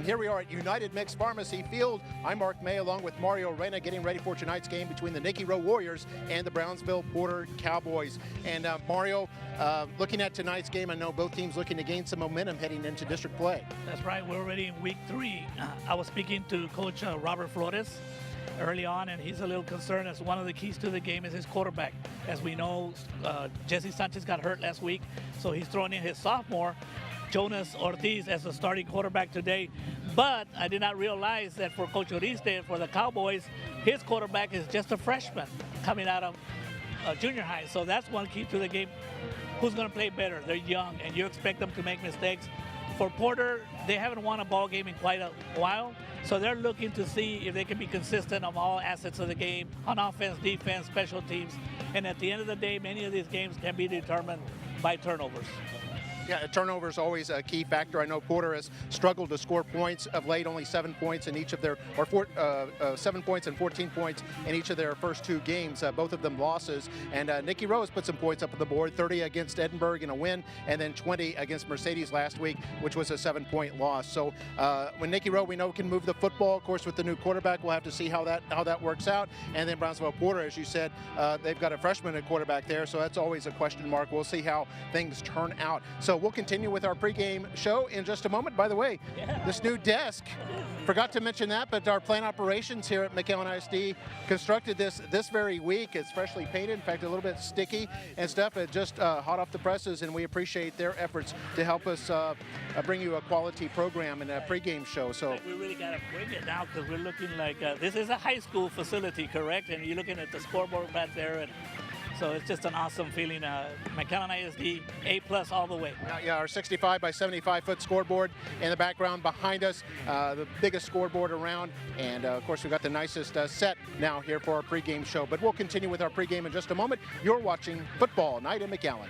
here we are at United Mixed Pharmacy Field. I'm Mark May along with Mario Reyna getting ready for tonight's game between the Nikki Rowe Warriors and the Brownsville Porter Cowboys. And Mario, looking at tonight's game, I know both teams looking to gain some momentum heading into district play. That's right. We're already in week 3. I was speaking to Coach Robert Flores early on, and he's a little concerned as one of the keys to the game is his quarterback. As we know, Jesse Sanchez got hurt last week, so he's throwing in his sophomore, Jonas Ortiz, as the starting quarterback today. But I did not realize that for Coach Oriste and for the Cowboys, his quarterback is just a freshman coming out of junior high. So that's one key to the game. Who's going to play better? They're young, and you expect them to make mistakes. For Porter, they haven't won a ball game in quite a while, so they're looking to see if they can be consistent on all assets of the game, on offense, defense, special teams. And at the end of the day, many of these games can be determined by turnovers. Yeah, turnover is always a key factor. I know Porter has struggled to score points of late, only 7 points in each of their, 7 points and 14 points in each of their first 2 games, both of them losses. And Nikki Rowe has put some points up on the board, 30 against Edinburgh in a win, and then 20 against Mercedes last week, which was a 7-point loss. So when Nikki Rowe, we know, can move the football, of course, with the new quarterback, we'll have to see how that works out. And then Brownsville Porter, as you said, they've got a freshman at quarterback there, so that's always a question mark. We'll see how things turn out. So we'll continue with our pregame show in just a moment. By the way, this new desk, forgot to mention that, but our plant operations here at McAllen ISD constructed this very week. It's freshly painted, in fact, a little bit sticky and stuff. It's just hot off the presses, and we appreciate their efforts to help us bring you a quality program and a pregame show. So we really got to bring it now because we're looking like this is a high school facility, correct? And you're looking at the scoreboard back there, and so it's just an awesome feeling. McAllen ISD, A+ all the way. Yeah, our 65 by 75 foot scoreboard in the background behind us, the biggest scoreboard around. And of course, we've got the nicest set now here for our pregame show. But we'll continue with our pregame in just a moment. You're watching Football Night in McAllen.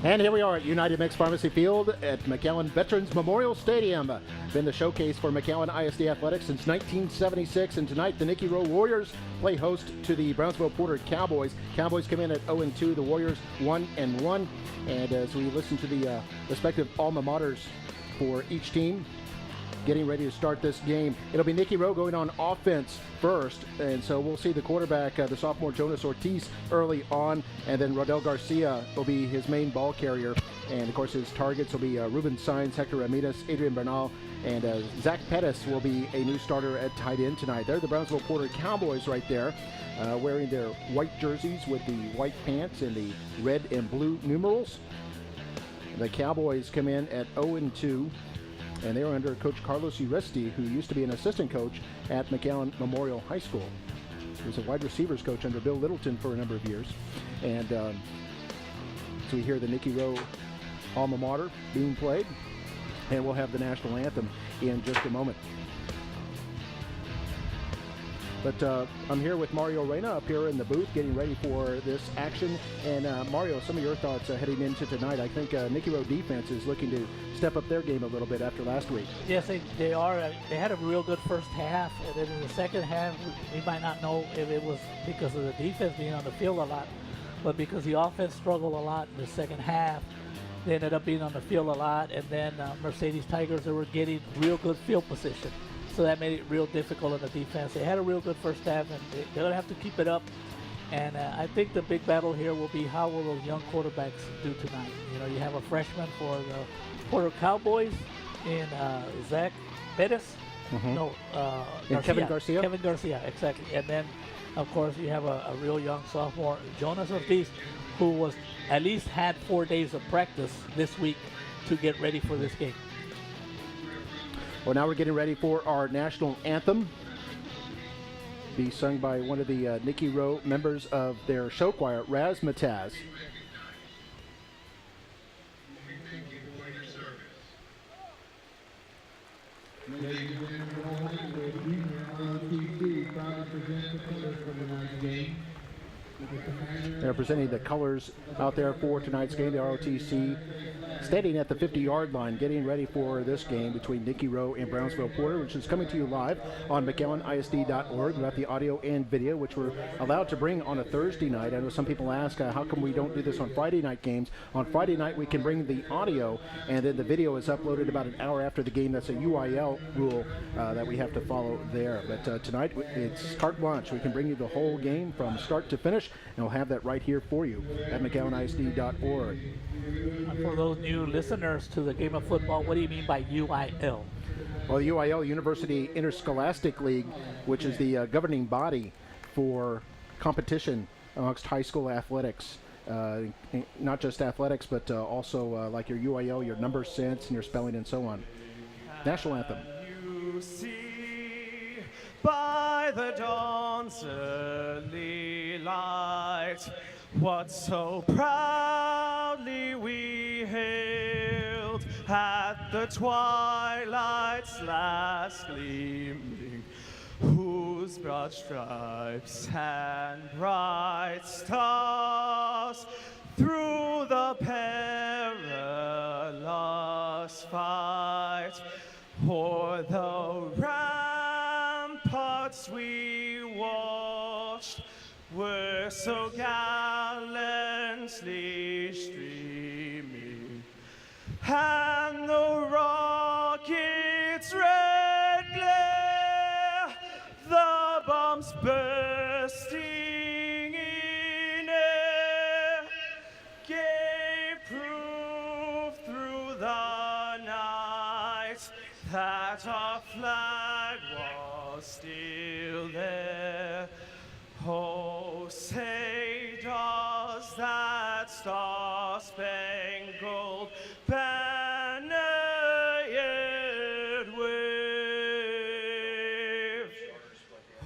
And here we are at United Mixed Pharmacy Field at McAllen Veterans Memorial Stadium. Been the showcase for McAllen ISD Athletics since 1976, and tonight the Nikki Rowe Warriors play host to the Brownsville Porter Cowboys. Cowboys come in at 0-2, the Warriors 1-1. And as we listen to the respective alma maters for each team, getting ready to start this game. It'll be Nikki Rowe going on offense first, and so we'll see the quarterback, the sophomore Jonas Ortiz, early on, and then Radel Garcia will be his main ball carrier, and of course his targets will be Ruben Saenz, Hector Ramirez, Adrian Bernal, and Zach Pettis will be a new starter at tight end tonight. They're the Brownsville Porter Cowboys right there, wearing their white jerseys with the white pants and the red and blue numerals. The Cowboys come in at 0-2. And they were under Coach Carlos Uresti, who used to be an assistant coach at McAllen Memorial High School. He was a wide receivers coach under Bill Littleton for a number of years. And so we hear the Nikki Rowe alma mater being played, and we'll have the national anthem in just a moment. But I'm here with Mario Reyna up here in the booth getting ready for this action. And Mario, some of your thoughts heading into tonight. I think Nikki Rowe defense is looking to step up their game a little bit after last week. Yes, they are. They had a real good first half, and then in the second half, we might not know if it was because of the defense being on the field a lot, but because the offense struggled a lot in the second half. They ended up being on the field a lot, and then Mercedes Tigers, they were getting real good field position. So that made it real difficult on the defense. They had a real good first half, and they're going to have to keep it up. And I think the big battle here will be how will those young quarterbacks do tonight. You know, you have a freshman for the Porter Cowboys in Zach Pettis. And Kevin Garcia. Kevin Garcia, exactly. And then, of course, you have a real young sophomore, Jonas Ortiz, who was at least had 4 days of practice this week to get ready for this game. Well, now we're getting ready for our national anthem. be sung by one of the Nikki Rowe members of their show choir, Razzmatazz. They're presenting the colors out there for tonight's game, the ROTC, standing at the 50-yard line, getting ready for this game between Nikki Rowe and Brownsville Porter, which is coming to you live on McAllenisd.org. We've got the audio and video, which we're allowed to bring on a Thursday night. I know some people ask, how come we don't do this on Friday night games? On Friday night, we can bring the audio, and then the video is uploaded about an hour after the game. That's a UIL rule that we have to follow there. But tonight, it's carte blanche. We can bring you the whole game from start to finish, and we'll have that right here for you at McAllenisd.org. For those new listeners to the game of football, what do you mean by UIL? Well, the UIL, University Interscholastic League, which is the governing body for competition amongst high school athletics. Not just athletics, but also like your UIL, your number sense, and your spelling, and so on. National anthem. You see by the dawn's early light what so proudly we hailed at the twilight's last gleaming, whose broad stripes and bright stars through the perilous fight o'er the ramparts we watched were so gallantly streaming, and the rocket's red glare, the bombs bursting in air, gave proof through the night that our flag was still there. Oh, say does that star-spangled banner yet wave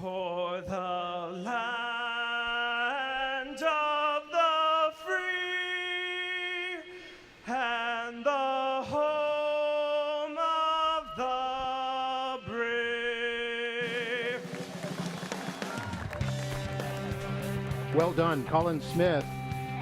o'er the land of the free and the home of the brave? Well done, Colin Smith,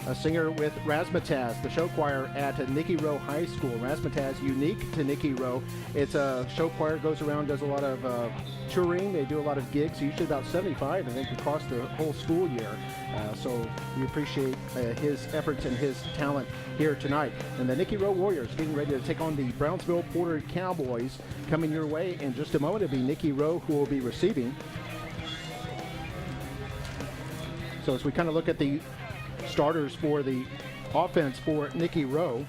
a singer with Razzmatazz, the show choir at Nikki Rowe High School. Razzmatazz, unique to Nikki Rowe. It's a show choir, goes around, does a lot of touring. They do a lot of gigs, usually about 75, I think, across the whole school year. So we appreciate his efforts and his talent here tonight. And the Nikki Rowe Warriors getting ready to take on the Brownsville Porter Cowboys. Coming your way in just a moment, it'll be Nikki Rowe who will be receiving. So as we kind of look at the starters for the offense for Nikki Rowe,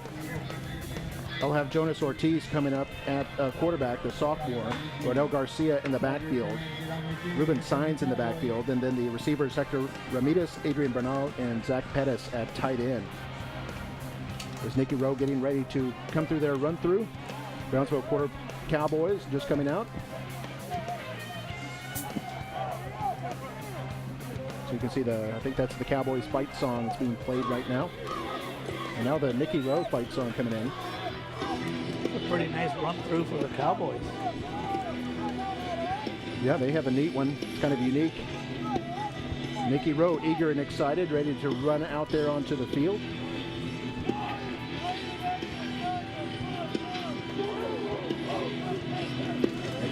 I'll have Jonas Ortiz coming up at quarterback, the sophomore, Radel Garcia in the backfield, Ruben Saenz in the backfield, and then the receivers Hector Ramirez, Adrian Bernal, and Zach Pettis at tight end. There's Nikki Rowe getting ready to come through their run-through. Brownsville Porter Cowboys just coming out. So you can see I think that's the Cowboys fight song that's being played right now. And now the Nikki Rowe fight song coming in. A pretty nice run through for the Cowboys. Yeah, they have a neat one. It's kind of unique. Nikki Rowe, eager and excited, ready to run out there onto the field.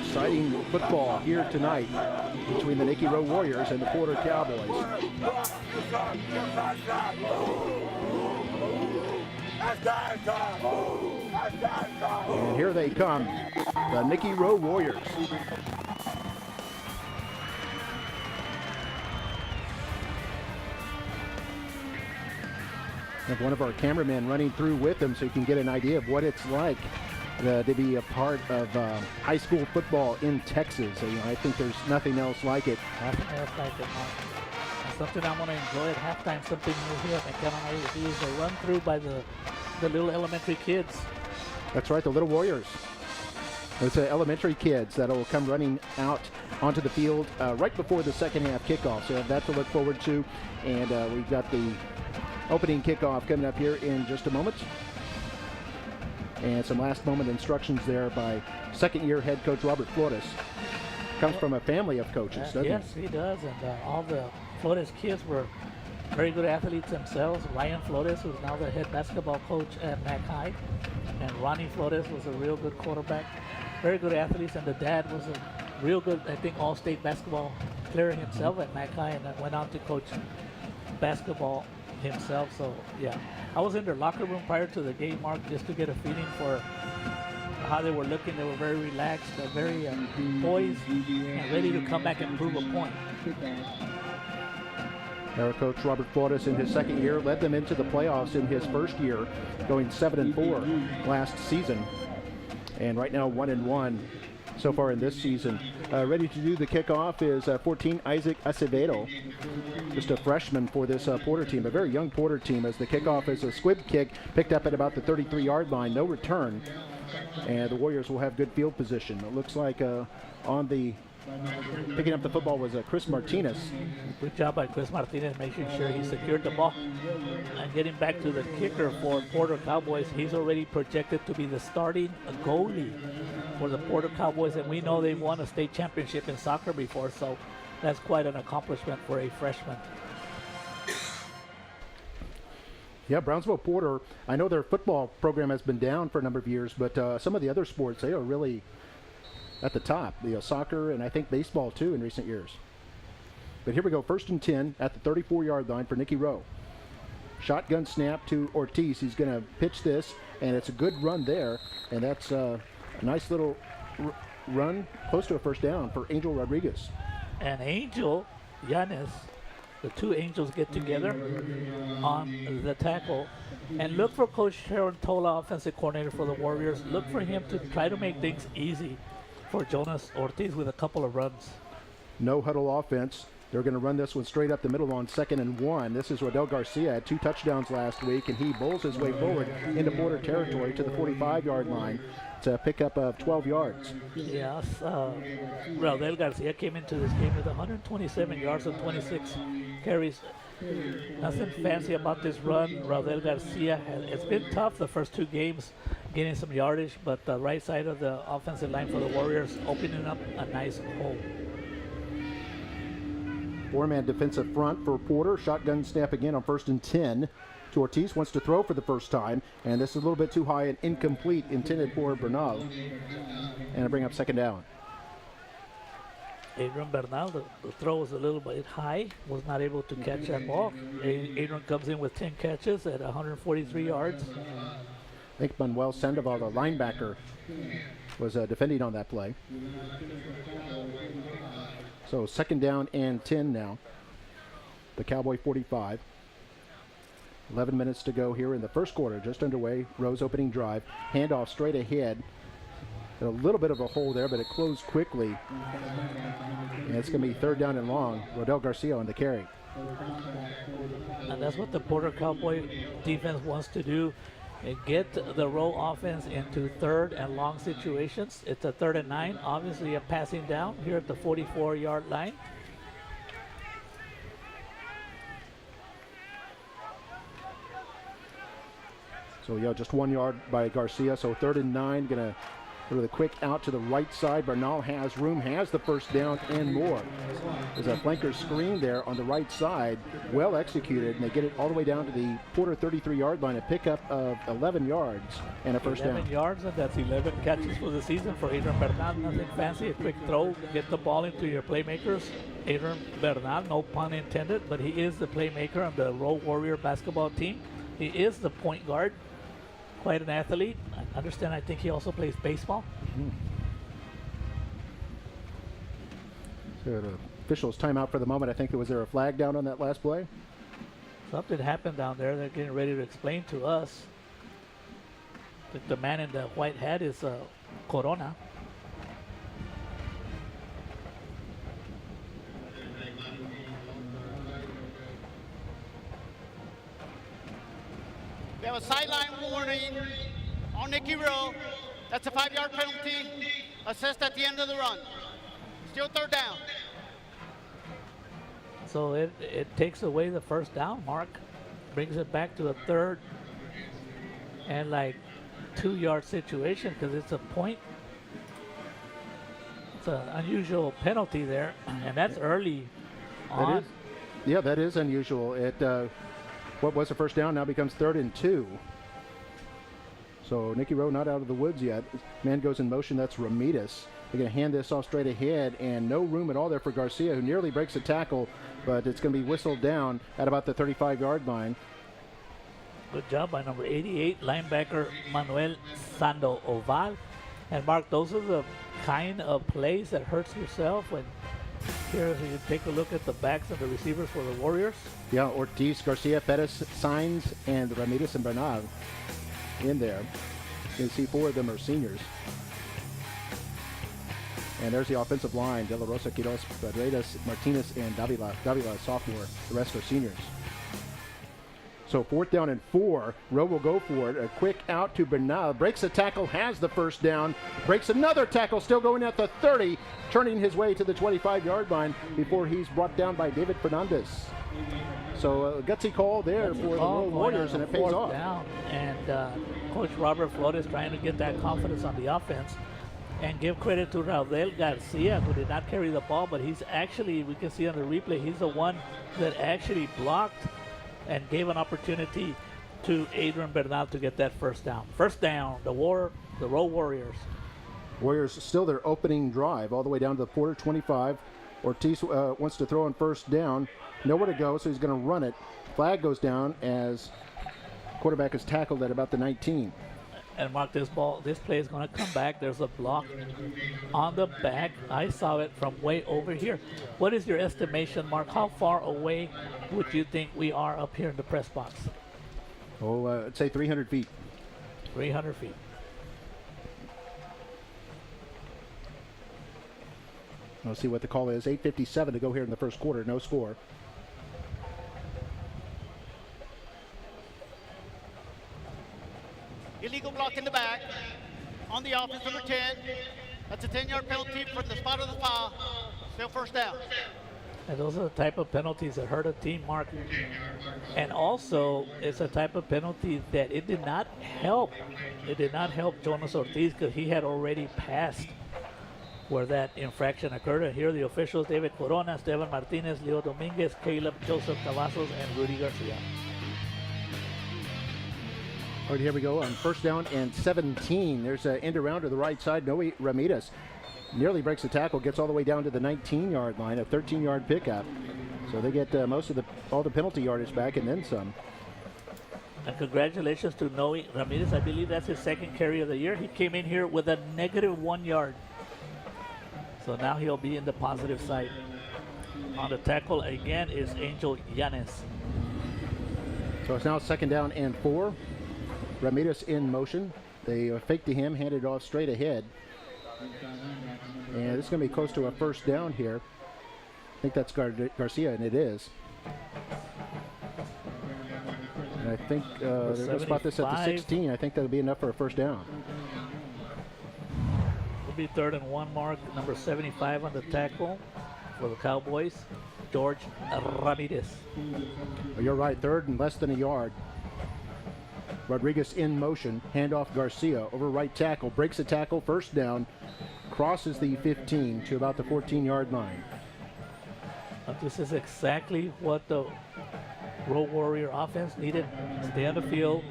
Exciting football here tonight between the Nikki Rowe Warriors and the Porter Cowboys. And here they come, the Nikki Rowe Warriors. We have one of our cameramen running through with them so you can get an idea of what it's like to be a part of high school football in Texas. So, I think there's nothing else like it. Nothing else like it, Mark. And something I'm going to enjoy at halftime, something new here at McAllen ISD is a run through by the little elementary kids. That's right, the little Warriors. It's elementary kids that will come running out onto the field right before the second half kickoff. So that to look forward to. And we've got the opening kickoff coming up here in just a moment. And some last moment instructions there by second-year head coach Robert Flores. Comes from a family of coaches, doesn't he? Yes, he does. And all the Flores kids were very good athletes themselves. Ryan Flores, who's now the head basketball coach at Mac High. And Ronnie Flores was a real good quarterback. Very good athletes. And the dad was a real good, I think, all-state basketball player himself at Mac High, and went on to coach basketball himself. So, yeah. I was in their locker room prior to the game, Mark, just to get a feeling for how they were looking. They were very relaxed, very poised, and ready to come back and prove a point. Our coach Robert Flores in his second year led them into the playoffs in his first year, going 7-4 last season, and right now 1-1 so far in this season. Ready to do the kickoff is 14 Isaac Acevedo, just a freshman for this Porter team, a very young Porter team, as the kickoff is a squib kick picked up at about the 33-yard line, no return, and the Warriors will have good field position. It looks like on the picking up the football was Chris Martinez. Good job by Chris Martinez, making sure he secured the ball. And getting back to the kicker for Porter Cowboys, he's already projected to be the starting goalie for the Porter Cowboys, and we know they've won a state championship in soccer before, so that's quite an accomplishment for a freshman. Yeah, Brownsville Porter, I know their football program has been down for a number of years, but some of the other sports, they are really at the top. Soccer and I think baseball too in recent years. But here we go, 1st and 10 at the 34-yard line for Nikki Rowe. Shotgun snap to Ortiz. He's going to pitch this, and it's a good run there, and that's a nice little run close to a first down for Angel Rodriguez. And Angel, Yanis, the two Angels get together on the tackle. And look for Coach Sharon Tola, offensive coordinator for the Warriors. Look for him to try to make things easy for Jonas Ortiz with a couple of runs. No huddle offense. They're going to run this one straight up the middle on 2nd and 1. This is Radel Garcia, had 2 touchdowns last week, and he bowls his way forward into Porter territory to the 45-yard line to pick up 12 yards. Yes, Radel Garcia came into this game with 127 yards and 26 carries. Nothing fancy about this run. Radel Garcia, it's been tough the first 2 games, getting some yardage, but the right side of the offensive line for the Warriors opening up a nice hole. 4-man defensive front for Porter. Shotgun snap again on 1st and 10 to Ortiz. Wants to throw for the first time, and this is a little bit too high and incomplete, intended for Bernal. And I bring up 2nd down. Adrian Bernal, the throw was a little bit high, was not able to catch that ball. Adrian comes in with 10 catches at 143 yards. I think Manuel Sandoval, the linebacker, was defending on that play. So 2nd down and 10 now. The Cowboy 45. 11 minutes to go here in the first quarter, just underway. Rowe's opening drive. Handoff straight ahead. A little bit of a hole there, but it closed quickly. And it's going to be 3rd down and long. Radel Garcia on the carry. And that's what the Porter Cowboy defense wants to do. And get the Rowe offense into 3rd and long situations. It's a 3rd and 9, obviously a passing down here at the 44-yard line. So yeah, just 1 yard by Garcia. So 3rd and 9, gonna go with a quick out to the right side. Bernal has room, has the first down and more. There's a flanker screen there on the right side, well executed, and they get it all the way down to the Porter 33-yard line, a pickup of 11 yards and a first down. 11 yards, and that's 11 catches for the season for Adrian Bernal. Nothing fancy, a quick throw, get the ball into your playmakers. Adrian Bernal, no pun intended, but he is the playmaker on the Rowe Warrior basketball team. He is the point guard, quite an athlete. I understand, I think he also plays baseball. So the officials timeout for the moment. I think was there a flag down on that last play? Something happened down there. They're getting ready to explain to us. I think the man in the white hat is Corona. We have a sideline warning on Nikki Rowe. That's a 5-yard penalty. Assist at the end of the run. Still third down. So it takes away the first down, Mark. Brings it back to a third and like 2-yard situation because it's a point. It's an unusual penalty there, and that's early on. That is, yeah, that is unusual. It what was a first down now becomes 3rd and 2. So Nikki Rowe not out of the woods yet. Man goes in motion. That's Ramirez. They're going to hand this off straight ahead, and no room at all there for Garcia, who nearly breaks a tackle, but it's going to be whistled down at about the 35-yard line. Good job by number 88, linebacker Manuel Sandoval. And Mark, those are the kind of plays that hurts yourself when here you take a look at the backs of the receivers for the Warriors. Yeah, Ortiz, Garcia, Pettis, Sainz, and Ramirez and Bernal in there. You can see 4 of them are seniors. And there's the offensive line: De La Rosa, Quiroz, Paredes, Martinez, and Davila. Davila, sophomore. The rest are seniors. So 4th down and 4. Rowe will go for it. A quick out to Bernal. Breaks a tackle, has the first down. Breaks another tackle, still going at the 30. Turning his way to the 25-yard line before he's brought down by David Fernandez. So a gutsy call there for the Rowe Warriors, and it pays off. Down. And Coach Robert Flores trying to get that confidence on the offense. And give credit to Radel Garcia, who did not carry the ball, but he's actually, we can see on the replay, he's the one that actually blocked and gave an opportunity to Adrian Bernal to get that first down. First down, the Rowe Warriors. Warriors still their opening drive all the way down to the Porter 25. Ortiz wants to throw on first down. Nowhere to go, so he's going to run it. Flag goes down as quarterback is tackled at about the 19. And Mark, this play is going to come back. There's a block on the back. I saw it from way over here. What is your estimation, Mark? How far away would you think we are up here in the press box? Oh, I'd say 300 feet. 300 feet. We'll see what the call is. 8:57 to go here in the first quarter. No score. Illegal block in the back. On the offense, number 10. That's a 10-yard penalty from the spot of the foul. Still first down. And those are the type of penalties that hurt a team, Mark. And also, it's a type of penalty that it did not help. It did not help Jonas Ortiz because he had already passed where that infraction occurred. And here are the officials: David Corona, Esteban Martinez, Leo Dominguez, Caleb Joseph Cavazos, and Rudy Garcia. All right, here we go on first down and 17. There's an end around to the right side. Noe Ramirez nearly breaks the tackle, gets all the way down to the 19-yard line, a 13-yard pickup. So they get all the penalty yardage back and then some. And congratulations to Noe Ramirez. I believe that's his second carry of the year. He came in here with a -1 yard. So now he'll be in the positive side. On the tackle again is Angel Yanes. So it's now 2nd down and 4. Ramirez in motion. They fake to him, hand it off straight ahead. And this is going to be close to a first down here. I think that's Garcia, and it is. And I think they're going to spot this at the 16. I think that'll be enough for a first down. It'll be 3rd and 1, Mark. Number 75 on the tackle for the Cowboys, George Ramirez. Well, you're right, 3rd and less than a yard. Rodriguez in motion, handoff Garcia over right tackle, breaks a tackle, first down, crosses the 15 to about the 14-yard line. This is exactly what the Rowe Warrior offense needed. Stay on the field,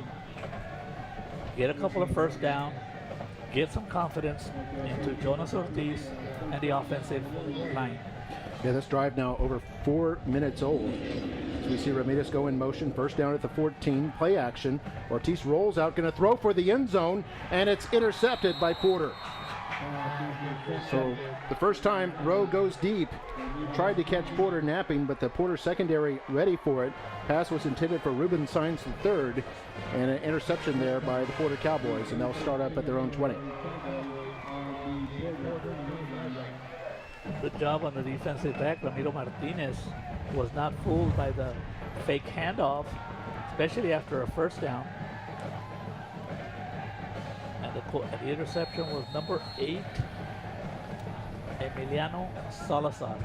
get a couple of first down, get some confidence into Jonas Ortiz and the offensive line. Yeah, this drive now over 4 minutes old. We see Ramirez go in motion, first down at the 14, play action. Ortiz rolls out, going to throw for the end zone, and it's intercepted by Porter. So the first time Rowe goes deep, tried to catch Porter napping, but the Porter secondary ready for it. Pass was intended for Ruben Sainz III, and an interception there by the Porter Cowboys, and they'll start up at their own 20. Good job on the defensive back. Ramiro Martinez was not fooled by the fake handoff, especially after a first down. And the interception was number 8, Emiliano Salazar.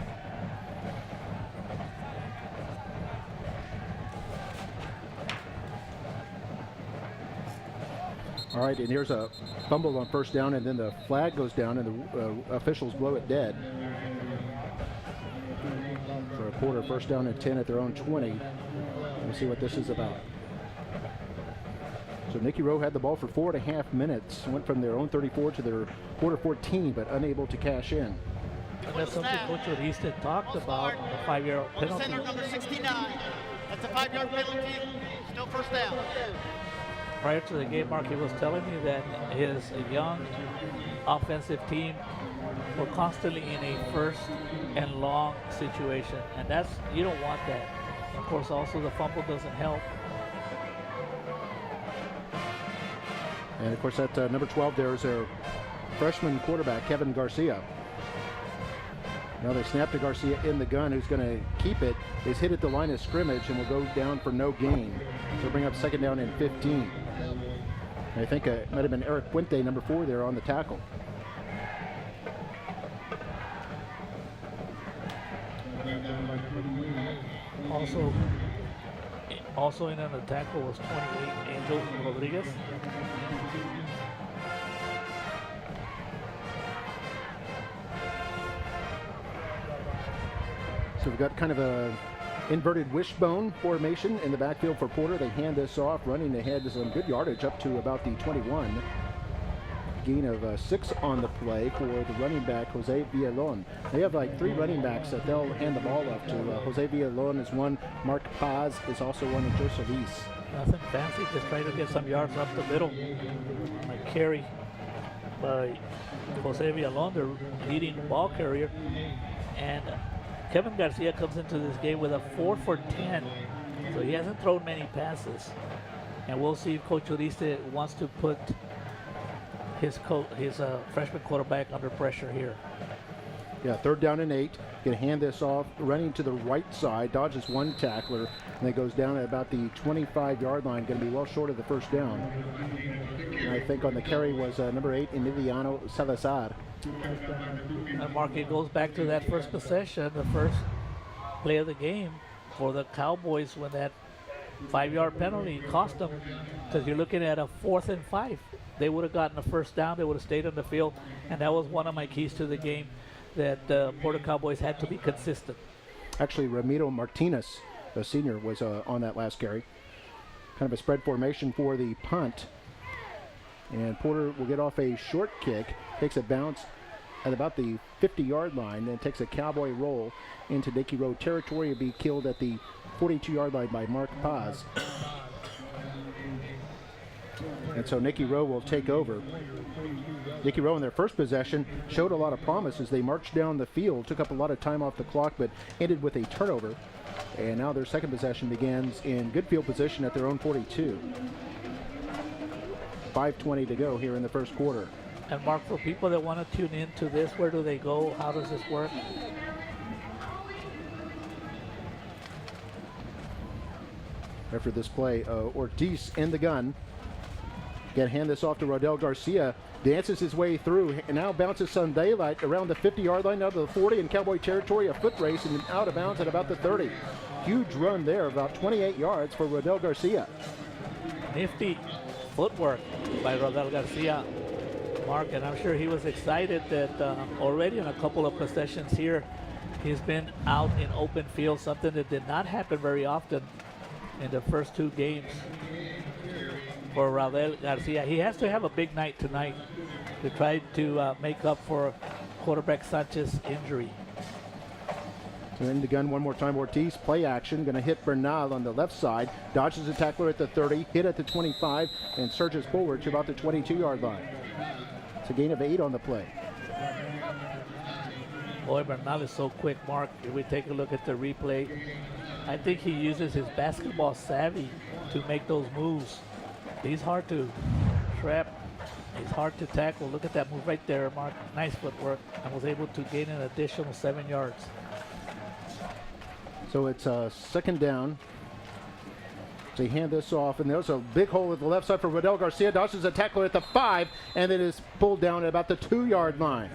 All right, and here's a fumble on first down, and then the flag goes down, and the officials blow it dead. For a quarter, first down and 10 at their own 20. We'll see what this is about. So Nikki Rowe had the ball for 4.5 minutes, went from their own 34 to their quarter 14, but unable to cash in. And that's something Coach Oriste talked about on the 5-yard penalty. Center number 69. That's a 5-yard penalty. Still first down. Prior to the game, Mark, he was telling me that his young offensive team were constantly in a first and long situation, and that's, you don't want that. Of course, also the fumble doesn't help. And of course, at number 12, there's their freshman quarterback, Kevin Garcia. Now they snap to Garcia in the gun, who's going to keep it, is hit at the line of scrimmage and will go down for no gain. So bring up second down and 15. And I think it might have been Eric Puente, number 4, there on the tackle. Also in on the tackle was 28, Angel Rodriguez. So we've got kind of a inverted wishbone formation in the backfield for Porter. They hand this off, running ahead to some good yardage up to about the 21. Gain of 6 on the play for the running back, Jose Villalon. They have like 3 running backs that they'll hand the ball off to. Jose Villalon is one, Mark Paz is also one, and Joseph East. Nothing fancy, just trying to get some yards up the middle. A carry by Jose Villalon, their leading ball carrier. And Kevin Garcia comes into this game with a 4 for 10. So he hasn't thrown many passes. And we'll see if Coach Oriste wants to put his freshman quarterback under pressure here. Yeah, third down and 8. Gonna hand this off, running to the right side, dodges one tackler, and then goes down at about the 25-yard line. Gonna be well short of the first down. And I think on the carry was number 8, Emiliano Salazar. And Mark, it goes back to that first possession, the first play of the game for the Cowboys when that 5-yard penalty cost them, because you're looking at a 4th and 5. They would have gotten a first down, they would have stayed on the field, and that was one of my keys to the game, that Porter Cowboys had to be consistent. Actually, Ramiro Martinez, the senior, was on that last carry. Kind of a spread formation for the punt. And Porter will get off a short kick, takes a bounce at about the 50-yard line, then takes a cowboy roll into Nikki Rowe territory and be killed at the 42-yard line by Mark Paz. And so Nikki Rowe will take over. Nikki Rowe in their first possession showed a lot of promise as they marched down the field, took up a lot of time off the clock, but ended with a turnover. And now their second possession begins in good field position at their own 42. 5:20 to go here in the first quarter. And Mark, for people that want to tune into this, where do they go? How does this work? After this play, Ortiz in the gun. Gonna hand this off to Radel Garcia. Dances his way through and now bounces some daylight around the 50-yard line, out to the 40 in Cowboy territory. A foot race and out of bounds at about the 30. Huge run there, about 28 yards for Radel Garcia. Nifty footwork by Radel Garcia, Mark, and I'm sure he was excited that already on a couple of possessions here, he's been out in open field, something that did not happen very often in the first 2 games for Radel Garcia. He has to have a big night tonight to try to make up for quarterback Sanchez's injury. So in the gun one more time, Ortiz, play action, gonna hit Bernal on the left side, dodges a tackler at the 30, hit at the 25, and surges forward to about the 22-yard line. It's a gain of 8 on the play. Boy, Bernal is so quick, Mark. If we take a look at the replay, I think he uses his basketball savvy to make those moves. He's hard to trap. He's hard to tackle. Look at that move right there, Mark. Nice footwork, and was able to gain an additional 7 yards. So it's second down. They hand this off, and there's a big hole at the left side for Radel Garcia. Dodges a tackler at the 5, and it is pulled down at about the 2-yard line.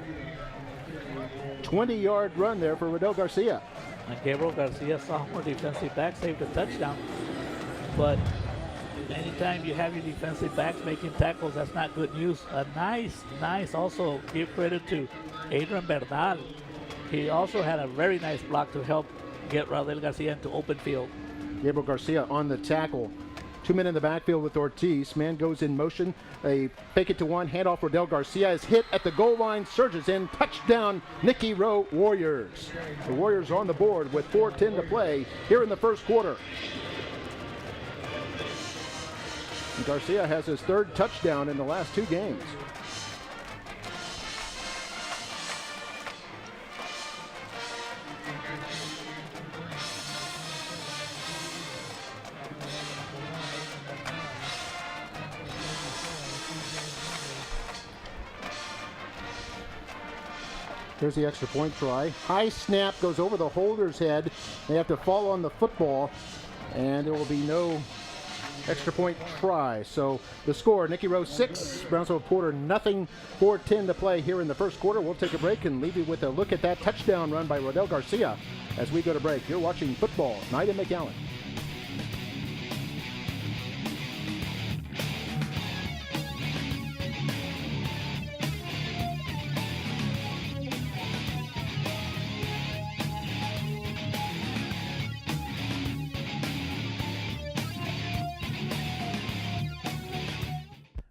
20-yard run there for Radel Garcia. And Gabriel Garcia, sophomore defensive back, saved a touchdown. But anytime you have your defensive backs making tackles, that's not good news. A nice, also give credit to Adrian Bernal. He also had a very nice block to help get Radel Garcia into open field. Gabriel Garcia on the tackle. 2 men in the backfield with Ortiz. Man goes in motion. They fake it to one. Handoff. Radel Garcia is hit at the goal line. Surges in. Touchdown, Nikki Rowe Warriors. The Warriors are on the board with 4:10 to play here in the first quarter. And Garcia has his 3rd touchdown in the last 2 games. Here's the extra point try. High snap goes over the holder's head. They have to fall on the football, and there will be no extra point try. So the score, Nikki Rowe 6, Brownsville Porter nothing. 4:10 to play here in the first quarter. We'll take a break and leave you with a look at that touchdown run by Radel Garcia as we go to break. You're watching Football Night in McAllen.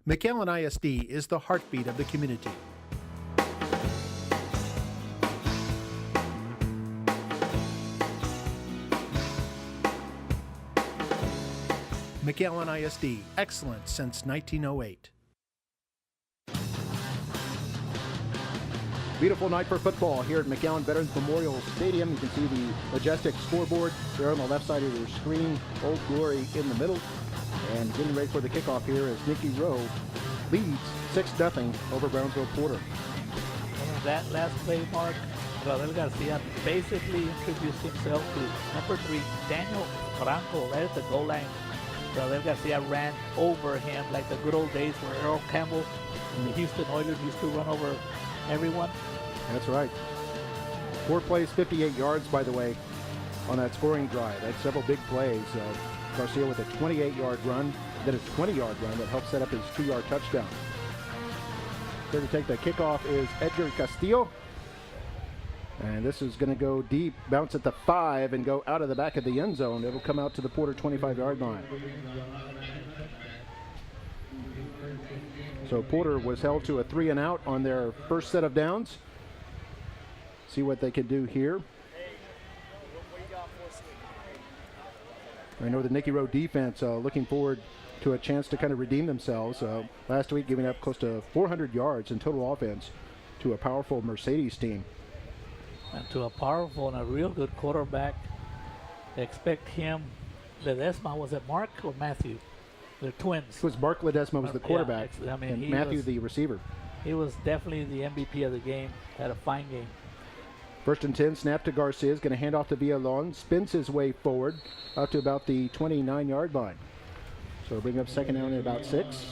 McAllen ISD is the heartbeat of the community. McAllen ISD, excellent since 1908. Beautiful night for football here at McAllen Veterans Memorial Stadium. You can see the majestic scoreboard there on the left side of your screen. Old Glory in the middle. And getting ready for the kickoff here as Nikki Rowe leads 6-0 over Brownsville Porter. And that last play, Mark, Radel Garcia basically introduced himself to number 3, Daniel Franco, right at the goal line. Radel Garcia ran over him like the good old days where Earl Campbell and the Houston Oilers used to run over everyone. That's right. 4 plays, 58 yards, by the way, on that scoring drive. That's several big plays. Garcia with a 28-yard run, then a 20-yard run that helped set up his 2-yard touchdown. Here to take the kickoff is Edgar Castillo. And this is going to go deep, bounce at the 5, and go out of the back of the end zone. It'll come out to the Porter 25-yard line. So Porter was held to a 3-and-out on their first set of downs. See what they can do here. I know the Nikki Rowe defense looking forward to a chance to kind of redeem themselves. Last week giving up close to 400 yards in total offense to a powerful Mercedes team. And to a powerful and a real good quarterback. Expect him. Ledesma, was it Mark or Matthew? They're twins. It was Mark Ledesma was the quarterback, yeah, and Matthew the receiver. He was definitely the MVP of the game. Had a fine game. 1st and 10, snap to Garcia, is going to hand off to Villalon, spins his way forward out to about the 29-yard line. So bring up 2nd down at about 6.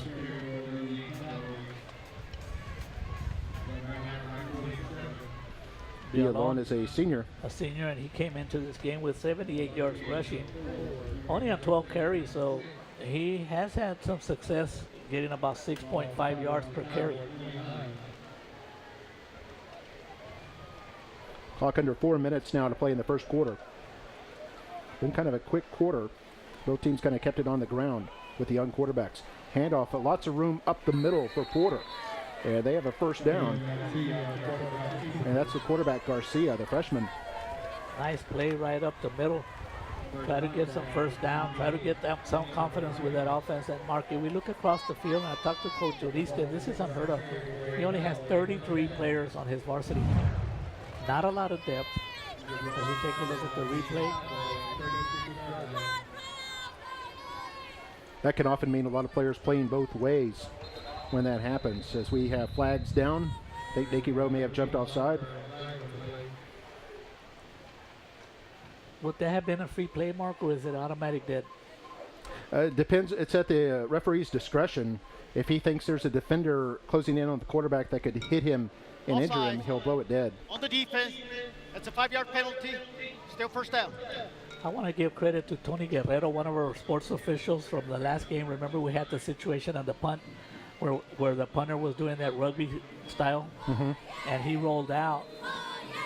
Villalon is a senior. A senior, and he came into this game with 78 yards rushing. Only on 12 carries, so he has had some success getting about 6.5 yards per carry. Clock under 4 minutes now to play in the first quarter. Been kind of a quick quarter. Both teams kind of kept it on the ground with the young quarterbacks. Handoff, lots of room up the middle for Porter. And they have a 1st down. And that's the quarterback, Garcia, the freshman. Nice play right up the middle. Try to get some 1st down. Try to get them some confidence with that offense. And Mark, if we look across the field, and I talked to Coach Orista, this is unheard of. He only has 33 players on his varsity team. Not a lot of depth. As we take a look at the replay. That can often mean a lot of players playing both ways when that happens. As we have flags down, I think Nikki Rowe may have jumped offside. Would that have been a free play, Mark, or is it automatic dead? It depends. It's at the referee's discretion. If he thinks there's a defender closing in on the quarterback that could hit him and injure him, offside. he'll blow it dead. On the defense, that's a 5-yard penalty. Still first down. I want to give credit to Tony Guerrero, one of our sports officials from the last game. Remember, we had the situation on the punt where the punter was doing that rugby style, and he rolled out,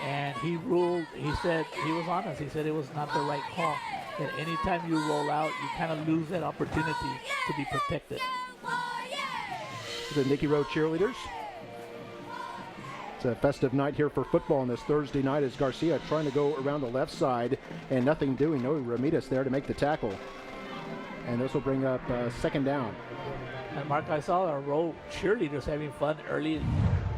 and he ruled. He said he was honest. He said it was not the right call. That anytime you roll out, you kind of lose that opportunity to be protected. The Nikki Rowe cheerleaders. It's a festive night here for football on this Thursday night as Garcia trying to go around the left side and nothing doing. No Ramirez there to make the tackle. And this will bring up second down. And Mark, I saw our Rowe cheerleaders having fun early.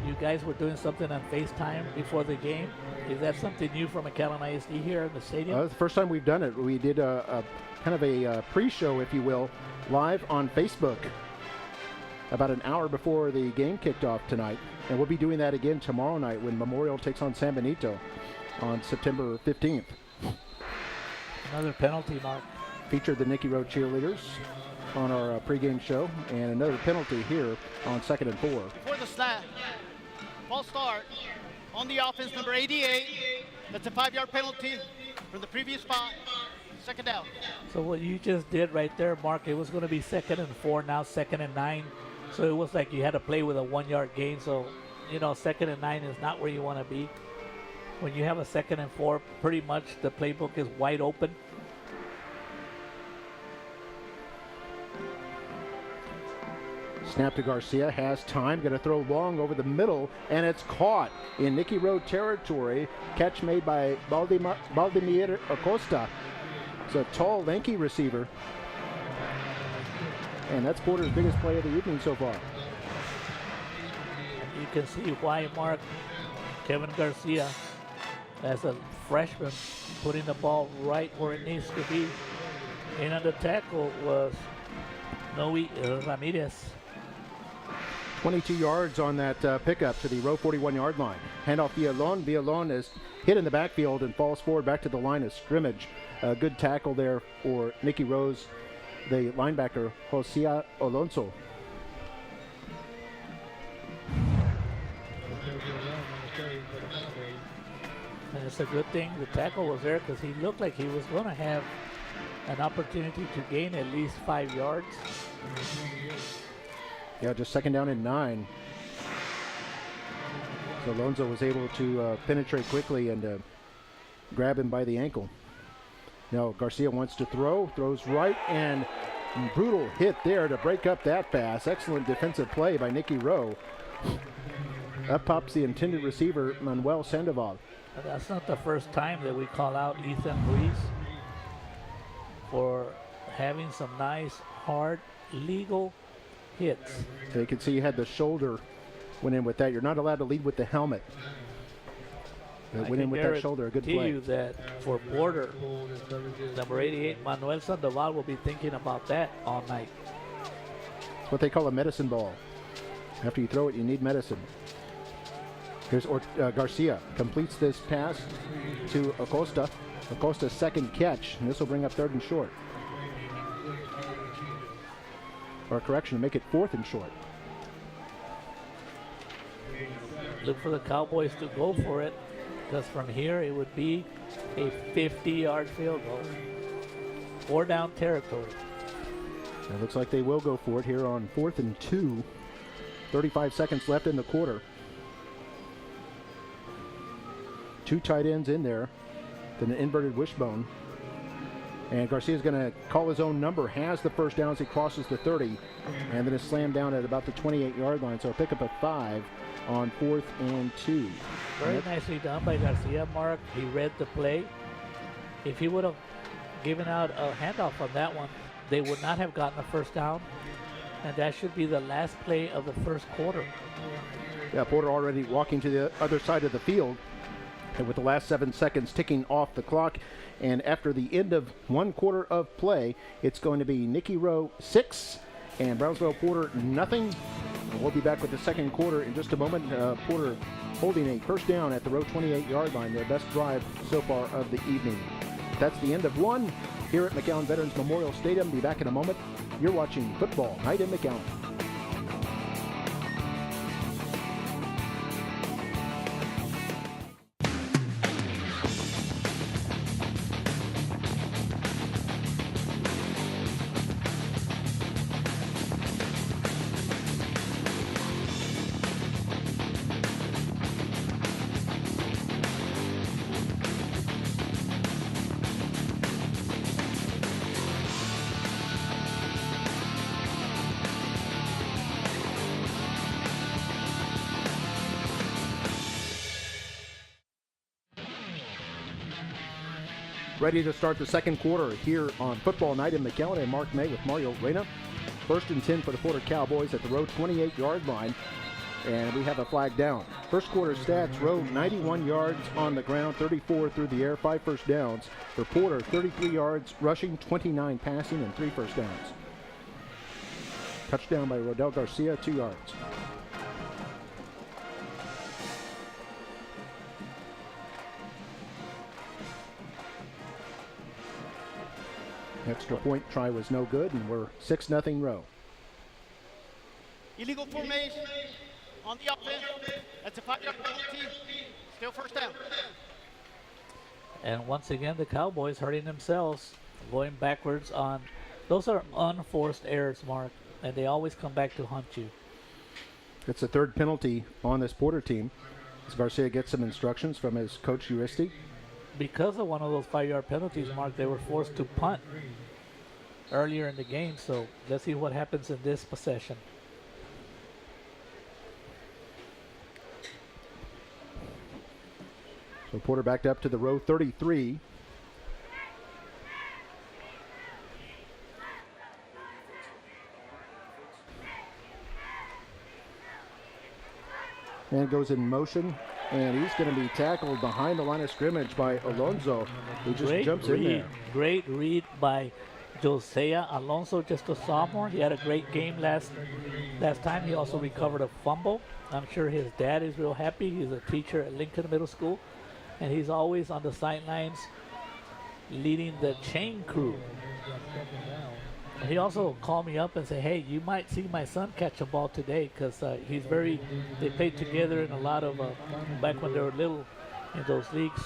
You guys were doing something on FaceTime before the game. Is that something new from McAllen ISD here in the stadium? It's the first time we've done it. We did a kind of a pre-show, if you will, live on Facebook about an hour before the game kicked off tonight. And we'll be doing that again tomorrow night when Memorial takes on San Benito on September 15th. Another penalty, Mark. Featured the Nikki Rowe cheerleaders on our pregame show, and another penalty here on 2nd and 4. Before the snap, false start on the offense, number 88. That's a 5-yard penalty from the previous spot. Second down. So what you just did right there, Mark, it was going to be 2nd and 4, now 2nd and 9. So it was like you had to play with a 1-yard gain. So, 2nd and 9 is not where you want to be. When you have a 2nd and 4, pretty much the playbook is wide open. Snap to Garcia, has time, going to throw long over the middle, and it's caught in Nikki Rowe territory. Catch made by Baldemir Acosta. It's a tall, lanky receiver. And that's Porter's biggest play of the evening so far. You can see why, Mark, Kevin Garcia, as a freshman, putting the ball right where it needs to be. And on the tackle was Noe Ramirez. 22 yards on that pickup to the Rowe 41-yard line. Handoff Villalon. Villalon is hit in the backfield and falls forward back to the line of scrimmage. A good tackle there for Nikki Rose, the linebacker, José Alonso. And it's a good thing the tackle was there because he looked like he was going to have an opportunity to gain at least 5 yards. Yeah, just 2nd down and 9. So Alonso was able to penetrate quickly and grab him by the ankle. Now Garcia wants to throw, throws right, and brutal hit there to break up that pass. Excellent defensive play by Nikki Rowe. Up pops the intended receiver, Manuel Sandoval. That's not the first time that we call out Ethan Ruiz for having some nice, hard, legal hits. So you can see he had the shoulder, went in with that. You're not allowed to lead with the helmet. Went in with that shoulder, a good play. You that for Porter, number 88, Manuel Sandoval will be thinking about that all night. It's what they call a medicine ball. After you throw it, you need medicine. Here's Garcia, completes this pass to Acosta. Acosta's second catch, and this will bring up 3rd and short. Or correction, make it 4th and short. Look for the Cowboys to go for it, because from here it would be a 50-yard field goal. 4 down territory. It looks like they will go for it here on 4th and 2. 35 seconds left in the quarter. 2 tight ends in there, then an inverted wishbone. And Garcia's going to call his own number, has the first down as he crosses the 30, and then is slammed down at about the 28-yard line. So a pickup of 5 on 4th and 2. Very nicely done by Garcia, Mark. He read the play. If he would have given out a handoff on that one, they would not have gotten the first down. And that should be the last play of the first quarter. Yeah, Porter already walking to the other side of the field. And with the last 7 seconds ticking off the clock, and after the end of 1 quarter of play, it's going to be Nikki Rowe 6 and Brownsville Porter nothing. And we'll be back with the second quarter in just a moment. Porter holding a first down at the Rowe 28-yard line, their best drive so far of the evening. That's the end of 1 here at McAllen Veterans Memorial Stadium. Be back in a moment. You're watching Football Night in McAllen. Ready to start the second quarter here on Football Night in McAllen, and Mark May with Mario Reyna. 1st and 10 for the Porter Cowboys at the Rowe 28-yard line, and we have a flag down. First quarter stats: Rowe 91 yards on the ground, 34 through the air, 5 first downs. For Porter, 33 yards rushing, 29 passing, and 3 first downs. Touchdown by Radel Garcia, 2 yards. Extra point try was no good, and we're 6-0 Rowe. Illegal formation on the offense. That's a 5-yard penalty. Still first down. And once again, the Cowboys hurting themselves, going backwards on. Those are unforced errors, Mark, and they always come back to haunt you. It's the 3rd penalty on this Porter team, as Garcia gets some instructions from his coach, Uristi. Because of one of those 5-yard penalties, Mark, they were forced to punt earlier in the game. So let's see what happens in this possession. So Porter backed up to the Rowe 33. And goes in motion. And he's going to be tackled behind the line of scrimmage by Alonso, who just jumps in there. Great read by Josiah Alonso, just a sophomore. He had a great game last time. He also recovered a fumble. I'm sure his dad is real happy. He's a teacher at Lincoln Middle School, and he's always on the sidelines leading the chain crew. And he also called me up and said, hey, you might see my son catch a ball today, because they played together in a lot of, back when they were little in those leagues,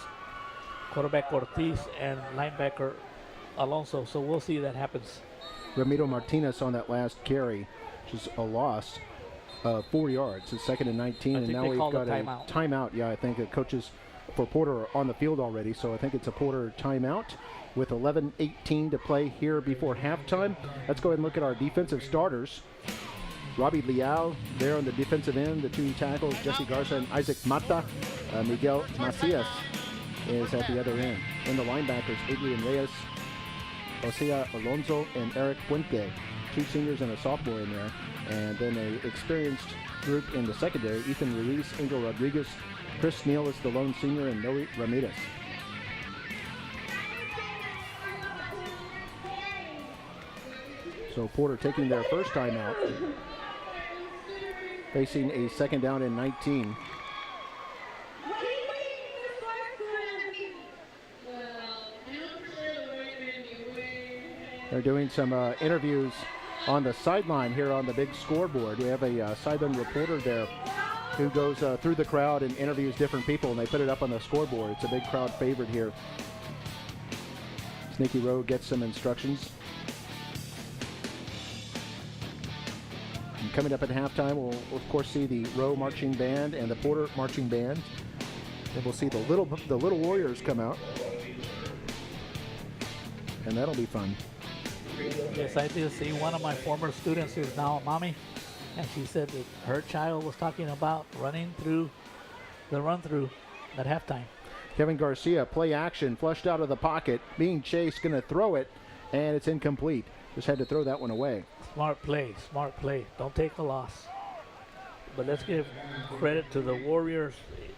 quarterback Ortiz and linebacker Alonso. So we'll see if that happens. Ramiro Martinez on that last carry, which is a loss, 4 yards. It's 2nd and 19, and now we've got a timeout. Yeah, I think the coaches for Porter are on the field already, so I think it's a Porter timeout with 11:18 to play here before halftime. Let's go ahead and look at our defensive starters. Robbie Leal there on the defensive end, the 2 tackles, Jesse Garza and Isaac Mata. Miguel Macias is at the other end. In the linebackers, Adrian Reyes, Osea Alonso, and Eric Puente. 2 seniors and a sophomore in there. And then an experienced group in the secondary, Ethan Ruiz, Angel Rodriguez, Chris Neal is the lone senior, and Noe Ramirez. So Porter taking their first time out, facing a 2nd down and 19. They're doing some interviews on the sideline here on the big scoreboard. We have a sideline reporter there who goes through the crowd and interviews different people, and they put it up on the scoreboard. It's a big crowd favorite here. Nikki Rowe gets some instructions. And coming up at halftime, we'll of course see the Rowe marching band and the Porter marching band. And we'll see the little Warriors come out, and that'll be fun. Yes, I did see one of my former students who's now a mommy, and she said that her child was talking about running through the run-through at halftime. Kevin Garcia, play action, flushed out of the pocket, being chased, going to throw it, and it's incomplete. Just had to throw that one away. Smart play. Don't take a loss. But let's give credit to the Warriors.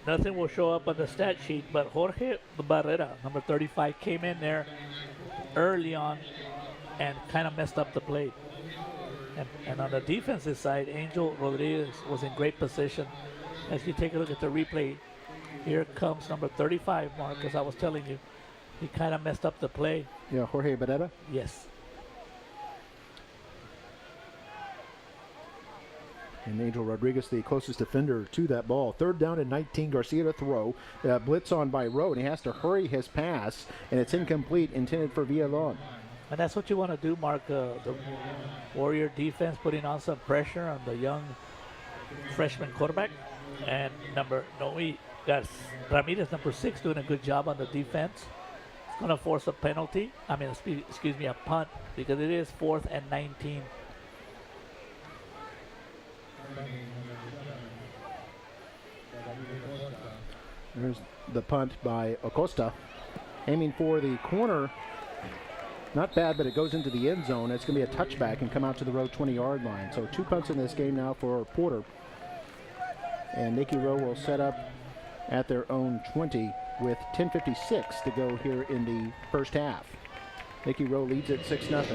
Nothing will show up on the stat sheet, but Jorge Barrera, number 35, came in there early on and kind of messed up the play. And on the defensive side, Angel Rodriguez was in great position. As you take a look at the replay, here comes number 35, Mark, as I was telling you. He kind of messed up the play. Yeah, Jorge Barrera? Yes. And Angel Rodriguez, the closest defender to that ball. 3rd down and 19, Garcia to throw. Blitz on by Rowe, and he has to hurry his pass, and it's incomplete, intended for Villalon. And that's what you want to do, Mark. The Warrior defense putting on some pressure on the young freshman quarterback. And Ramirez, number 6, doing a good job on the defense. It's going to force a penalty. I mean, excuse me, a punt, because it is 4th and 19. There's the punt by Acosta. aiming for the corner. Not bad, but it goes into the end zone. It's going to be a touchback and come out to the Rowe 20-yard line. So 2 punts in this game now for Porter. And Nikki Rowe will set up at their own 20 with 10:56 to go here in the first half. Nikki Rowe leads it 6-0.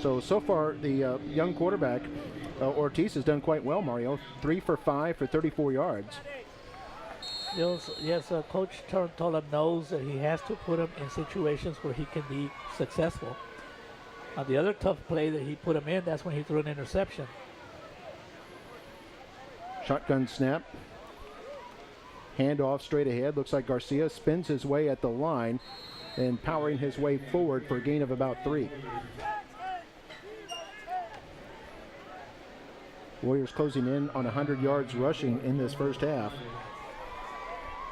So far, the young quarterback, Ortiz, has done quite well, Mario. 3 for 5 for 34 yards. Yes, Coach Tortola knows that he has to put him in situations where he can be successful. The other tough play that he put him in, that's when he threw an interception. Shotgun snap. Handoff straight ahead. Looks like Garcia spins his way at the line and powering his way forward for a gain of about 3. Warriors closing in on 100 yards rushing in this first half.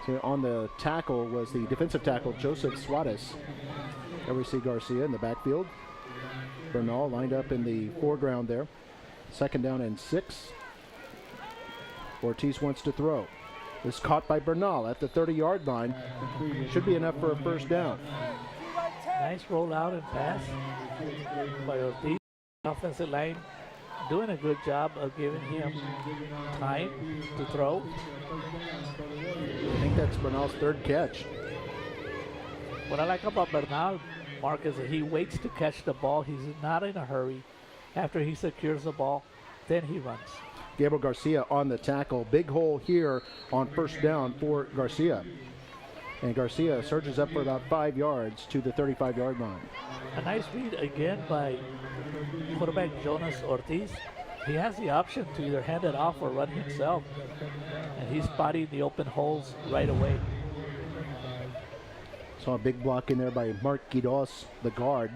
So on the tackle was the defensive tackle, Joseph Suarez. There we see Garcia in the backfield. Bernal lined up in the foreground there. 2nd down and 6. Ortiz wants to throw. This caught by Bernal at the 30-yard line. Should be enough for a first down. Nice rollout and pass by Ortiz. Offensive line doing a good job of giving him time to throw. I think that's Bernal's 3rd catch. What I like about Bernal, Mark, is that he waits to catch the ball. He's not in a hurry. After he secures the ball, then he runs. Gabriel Garcia on the tackle. Big hole here on first down for Garcia. And Garcia surges up for about 5 yards to the 35-yard line. A nice read again by quarterback Jonas Ortiz. He has the option to either hand it off or run himself. And he's spotting the open holes right away. Saw a big block in there by Mark Guidos, the guard.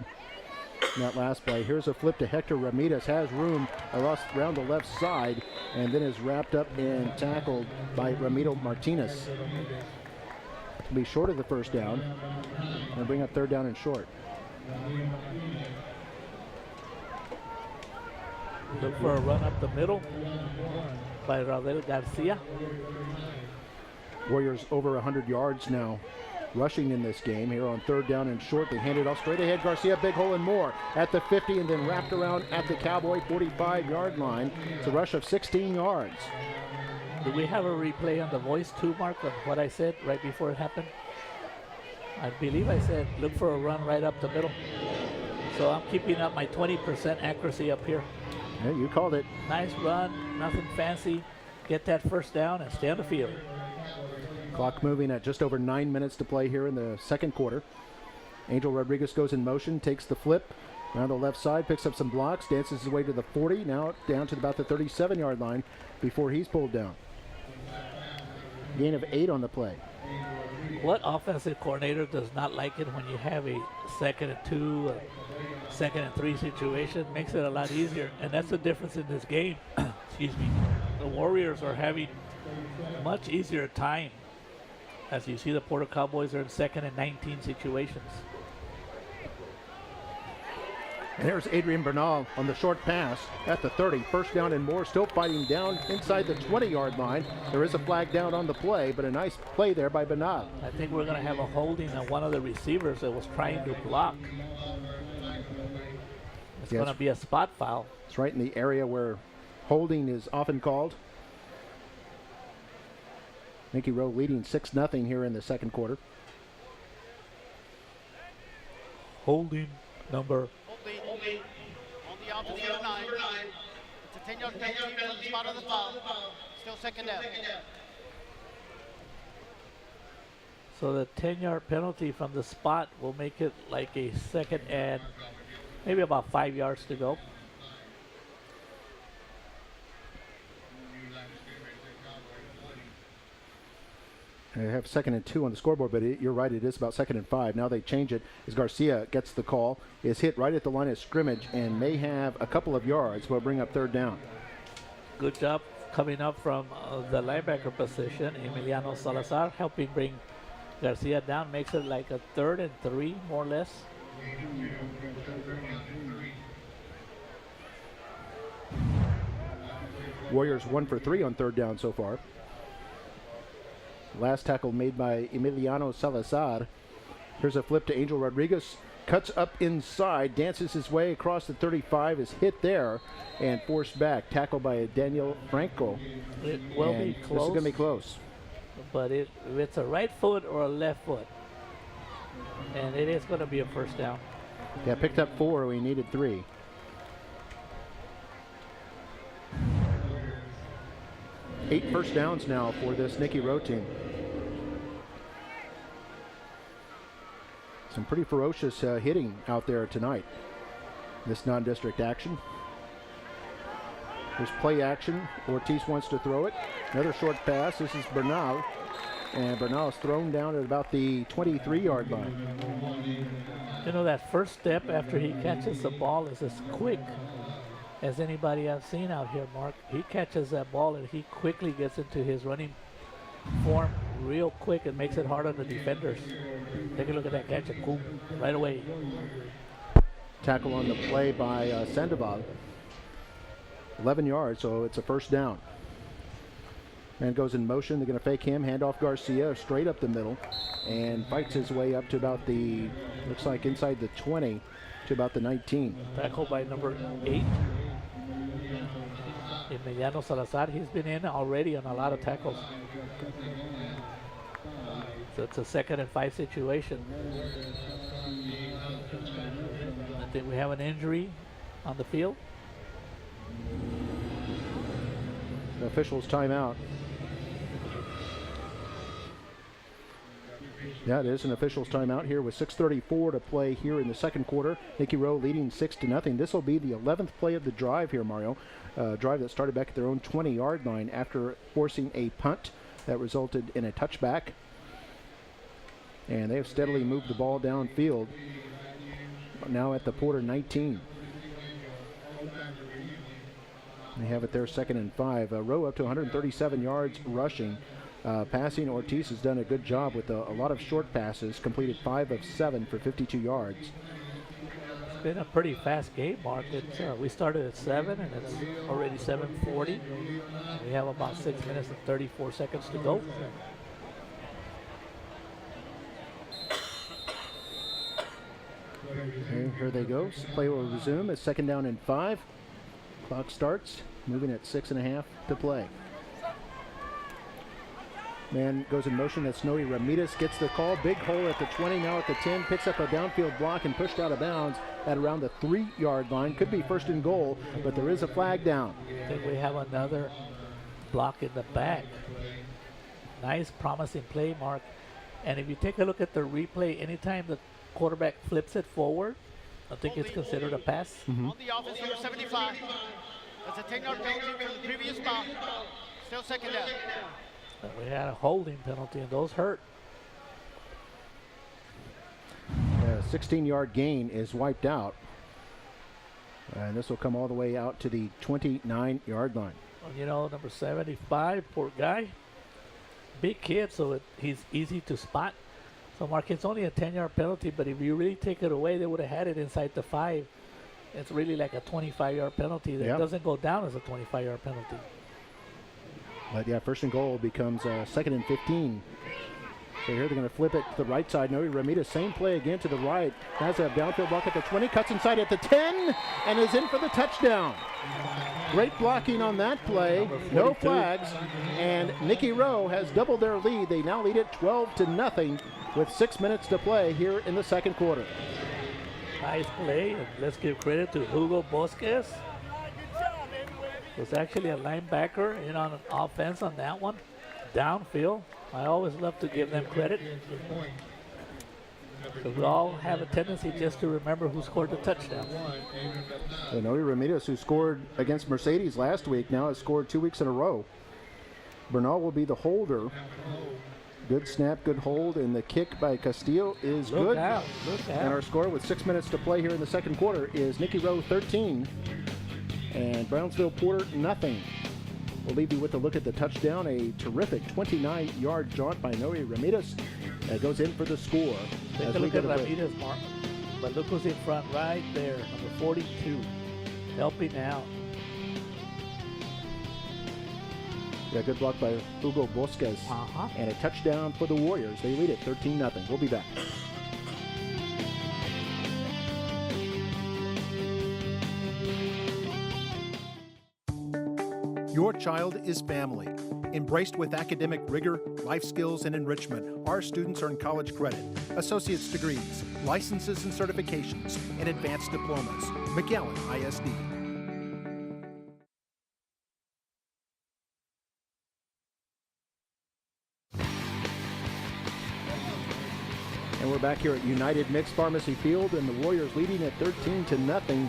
In that last play. Here's a flip to Hector Ramirez. Has room around the left side and then is wrapped up and tackled by Ramiro Martinez. To be short of the first down and bring up 3rd down and short. Look for a run up the middle by Radel Garcia. Warriors over 100 yards now rushing in this game. Here on 3rd down and short, they hand it off straight ahead. Garcia, big hole and more at the 50 and then wrapped around at the Cowboy 45-yard line. It's a rush of 16 yards. Do we have a replay on the voice too, Mark, of what I said right before it happened? I believe I said look for a run right up the middle. So I'm keeping up my 20% accuracy up here. Yeah, you called it. Nice run, nothing fancy. Get that first down and stay on the field. Clock moving at just over 9 minutes to play here in the second quarter. Angel Rodriguez goes in motion, takes the flip around the left side, picks up some blocks, dances his way to the 40, now down to about the 37-yard line before he's pulled down. Gain of 8 on the play. What offensive coordinator does not like it when you have a 2nd and 2, a 2nd and 3 situation? Makes it a lot easier, and that's the difference in this game. Excuse me. The Warriors are having much easier time. As you see, the Porter Cowboys are in 2nd and 19 situations. And there's Adrian Bernal on the short pass at the 30. First down and more, still fighting down inside the 20-yard line. There is a flag down on the play, but a nice play there by Bernal. I think we're going to have a holding on one of the receivers that was trying to block. It's going to be a spot foul. It's right in the area where holding is often called. Nikki Rowe leading 6-0 here in the second quarter. Holding number. Holding on the offensive 9. It's a 10-yard penalty from the spot of the foul. Still 2nd down. So the 10-yard penalty from the spot will make it like a 2nd and maybe about 5 yards to go. They have 2nd and 2 on the scoreboard, but you're right, it is about 2nd and 5. Now they change it as Garcia gets the call, is hit right at the line of scrimmage, and may have a couple of yards, but will bring up 3rd down. Good job coming up from the linebacker position. Emiliano Salazar helping bring Garcia down, makes it like a 3rd and 3, more or less. Warriors 1 for 3 on 3rd down so far. Last tackle made by Emiliano Salazar. Here's a flip to Angel Rodriguez. Cuts up inside, dances his way across the 35, is hit there, and forced back. Tackled by Daniel Franco. It will be This is close. going to be close. But if it's a right foot or a left foot, and it is going to be a first down. Yeah, picked up 4. We needed 3. Eight first downs now for this Nikki Rowe team. Some pretty ferocious hitting out there tonight. This non-district action. There's play action. Ortiz wants to throw it. Another short pass. This is Bernal. And Bernal is thrown down at about the 23-yard line. You know, that first step after he catches the ball is as quick as anybody I've seen out here, Mark. He catches that ball and he quickly gets into his running form real quick and makes it hard on the defenders. Take a look at that catch and boom, right away. Tackle on the play by Sandoval. 11 yards, so it's a first down. Man goes in motion. They're going to fake him. Hand off Garcia straight up the middle and fights his way up to about the, looks like inside the 20 to about the 19. Tackle by number 8. Emiliano Salazar, he's been in already on a lot of tackles. So it's a 2nd and 5 situation. I think we have an injury on the field. The official's timeout. Yeah, it is an official's timeout here with 6:34 to play here in the second quarter. Nikki Rowe leading 6-0. This will be the 11th play of the drive here, Mario. Drive that started back at their own 20-yard line after forcing a punt that resulted in a touchback. And they have steadily moved the ball downfield. Now at the Porter 19. They have it there 2nd and 5. Rowe up to 137 yards rushing. Passing, Ortiz has done a good job with a lot of short passes, completed 5 of 7 for 52 yards. It's been a pretty fast game, Mark. We started at 7 and it's already 7:40. We have about 6 minutes and 34 seconds to go. Okay, here they go. Play will resume. It's 2nd down and 5. Clock starts, moving at 6.5 to play. Man goes in motion. That's Snowy Ramirez gets the call. Big hole at the 20, now at the 10. Picks up a downfield block and pushed out of bounds at around the 3-yard line. Could be 1st and goal, but there is a flag down. I think we have another block in the back. Nice, promising play, Mark. And if you take a look at the replay, anytime the quarterback flips it forward, I think it's considered a pass. On the offense, number 75. That's a 10-yard penalty from the previous spot. Still 2nd down. We had a holding penalty, and those hurt. 16-yard gain is wiped out. And this will come all the way out to the 29-yard line. Well, you know, number 75, poor guy. Big kid, so he's easy to spot. So, Mark, it's only a 10-yard penalty, but if you really take it away, they would have had it inside the 5. It's really like a 25-yard penalty that doesn't go down as a 25-yard penalty. But yeah, 1st and goal becomes 2nd and 15. So here they're going to flip it to the right side. Noe Ramirez, same play again to the right. Has a downfield block at the 20, cuts inside at the 10, and is in for the touchdown. Great blocking on that play. No flags, and Nikki Rowe has doubled their lead. They now lead it 12-0 with 6 minutes to play here in the second quarter. Nice play, and let's give credit to Hugo Bosquez. Was actually a linebacker in on offense on that one. Downfield. I always love to give them credit. Because we all have a tendency just to remember who scored the touchdown. Noe Ramirez, who scored against Mercedes last week, now has scored 2 weeks in a row. Bernal will be the holder. Good snap, good hold, and the kick by Castillo is good. Look out. And our score with 6 minutes to play here in the second quarter is Nikki Rowe 13 and Brownsville Porter nothing. We'll leave you with a look at the touchdown, a terrific 29-yard jaunt by Noe Ramirez that goes in for the score. Take a look at Ramirez, Mark. But look who's in front right there, number 42, helping out. Yeah, good block by Hugo Bosquez. And a touchdown for the Warriors. They lead it 13-0. We'll be back. Your child is family. Embraced with academic rigor, life skills, and enrichment, our students earn college credit, associate's degrees, licenses and certifications, and advanced diplomas. McAllen ISD. And we're back here at United Mixed Pharmacy Field, and the Warriors leading at 13-0.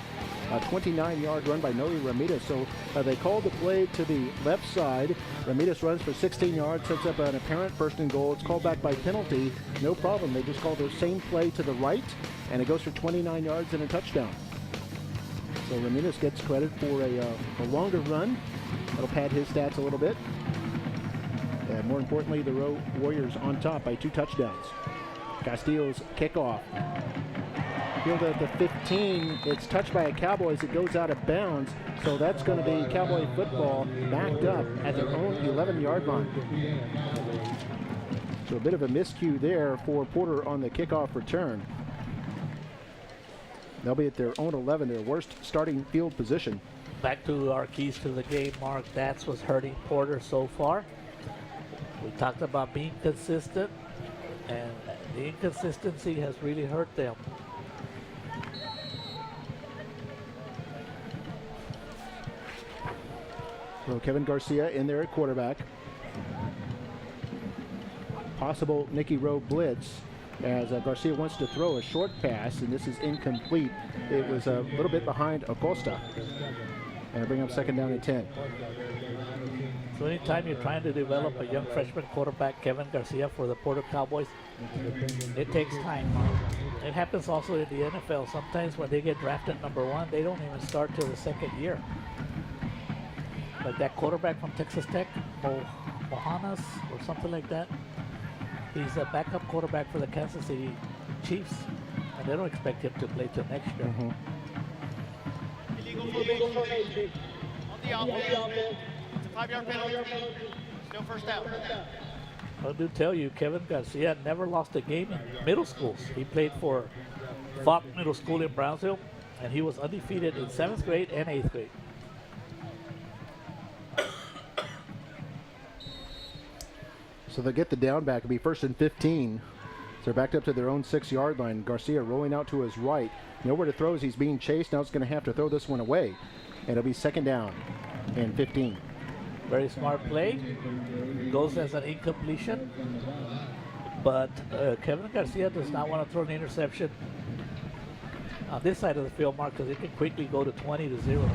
A 29-yard run by Noe Ramirez. So they called the play to the left side. Ramirez runs for 16 yards, sets up an apparent first and goal. It's called back by penalty. No problem. They just called the same play to the right, and it goes for 29 yards and a touchdown. So Ramirez gets credit for a longer run. That'll pad his stats a little bit. And more importantly, the Rowe Warriors on top by 2 touchdowns. Castillo's kickoff. Field at the 15. It's touched by a Cowboys. It goes out of bounds. So that's going to be Cowboy football backed up at their own 11-yard line. So a bit of a miscue there for Porter on the kickoff return. They'll be at their own 11, their worst starting field position. Back to our keys to the game, Mark. That's what's hurting Porter so far. We talked about being consistent, and the inconsistency has really hurt them. So Kevin Garcia in there at quarterback. Possible Nikki Rowe blitz as Garcia wants to throw a short pass, and this is incomplete. It was a little bit behind Acosta. And bring up second down and 10. So anytime you're trying to develop a young freshman quarterback, Kevin Garcia, for the Porter Cowboys, it takes time. It happens also in the NFL. Sometimes when they get drafted number 1, they don't even start till the second year. Like that quarterback from Texas Tech, Mohanas or something like that. He's a backup quarterback for the Kansas City Chiefs, and they don't expect him to play till next year. Illegal formation on the offense. It's a 5-yard penalty. Still first down. I do tell you, Kevin Garcia never lost a game in middle schools. He played for Falk Middle School in Brownsville, and he was undefeated in 7th grade and 8th grade. So they'll get the down back. It'll be first and 15. So they're backed up to their own 6-yard line. Garcia rolling out to his right. Nowhere to throw as he's being chased. Now it's going to have to throw this one away. And it'll be second down and 15. Very smart play. Goes as an incompletion. But Kevin Garcia does not want to throw an interception on this side of the field, Mark, because it can quickly go to 20-0.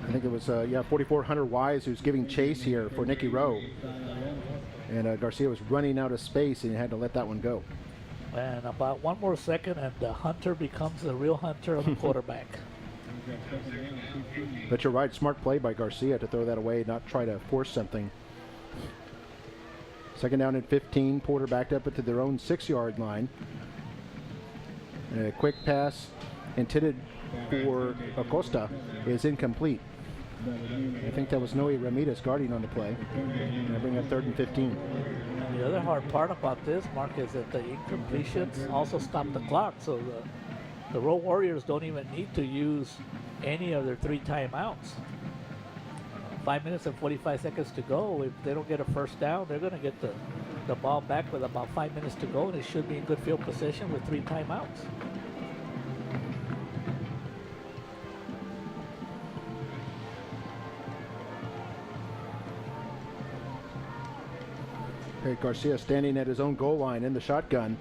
I think it was, 44 Hunter Wise who's giving chase here for Nikki Rowe. And Garcia was running out of space, and he had to let that one go. And about 1 more second, and the hunter becomes the real hunter of the quarterback. But you're right, smart play by Garcia to throw that away, not try to force something. Second down and 15, Porter backed up into their own 6-yard line. And a quick pass intended for Acosta is incomplete. I think that was Noe Ramirez guarding on the play. And I bring up third and 15. The other hard part about this, Mark, is that the incompletions also stop the clock. So the Rowe Warriors don't even need to use any of their 3 timeouts. 5 minutes and 45 seconds to go. If they don't get a first down, they're going to get the ball back with about 5 minutes to go, and it should be in good field position with 3 timeouts. Garcia standing at his own goal line in the shotgun,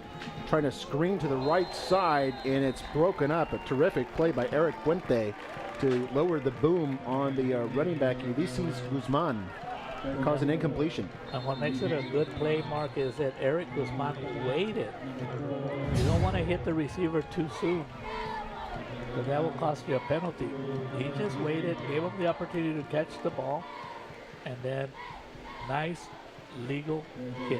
trying to screen to the right side, and it's broken up. A terrific play by Eric Puente to lower the boom on the running back Ulysses Guzman, cause an incompletion. And what makes it a good play, Mark, is that Eric Guzman waited. You don't want to hit the receiver too soon, because that will cost you a penalty. He just waited, gave him the opportunity to catch the ball, and then nice legal hit.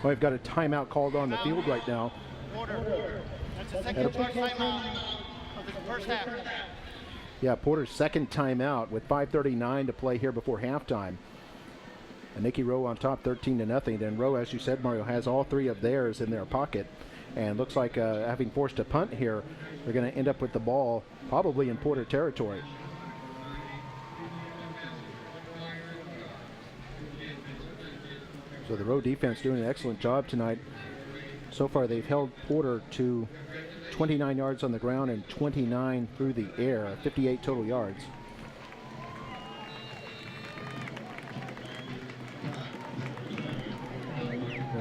Well, we've got a timeout called on the field right now. Order. That's the second short timeout of the first half. Yeah, Porter's second timeout with 5:39 to play here before halftime. And Nikki Rowe on top 13-0. And Rowe, as you said, Mario, has all three of theirs in their pocket. And looks like having forced a punt here, they're going to end up with the ball probably in Porter territory. So the Rowe defense doing an excellent job tonight. So far they've held Porter to 29 yards on the ground and 29 through the air, 58 total yards.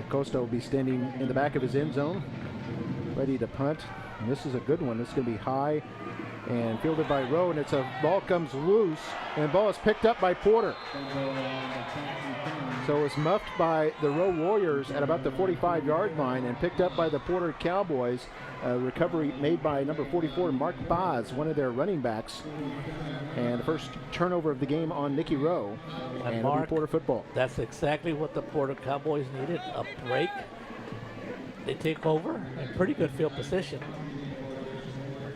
Costa will be standing in the back of his end zone, ready to punt. And this is a good one. This is going to be high and fielded by Rowe, and it's a ball comes loose, and the ball is picked up by Porter. So it's muffed by the Rowe Warriors at about the 45-yard line and picked up by the Porter Cowboys. A recovery made by number 44, Mark Boz, one of their running backs. And the first turnover of the game on Nikki Rowe. And it'll be Porter football. That's exactly what the Porter Cowboys needed, a break. They take over in pretty good field position.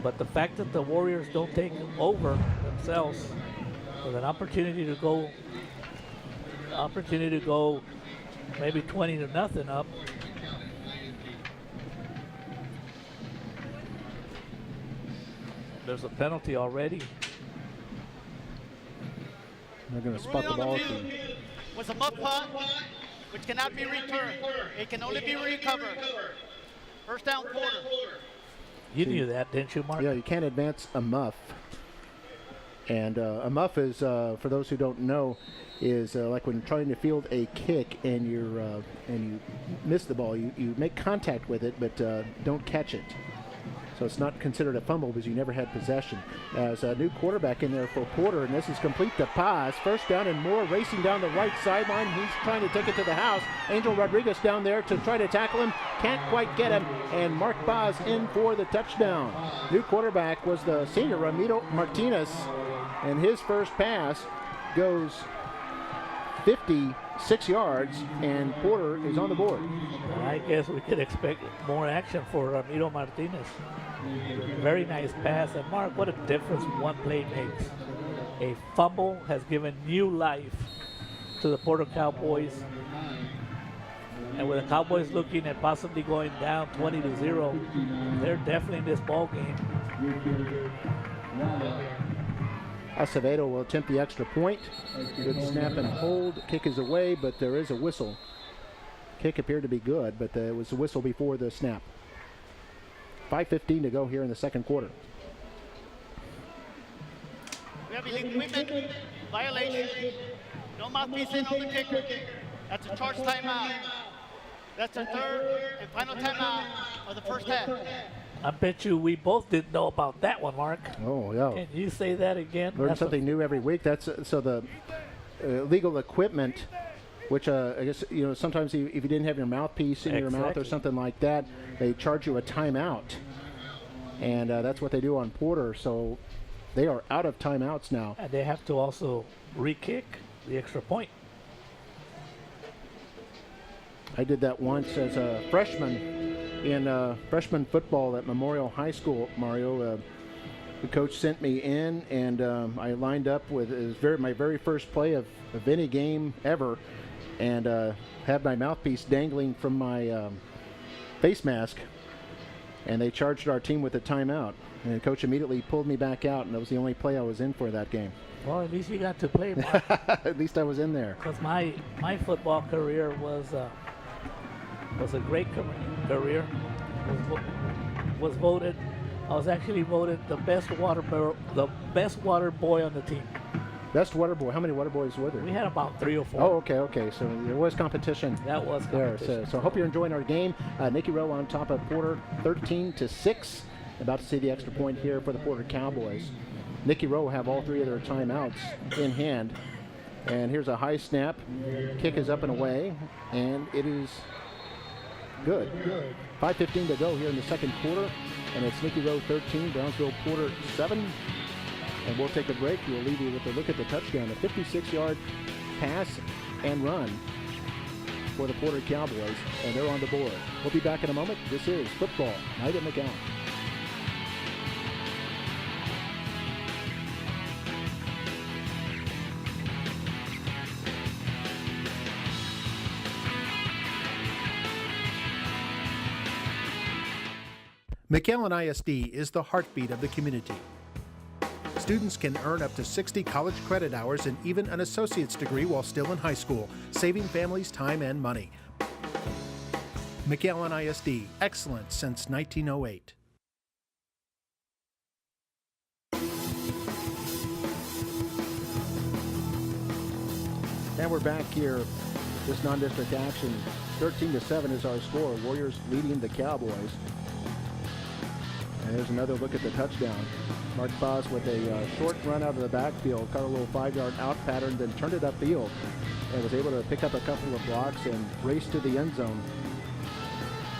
But the fact that the Warriors don't take over themselves with an opportunity to go maybe 20-0 up. There's a penalty already. They're going to spot the ball. Was a muff punt, which cannot be returned. It can only be recovered. First down, Porter. You knew that, didn't you, Mark? Yeah, you can't advance a muff. And a muff is, for those who don't know, is like when trying to field a kick and you miss the ball. You make contact with it, but don't catch it. So it's not considered a fumble because you never had possession. As a new quarterback in there for Porter, and this is complete the pass. First down and more, racing down the right sideline. He's trying to take it to the house. Angel Rodriguez down there to try to tackle him. Can't quite get him. And Mark Boz in for the touchdown. New quarterback was the senior Ramiro Martinez. And his first pass goes 56 yards, and Porter is on the board. I guess we could expect more action for Ramiro Martinez. Very nice pass. And Mark, what a difference one play makes. A fumble has given new life to the Porter Cowboys. And with the Cowboys looking at possibly going down 20-0, they're definitely in this ball game. Acevedo will attempt the extra point. Good snap and hold. Kick is away, but there is a whistle. Kick appeared to be good, but there was a whistle before the snap. 5:15 to go here in the second quarter. We have equipment violation. No mouthpiece in on the kicker. That's a charge timeout. That's a third and final timeout of the first half. I bet you we both didn't know about that one, Mark. Oh, yeah. Can you say that again? Learn something new every week. That's so the legal equipment, which I guess, you know, sometimes if you didn't have your mouthpiece in your mouth or something like that, they charge you a timeout. And that's what they do on Porter. So they are out of timeouts now. And they have to also re-kick the extra point. I did that once as a freshman in freshman football at Memorial High School, Mario. The coach sent me in, and I lined up with my very first play of any game ever, and had my mouthpiece dangling from my face mask, and they charged our team with a timeout. And the coach immediately pulled me back out, and that was the only play I was in for that game. Well, at least you got to play, Mark. At least I was in there. Because my football career was a great career. Was voted. I was actually voted the best water boy on the team. Best water boy. How many water boys were there? We had about 3 or 4. Oh, okay. So there was competition. That was competition. So I hope you're enjoying our game. Nikki Rowe on top of Porter, 13-6. About to see the extra point here for the Porter Cowboys. Nikki Rowe have all three of their timeouts in hand. And here's a high snap. Kick is up and away, and it is good. 5:15 to go here in the second quarter, and it's Nikki Rowe 13, Brownsville Porter 7. And we'll take a break. We'll leave you with a look at the touchdown, a 56-yard pass and run for the Porter Cowboys, and they're on the board. We'll be back in a moment. This is Football Night at McAllen. McAllen ISD is the heartbeat of the community. Students can earn up to 60 college credit hours and even an associate's degree while still in high school, saving families time and money. McAllen ISD, excellence since 1908. And we're back here. This non-district action, 13-7 is our score. Warriors leading the Cowboys. And there's another look at the touchdown. Mark Foss with a short run out of the backfield, caught a little 5-yard out pattern, then turned it upfield and was able to pick up a couple of blocks and race to the end zone.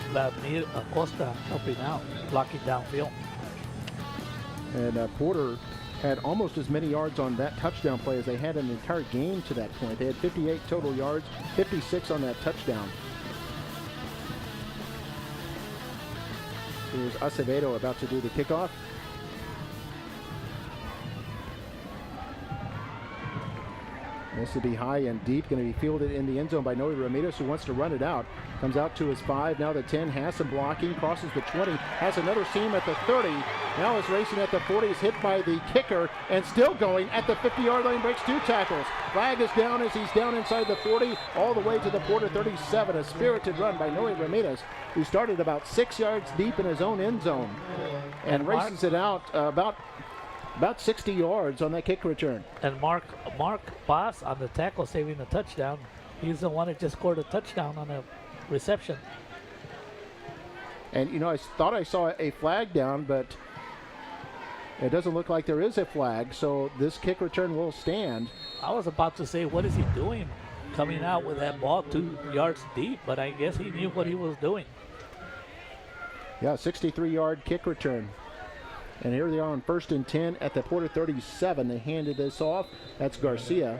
Vladimir Acosta helping out, blocking downfield. And Porter had almost as many yards on that touchdown play as they had an entire game to that point. They had 58 total yards, 56 on that touchdown. Here's Acevedo about to do the kickoff. This will be high and deep, going to be fielded in the end zone by Noe Ramirez, who wants to run it out. Comes out to his 5, now the 10, has some blocking, crosses the 20, has another seam at the 30, now is racing at the 40, is hit by the kicker, and still going at the 50-yard line, breaks 2 tackles. Flag is down as he's down inside the 40, all the way to the Porter 37. A spirited run by Noe Ramirez, who started about 6 yards deep in his own end zone, and races it out about 60 yards on that kick return. And Mark Boss on the tackle, saving the touchdown. He's the one that just scored a touchdown on a reception. And, you know, I thought I saw a flag down, but it doesn't look like there is a flag, so this kick return will stand. I was about to say, what is he doing coming out with that ball 2 yards deep, but I guess he knew what he was doing. Yeah, 63-yard kick return. And here they are on 1st and 10 at the Porter 37. They handed this off. That's Garcia.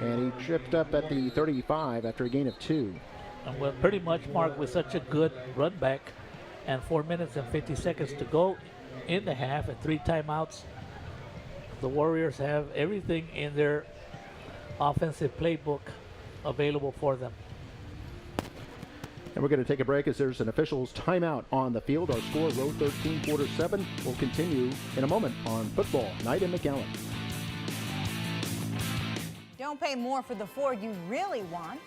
And he tripped up at the 35 after a gain of 2. And we're pretty much, Mark, with such a good run back and 4 minutes and 50 seconds to go in the half and 3 timeouts, the Warriors have everything in their offensive playbook available for them. And we're going to take a break as there's an official's timeout on the field. Our score, Rowe 13, Porter 7, will continue in a moment on Football Night in McAllen. Don't pay more for the Ford you really want.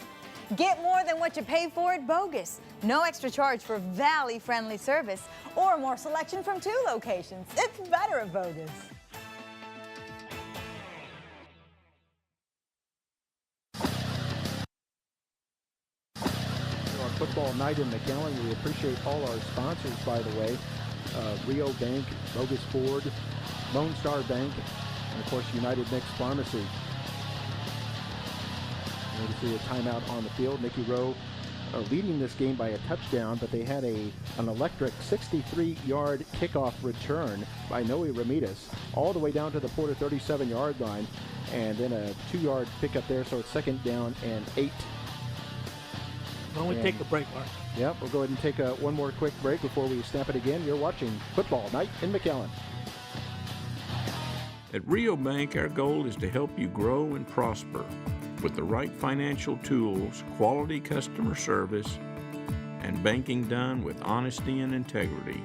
Get more than what you pay for at Bogus. No extra charge for Valley-friendly service or more selection from 2 locations. It's better at Bogus. Football Night in McAllen. We appreciate all our sponsors, by the way. Rio Bank, Bogus Ford, Lone Star Bank, and of course United Mix Pharmacy. We're going to see a timeout on the field. Nikki Rowe leading this game by a touchdown, but they had an electric 63-yard kickoff return by Noe Ramirez all the way down to the Porter 37-yard line, and then a 2-yard pickup there, so it's 2nd down and 8. When we take a break, Mark. Yep, we'll go ahead and take one more quick break before we snap it again. You're watching Football Night in McAllen. At Rio Bank, our goal is to help you grow and prosper with the right financial tools, quality customer service, and banking done with honesty and integrity.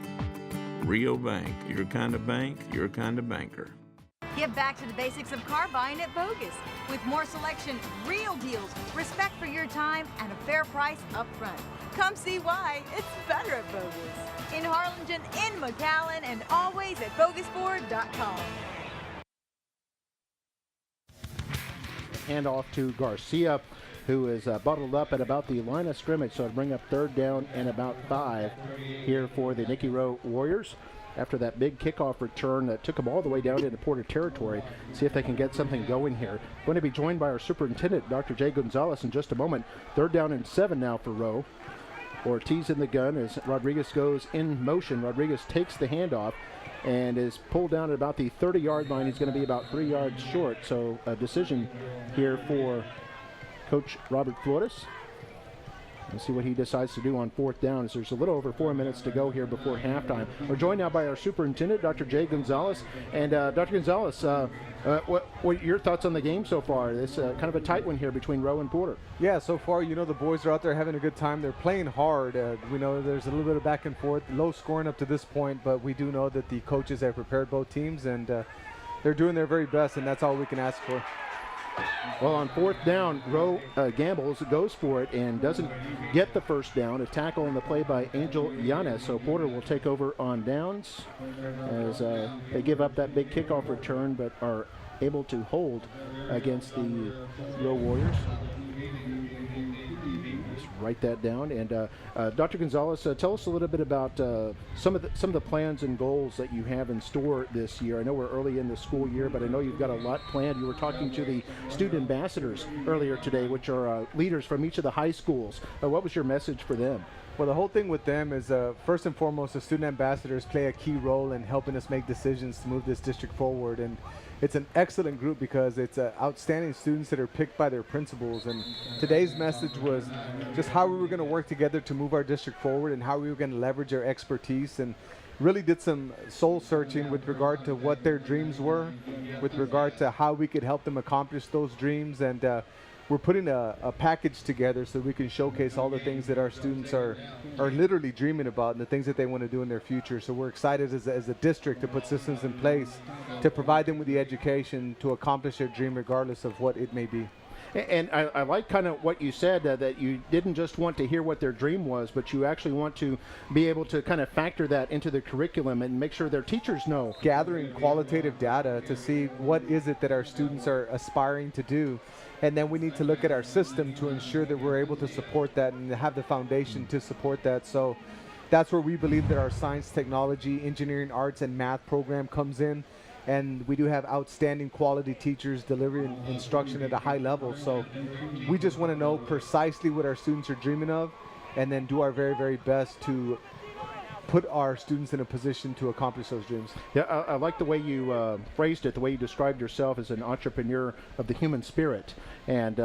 Rio Bank, your kind of bank, your kind of banker. Get back to the basics of car buying at Bogus. With more selection, real deals, respect for your time, and a fair price up front. Come see why it's better at Bogus. In Harlingen, in McAllen, and always at BogusFord.com. Hand off to Garcia, who is bottled up at about the line of scrimmage, so it'll bring up 3rd down and about 5 here for the Nikki Rowe Warriors. After that big kickoff return that took them all the way down into Porter territory, see if they can get something going here. Going to be joined by our superintendent, Dr. Jay Gonzalez, in just a moment. 3rd down and 7 now for Rowe. Ortiz in the gun as Rodriguez goes in motion. Rodriguez takes the handoff and is pulled down at about the 30-yard line. He's going to be about 3 yards short, so a decision here for Coach Robert Flores. We'll see what he decides to do on 4th down, as there's a little over 4 minutes to go here before halftime. We're joined now by our superintendent, Dr. Jay Gonzalez. And Dr. Gonzalez, what are your thoughts on the game so far? It's kind of a tight one here between Rowe and Porter. Yeah, so far, the boys are out there having a good time. They're playing hard. We know there's a little bit of back and forth, low scoring up to this point, but we do know that the coaches have prepared both teams, and they're doing their very best, and that's all we can ask for. Well, on 4th down, Rowe gambles, goes for it, and doesn't get the first down. A tackle in the play by Angel Yanez. So Porter will take over on downs as they give up that big kickoff return, but are able to hold against the Rowe Warriors. Just write that down. And Dr. Gonzalez, tell us a little bit about some of the plans and goals that you have in store this year. I know we're early in the school year, but I know you've got a lot planned. You were talking to the student ambassadors earlier today, which are leaders from each of the high schools. What was your message for them? Well, the whole thing with them is, first and foremost, the student ambassadors play a key role in helping us make decisions to move this district forward. And it's an excellent group because it's outstanding students that are picked by their principals. And today's message was just how we were going to work together to move our district forward and how we were going to leverage our expertise, and really did some soul searching with regard to what their dreams were, with regard to how we could help them accomplish those dreams. And we're putting a package together so we can showcase all the things that our students are literally dreaming about and the things that they want to do in their future. So we're excited as a district to put systems in place to provide them with the education to accomplish their dream regardless of what it may be. And I like kind of what you said, that you didn't just want to hear what their dream was, but you actually want to be able to kind of factor that into the curriculum and make sure their teachers know. Gathering qualitative data to see what is it that our students are aspiring to do. And then we need to look at our system to ensure that we're able to support that and have the foundation to support that. So that's where we believe that our science, technology, engineering, arts, and math program comes in. And we do have outstanding quality teachers delivering instruction at a high level. So we just want to know precisely what our students are dreaming of and then do our very, very best to put our students in a position to accomplish those dreams. Yeah, I like the way you phrased it, the way you described yourself as an entrepreneur of the human spirit. And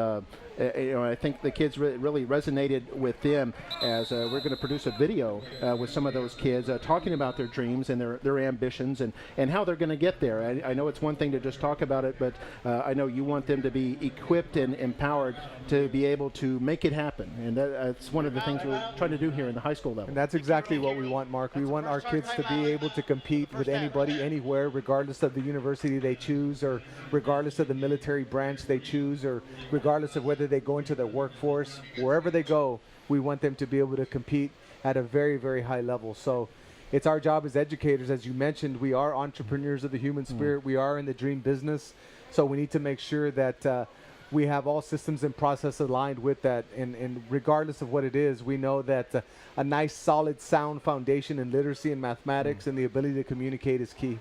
I think the kids really resonated with them, as we're going to produce a video with some of those kids talking about their dreams and their ambitions and how they're going to get there. I know it's one thing to just talk about it, but I know you want them to be equipped and empowered to be able to make it happen. And that's one of the things we're trying to do here in the high school level. And that's exactly what we want, Mark. We want our kids to be able to compete with anybody, anywhere, regardless of the university they choose, or regardless of the military branch they choose, or regardless of whether they go into the workforce. Wherever they go, we want them to be able to compete at a very, very high level. So it's our job as educators. As you mentioned, we are entrepreneurs of the human spirit. We are in the dream business. So we need to make sure that we have all systems and process aligned with that. And regardless of what it is, we know that a nice, solid, sound foundation in literacy and mathematics and the ability to communicate is key.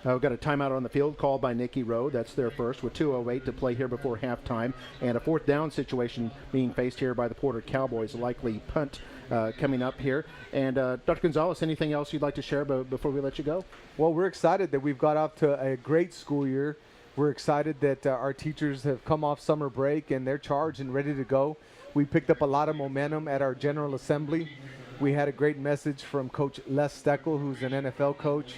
We've got a timeout on the field called by Nikki Rowe. That's their first, with 2:08 to play here before halftime. And a 4th down situation being faced here by the Porter Cowboys, a likely punt coming up here. And Dr. Gonzalez, anything else you'd like to share before we let you go? Well, we're excited that we've got off to a great school year. We're excited that our teachers have come off summer break and they're charged and ready to go. We picked up a lot of momentum at our General Assembly. We had a great message from Coach Les Steckel, who's an NFL coach.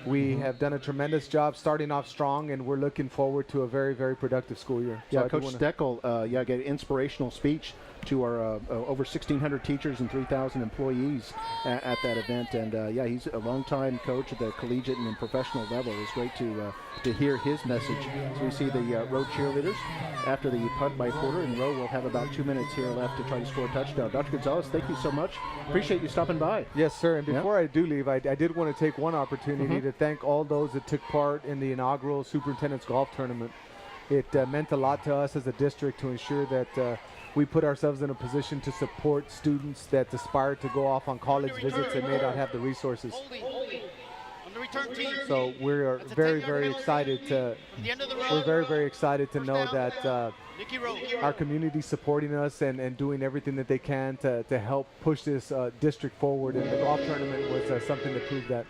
We have done a tremendous job starting off strong, and we're looking forward to a very, very productive school year. Yeah, so Coach Steckel, got an inspirational speech to our over 1,600 teachers and 3,000 employees at that event. And he's a longtime coach at the collegiate and professional level. It was great to hear his message. So we see the Rowe cheerleaders after the punt by Porter, and Rowe will have about 2 minutes here left to try to score a touchdown. Dr. Gonzalez, thank you so much. Appreciate you stopping by. Yes, sir. And before I do leave, I did want to take one opportunity to thank all those that took part in the inaugural Superintendent's Golf Tournament. It meant a lot to us as a district to ensure that we put ourselves in a position to support students that aspire to go off on college visits and may not have the resources. So we're very, very excited to know that our community supporting us and doing everything that they can to help push this district forward. And the golf tournament was something that proved that.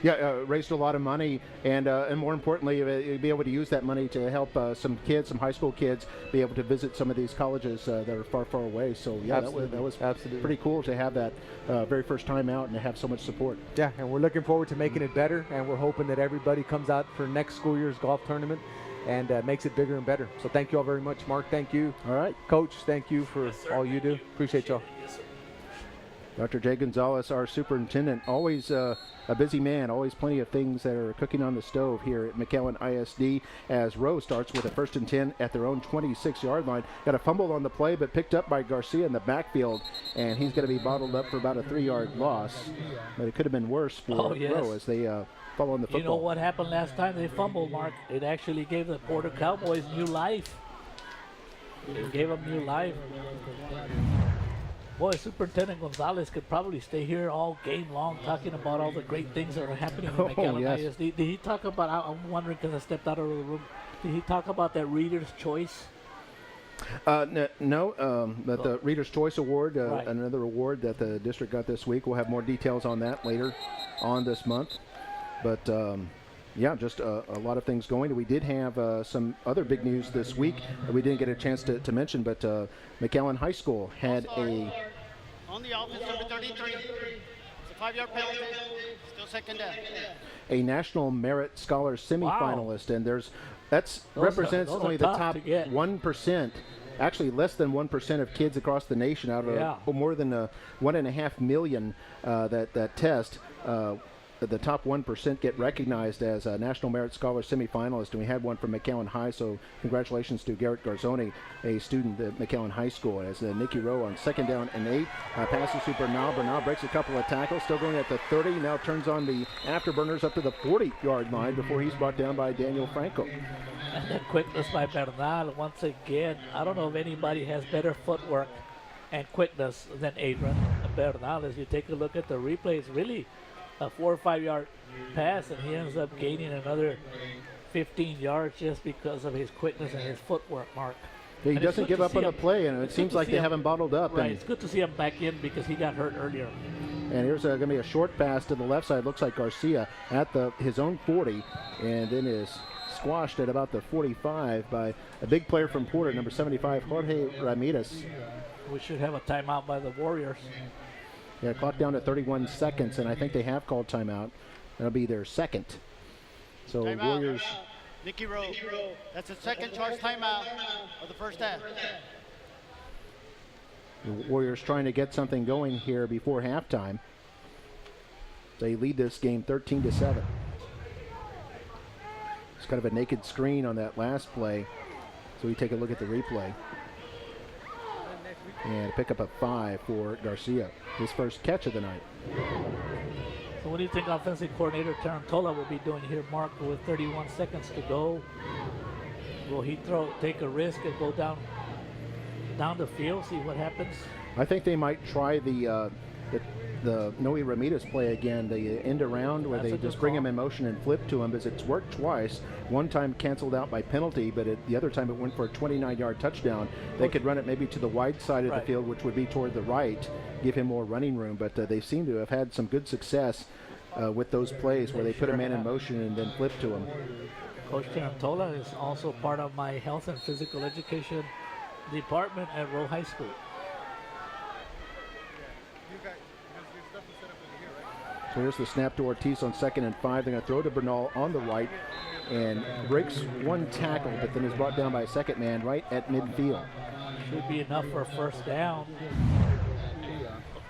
raised a lot of money, and more importantly, be able to use that money to help some kids, some high school kids, be able to visit some of these colleges that are far, far away. So yeah, that was absolutely pretty cool to have that very first time out and to have so much support. Yeah, and we're looking forward to making it better, and we're hoping that everybody comes out for next school year's golf tournament and makes it bigger and better. So thank you all very much. Mark, thank you. All right. Coach, thank you for all you do. Appreciate y'all. Yes, sir. Dr. Jay Gonzalez, our superintendent, always a busy man, always plenty of things that are cooking on the stove here at McAllen ISD as Rowe starts with a 1st and 10 at their own 26-yard line. Got a fumble on the play, but picked up by Garcia in the backfield, and he's going to be bottled up for about a 3-yard loss. But it could have been worse for Rowe as they fall on the football. You know what happened last time they fumbled, Mark? It actually gave the Porter Cowboys new life. It gave them new life. Boy, Superintendent Gonzalez could probably stay here all game long talking about all the great things that are happening in McAllen ISD. Did he talk about, I'm wondering because I stepped out of the room, did he talk about that Reader's Choice? No, but the Reader's Choice Award, another award that the district got this week. We'll have more details on that later on this month. But yeah, just a lot of things going. We did have some other big news this week that we didn't get a chance to mention, but McAllen High School had on the offense, number 33. It's a 5-yard penalty. Still second down. A National Merit Scholar semifinalist, and that represents only the top 1%. Actually, less than 1% of kids across the nation out of more than 1.5 million that test. The top 1% get recognized as a National Merit Scholar semifinalist, and we had one from McAllen High, so congratulations to Garrett Garzoni, a student at McAllen High School, as Nikki Rowe on 2nd down and 8, passes to Bernal. Bernal breaks a couple of tackles, still going at the 30, now turns on the afterburners up to the 40-yard line before he's brought down by Daniel Franco. And the quickness by Bernal, once again, I don't know if anybody has better footwork and quickness than Adrian Bernal. As you take a look at the replays, really a 4 or 5 yard pass, and he ends up gaining another 15 yards just because of his quickness and his footwork, Mark. He doesn't give up on the play, and it seems like they have him bottled up. Right, it's good to see him back in because he got hurt earlier. And here's going to be a short pass to the left side. Looks like Garcia at his own 40, and then is squashed at about the 45 by a big player from Porter, number 75, Jorge Ramirez. We should have a timeout by the Warriors. Yeah, clock down to 31 seconds, and I think they have called timeout. That'll be their second. So timeout. Warriors. Nikki Rowe. That's the second charge timeout of the first half. The Warriors trying to get something going here before halftime. They lead this game 13-7. It's kind of a naked screen on that last play. So we take a look at the replay. And pick up a 5 for Garcia, his first catch of the night. So what do you think offensive coordinator Tarantola will be doing here, Mark, with 31 seconds to go? Will he take a risk and go down the field, see what happens? I think they might try the Noe Ramirez play again, the end around where they just bring him in motion and flip to him, because it's worked twice. One time canceled out by penalty, but the other time it went for a 29-yard touchdown. They could run it maybe to the wide side of the field, which would be toward the right, give him more running room, but they seem to have had some good success with those plays where they put him in motion and then flip to him. Coach Tarantola is also part of my health and physical education department at Rowe High School. So here's the snap to Ortiz on 2nd and 5. They're going to throw to Bernal on the right and breaks one tackle, but then is brought down by a second man right at midfield. Should be enough for a first down.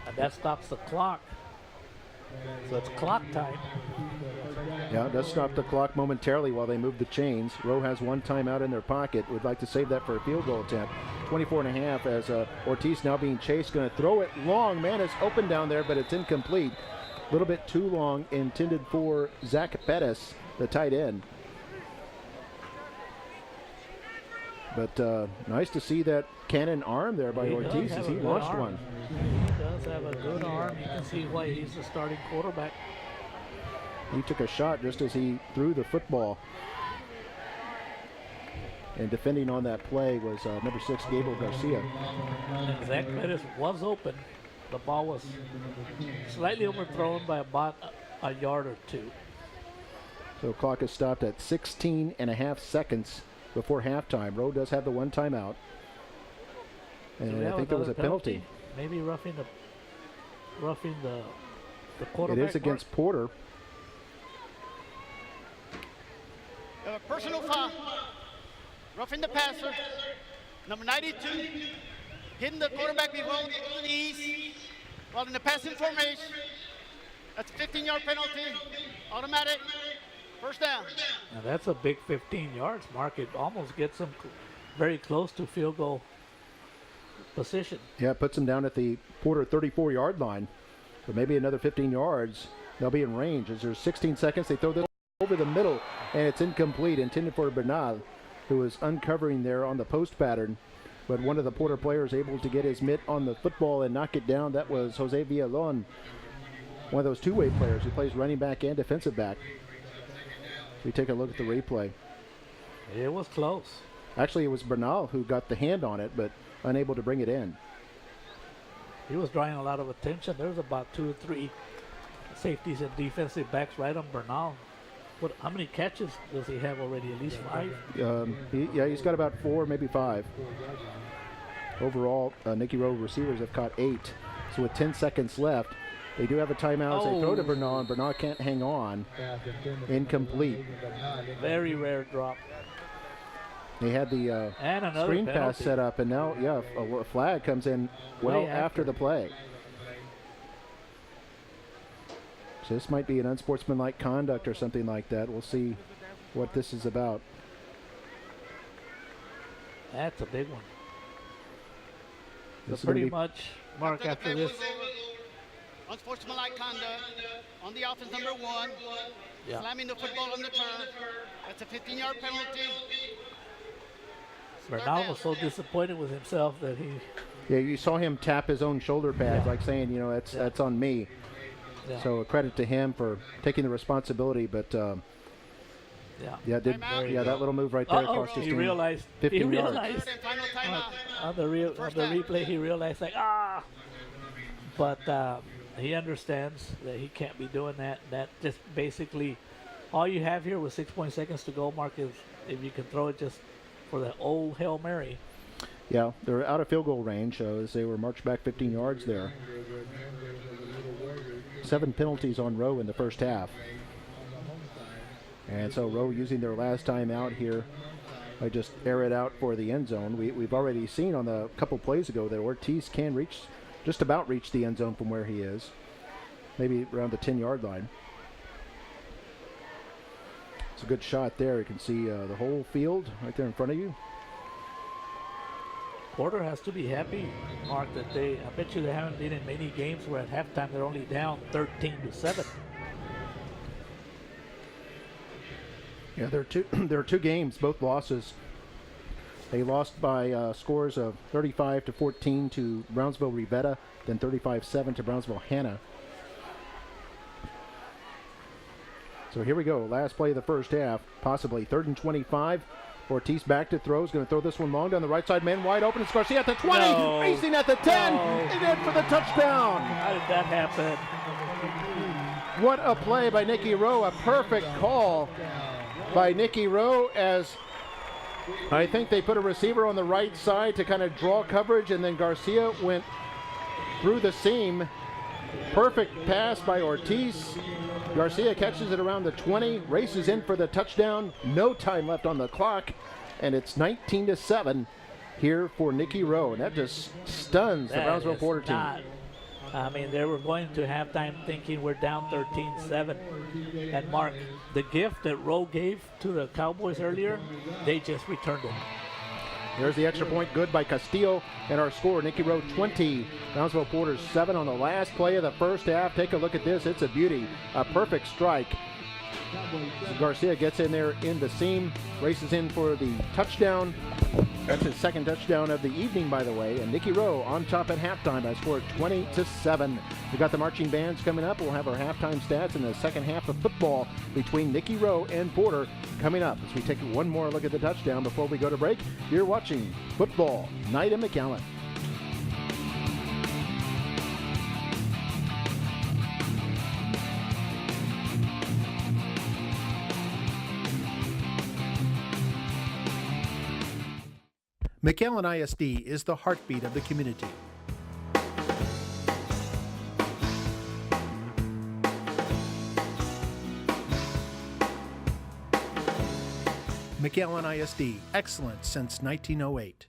And that stops the clock. So it's clock time. Yeah, it does stop the clock momentarily while they move the chains. Rowe has one timeout in their pocket. Would like to save that for a field goal attempt. 24.5 as Ortiz now being chased. Going to throw it long. Man, it's open down there, but it's incomplete. A little bit too long, intended for Zach Bettis, the tight end. But nice to see that cannon arm there by Ortiz as he launched one. He does have a good arm. You can see why he's the starting quarterback. He took a shot just as he threw the football. And defending on that play was number 6, Gabriel Garcia. And Zach Bettis was open. The ball was slightly overthrown by about a yard or two. The clock is stopped at 16 and a half seconds before halftime. Rowe does have the one timeout. And I think there was a penalty. Maybe roughing the quarterback. It is against Porter. A personal foul. Roughing the passer. Number 92. Hitting the quarterback before the knees. While in the passing formation. That's a 15-yard penalty. Automatic. First down. Now that's a big 15 yards, Mark. It almost gets them very close to field goal position. Yeah, it puts them down at the Porter 34-yard line. But maybe another 15 yards. They'll be in range. As there's 16 seconds, they throw this over the middle, and it's incomplete, intended for Bernal, who was uncovering there on the post pattern. But one of the Porter players able to get his mitt on the football and knock it down. That was Jose Villalon, one of those two-way players who plays running back and defensive back. We take a look at the replay. It was close. Actually, it was Bernal who got the hand on it, but unable to bring it in. He was drawing a lot of attention. There was about 2 or 3 safeties and defensive backs right on Bernal. How many catches does he have already? At least 5? He's got about 4, maybe 5. Overall, Nicky Rowe receivers have caught 8. So with 10 seconds left, they do have a timeout as they throw to Bernal, and Bernal can't hang on. Incomplete. Very rare drop. They had the screen pass set up, and now, a flag comes in well after the play. So this might be an unsportsmanlike conduct or something like that. We'll see what this is about. That's a big one. This So pretty much, Mark, after this. Unsportsmanlike conduct on the offense, number 1. Yeah. Slamming the football on the turf. That's a 15-yard penalty. Bernal was so disappointed with himself that he. Yeah, you saw him tap his own shoulder pads, like saying, that's on me. Yeah. So a credit to him for taking the responsibility, but that little move right there cost his team 15 yards. On the replay, he realized but he understands that he can't be doing that. That just basically, all you have here with 6 seconds to go, Mark, is if you can throw it just for the old Hail Mary. Yeah, they're out of field goal range, as they were marched back 15 yards there. 7 penalties on Rowe in the first half. And so Rowe using their last time out here. I just air it out for the end zone. We've already seen on the couple plays ago that Ortiz can just about reach the end zone from where he is. Maybe around the 10-yard line. It's a good shot there. You can see the whole field right there in front of you. Porter has to be happy, Mark, that I bet you they haven't been in many games where at halftime they're only down 13-7. Yeah, there are two games, both losses. They lost by scores of 35-14 to Brownsville Rivetta, then 35-7 to Brownsville Hanna. So here we go, last play of the first half, possibly 3rd and 25. Ortiz back to throw. He's going to throw this one long down the right side. Man wide open. It's Garcia at the 20. Racing at the 10. And in for the touchdown. How did that happen? What a play by Nicky Rowe. A perfect call by Nicky Rowe, as I think they put a receiver on the right side to kind of draw coverage, and then Garcia went through the seam. Perfect pass by Ortiz. Garcia catches it around the 20, races in for the touchdown. No time left on the clock, and it's 19-7 here for Nicky Rowe. And that just stuns the Brownsville Porter team. I mean, they were going to halftime thinking we're down 13-7. And Mark, the gift that Rowe gave to the Cowboys earlier, they just returned it. There's the extra point, good by Castillo, and our score, Nicky Rowe 20, Brownsville Porter 7 on the last play of the first half. Take a look at this, it's a beauty, a perfect strike. Garcia gets in there in the seam, races in for the touchdown. That's his second touchdown of the evening, by the way, and Nicky Rowe on top at halftime by a score of 20-7. We got the marching bands coming up. We'll have our halftime stats in the second half of football between Nicky Rowe and Porter coming up as we take one more look at the touchdown before we go to break. You're watching Football Night in McAllen. McAllen ISD is the heartbeat of the community. McAllen ISD, excellent since 1908.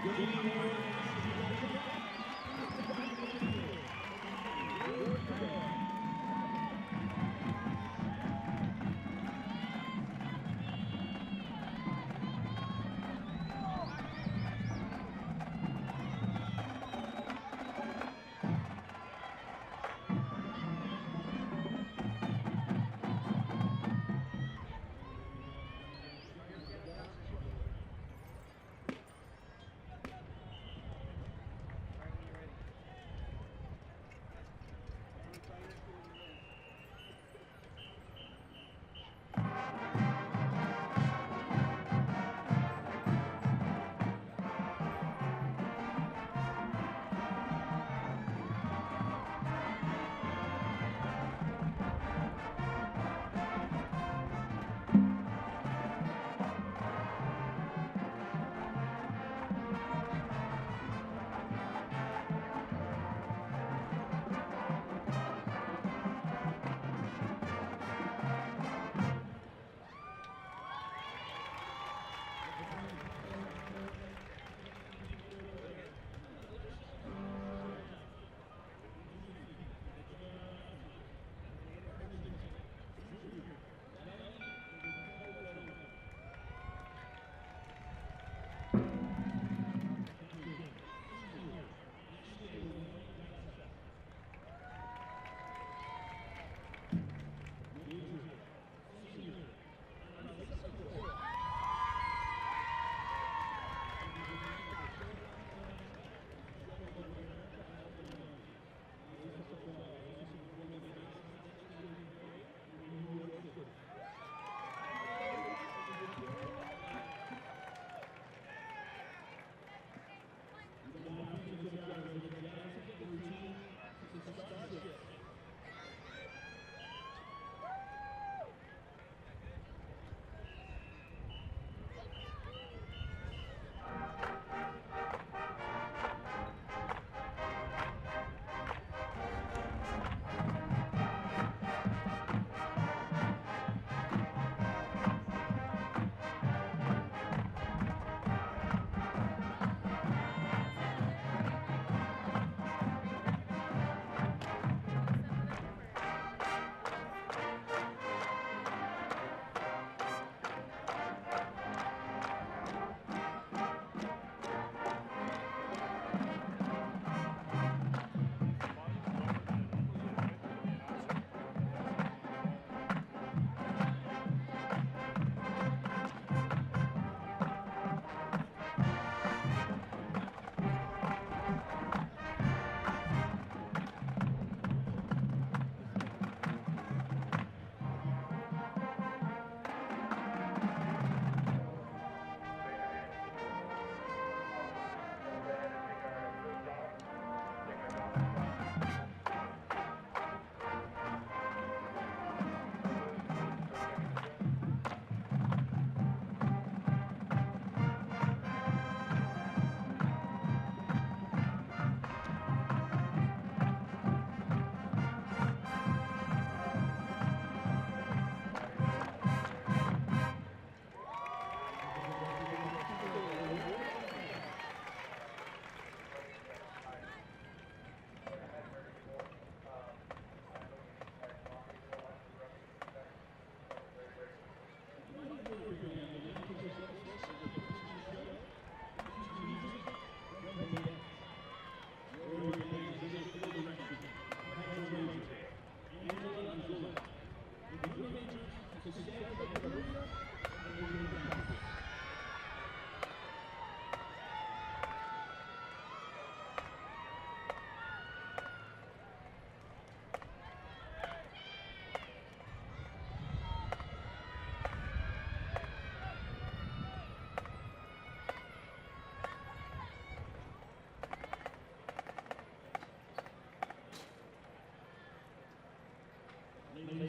ladies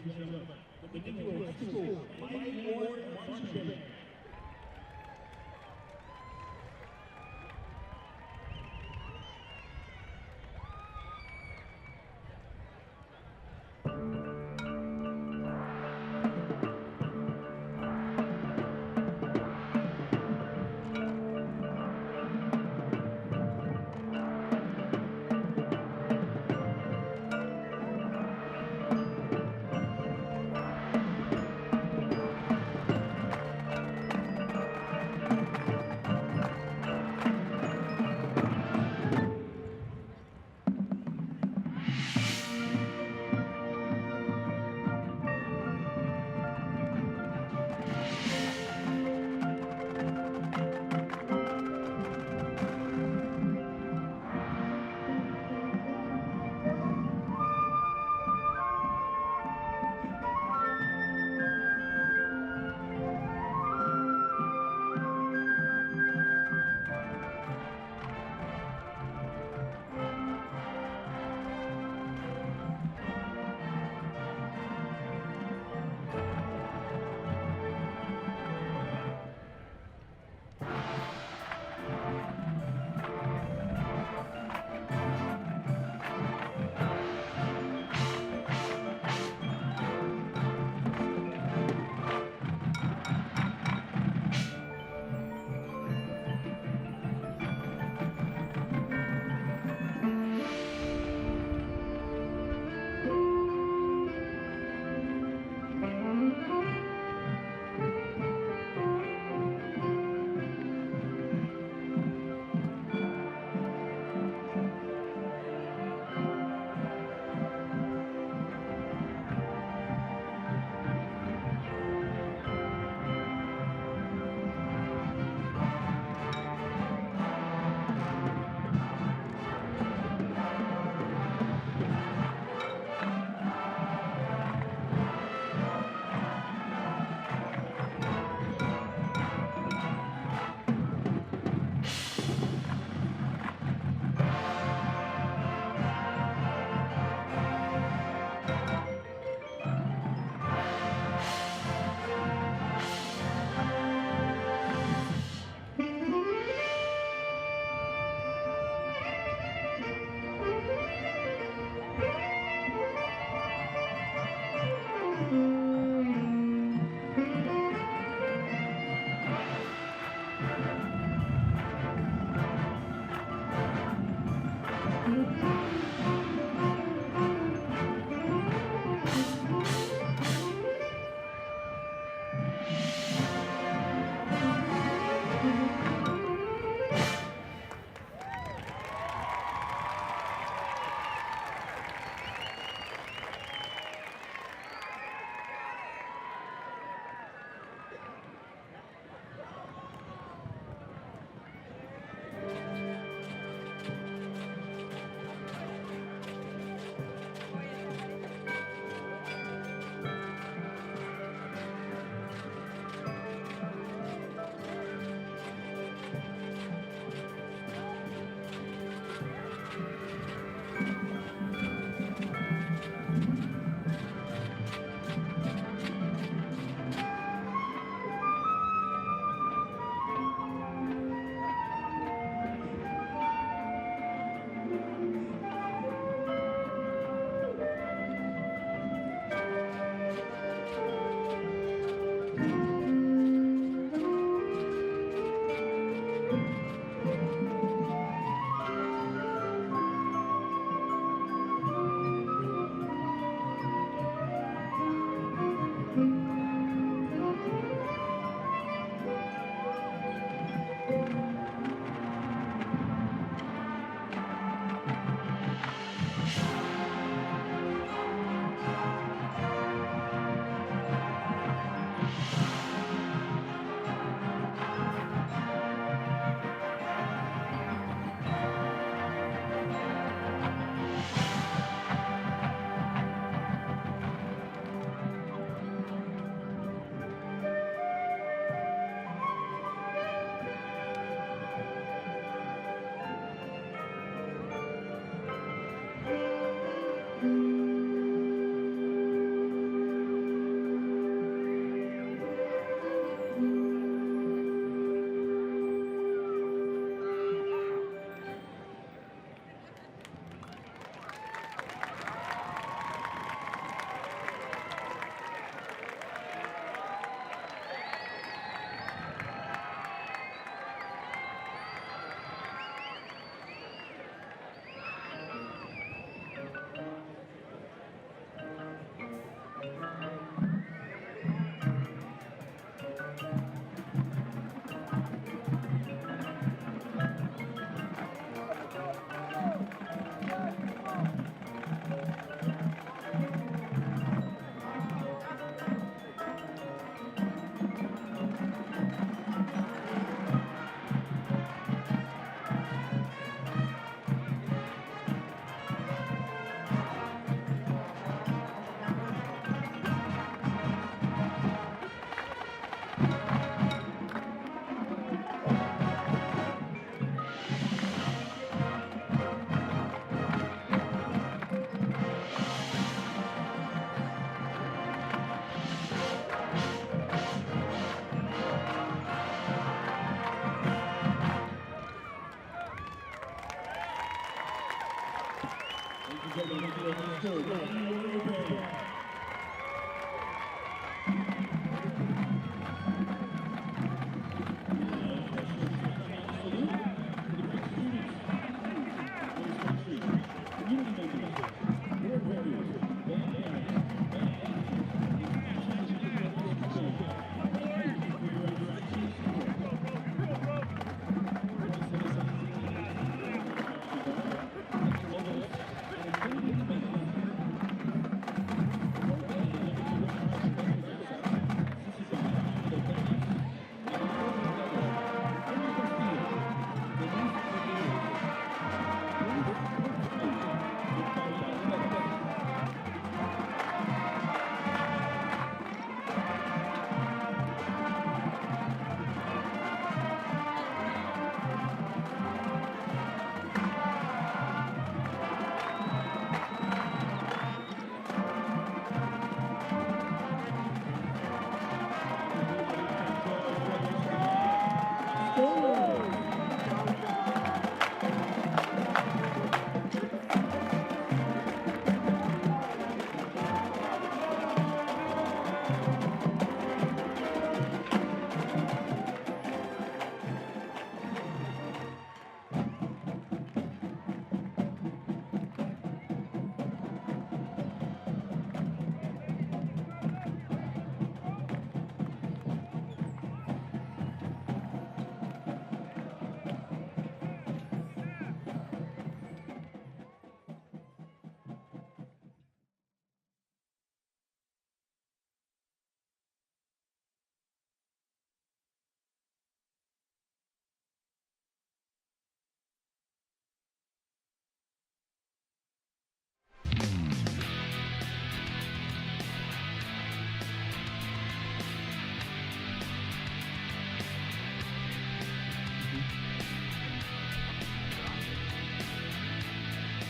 and gentlemen, the Nikki High School Mighty Ward Marching Band.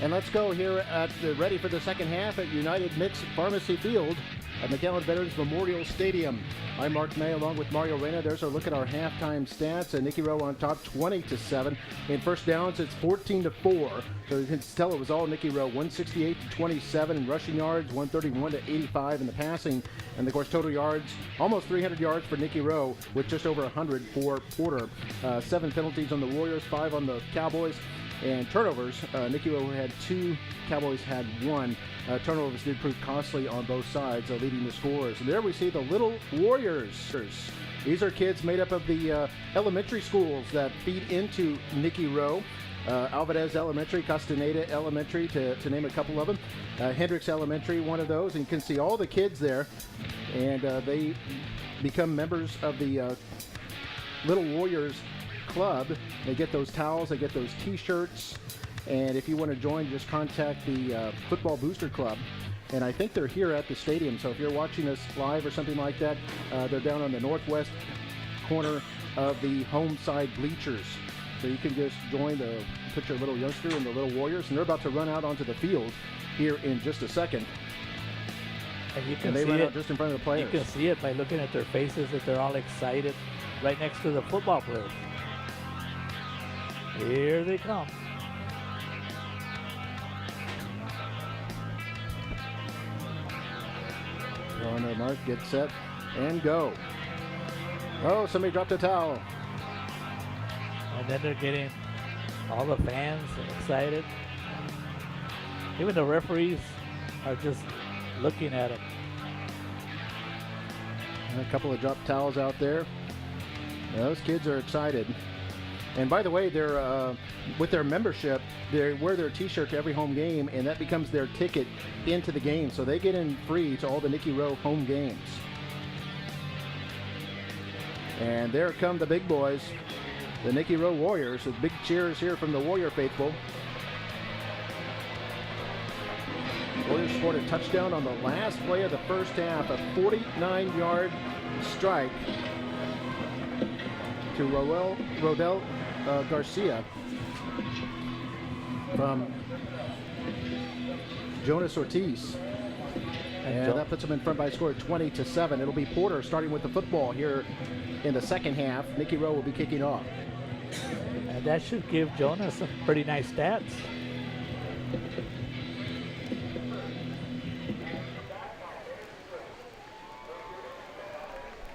And let's go here at ready for the second half at United Mixed Pharmacy Field at McAllen Veterans Memorial Stadium. I'm Mark May along with Mario Reyna. There's a look at our halftime stats. And Nikki Rowe on top 20-7. In first downs, it's 14-4. So you can tell it was all Nikki Rowe. 168-27 in rushing yards, 131-85 in the passing. And of course, total yards, almost 300 yards for Nikki Rowe with just over 100 for Porter. 7 penalties on the Warriors, 5 on the Cowboys. And turnovers, Nikki Rowe had 2, Cowboys had 1. Turnovers did prove costly on both sides, leading the scores. And there we see the Little Warriors. These are kids made up of the elementary schools that feed into Nikki Rowe. Alvarez Elementary, Castaneda Elementary, to name a couple of them. Hendricks Elementary, one of those. And you can see all the kids there. And they become members of the Little Warriors Club. They get those towels, they get those t-shirts, and if you want to join, just contact the Football Booster Club. And I think they're here at the stadium, so if you're watching us live or something like that, they're down on the northwest corner of the home side bleachers. So you can just join, put your little youngster in the Little Warriors, and they're about to run out onto the field here in just a second. And you can they see run it. out just in front of the players. You can see it by looking at their faces that they're all excited right next to the football players. Here they come. On their mark, get set, and go. Oh, somebody dropped a towel. And then they're getting all the fans excited. Even the referees are just looking at them. And a couple of dropped towels out there. Those kids are excited. And by the way, they're with their membership, they wear their t-shirt to every home game, and that becomes their ticket into the game. So they get in free to all the Nikki Rowe home games. And there come the big boys, the Nikki Rowe Warriors, with big cheers here from the Warrior faithful. Warriors scored a touchdown on the last play of the first half, a 49-yard strike to Radel Garcia from Jonas Ortiz. And that puts them in front by a score of 20-7. It'll be Porter starting with the football here in the second half. Nikki Rowe will be kicking off. And that should give Jonas some pretty nice stats.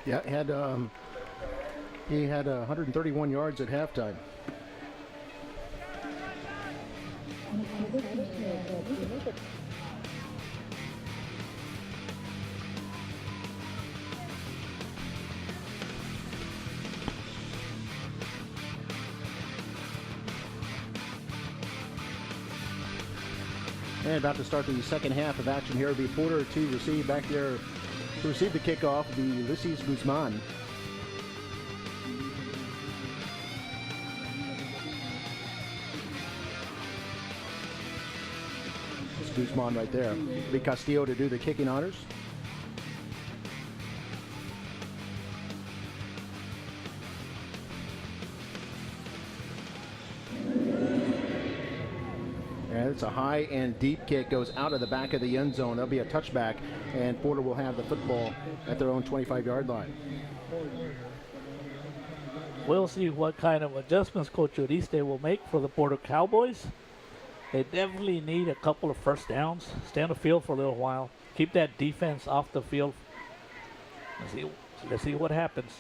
Yeah, he had 131 yards at halftime. And about to start the second half of action here. It'll be Porter to receive back there to receive the kickoff. The Ulysses Guzman. It's Guzman right there. It'll be Castillo to do the kicking honors. It's a high and deep kick, goes out of the back of the end zone. There'll be a touchback, and Porter will have the football at their own 25-yard line. We'll see what kind of adjustments Coach Uriste will make for the Porter Cowboys. They definitely need a couple of first downs. Stay on the field for a little while. Keep that defense off the field. Let's see what happens.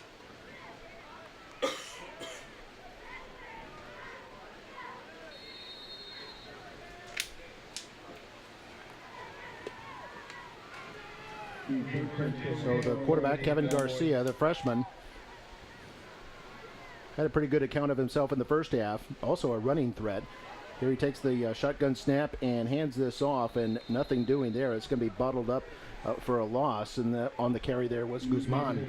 So the quarterback, Kevin Garcia, the freshman, had a pretty good account of himself in the first half. Also a running threat. Here he takes the shotgun snap and hands this off, and nothing doing there. It's going to be bottled up for a loss, and on the carry there was Guzman.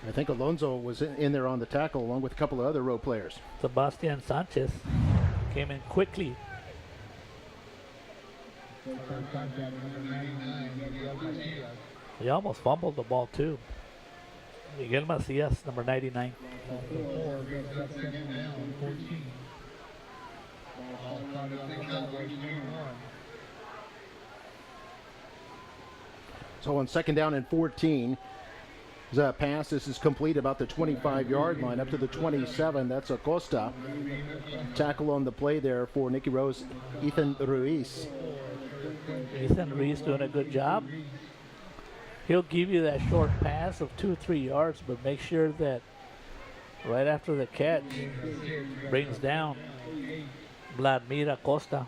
I think Alonso was in there on the tackle along with a couple of other Rowe players. Sebastian Sanchez came in quickly. He almost fumbled the ball too. Miguel Macias, number 99. So on second down and 14, the pass. This is complete about the 25-yard line up to the 27. That's Acosta. Tackle on the play there for Nikki Rowe's Ethan Ruiz. Ethan Ruiz doing a good job. He'll give you that short pass of 2 or 3 yards, but make sure that right after the catch brings down Vladimir Acosta.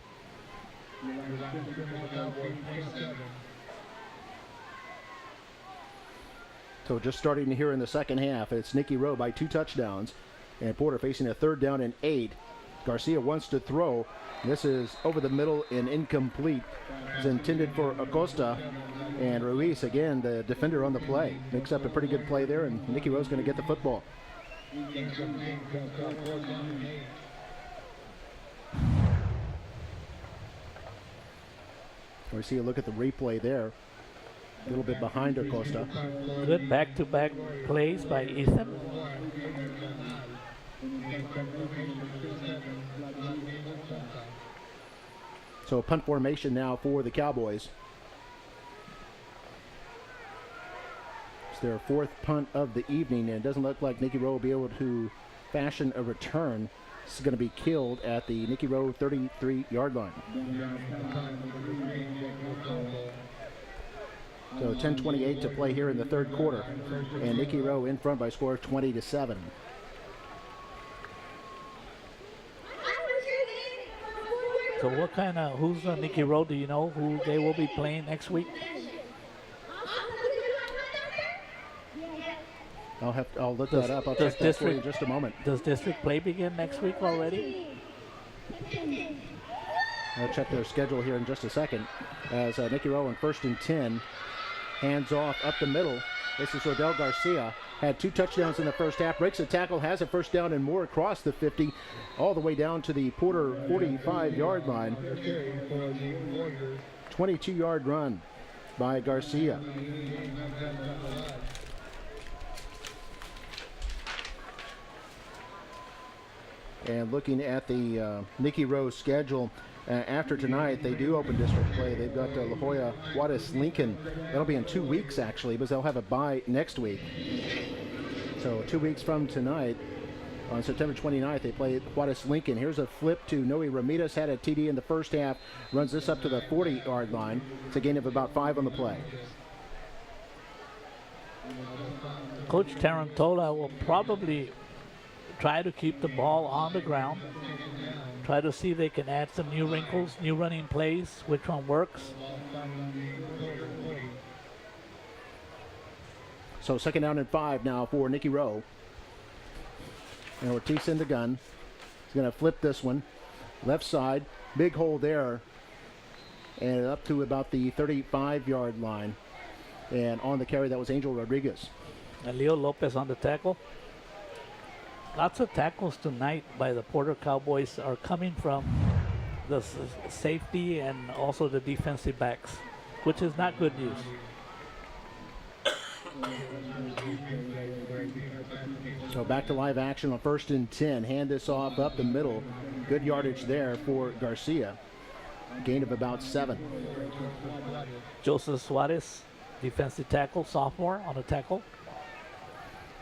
So just starting here in the second half, it's Nikki Rowe by 2 touchdowns, and Porter facing a 3rd down and 8. Garcia wants to throw. This is over the middle and incomplete. It's intended for Acosta, and Ruiz, again, the defender on the play, makes up a pretty good play there, and Nikki Rowe's going to get the football. We see a look at the replay there. A little bit behind Acosta. Good back-to-back plays by Ethan. So punt formation now for the Cowboys. It's their 4th punt of the evening, and it doesn't look like Nikki Rowe will be able to fashion a return. This is going to be killed at the Nikki Rowe 33-yard line. So 10:28 to play here in the 3rd quarter, and Nikki Rowe in front by a score of 20-7. So what kind of, who's Nikki Rowe? Do you know who they will be playing next week? I'll look that up. I'll check that for you in just a moment. Does district play begin next week already? I'll check their schedule here in just a second. As Nikki Rowe on 1st and 10, hands off up the middle. This is Radel Garcia. Had 2 touchdowns in the first half. Breaks a tackle, has a 1st down and more across the 50, all the way down to the Porter 45-yard line. 22-yard run by Garcia. And looking at the Nikki Rowe schedule, after tonight, they do open district play. They've got La Jolla, Juarez, Lincoln. That'll be in 2 weeks, actually, because they'll have a bye next week. So 2 weeks from tonight, on September 29th, they play Juarez, Lincoln. Here's a flip to Noe Ramirez. Had a TD in the first half. Runs this up to the 40-yard line. It's a gain of about 5 on the play. Coach Tarantola will probably try to keep the ball on the ground, try to see if they can add some new wrinkles, new running plays, which one works. So 2nd down and 5 now for Nikki Rowe. And Ortiz in the gun. He's going to flip this one. Left side, big hole there. And up to about the 35-yard line. And on the carry, that was Angel Rodriguez. And Leo Lopez on the tackle. Lots of tackles tonight by the Porter Cowboys are coming from the safety and also the defensive backs, which is not good news. So back to live action on 1st and 10. Hand this off up the middle. Good yardage there for Garcia. Gain of about 7. Joseph Suarez, defensive tackle, sophomore on the tackle.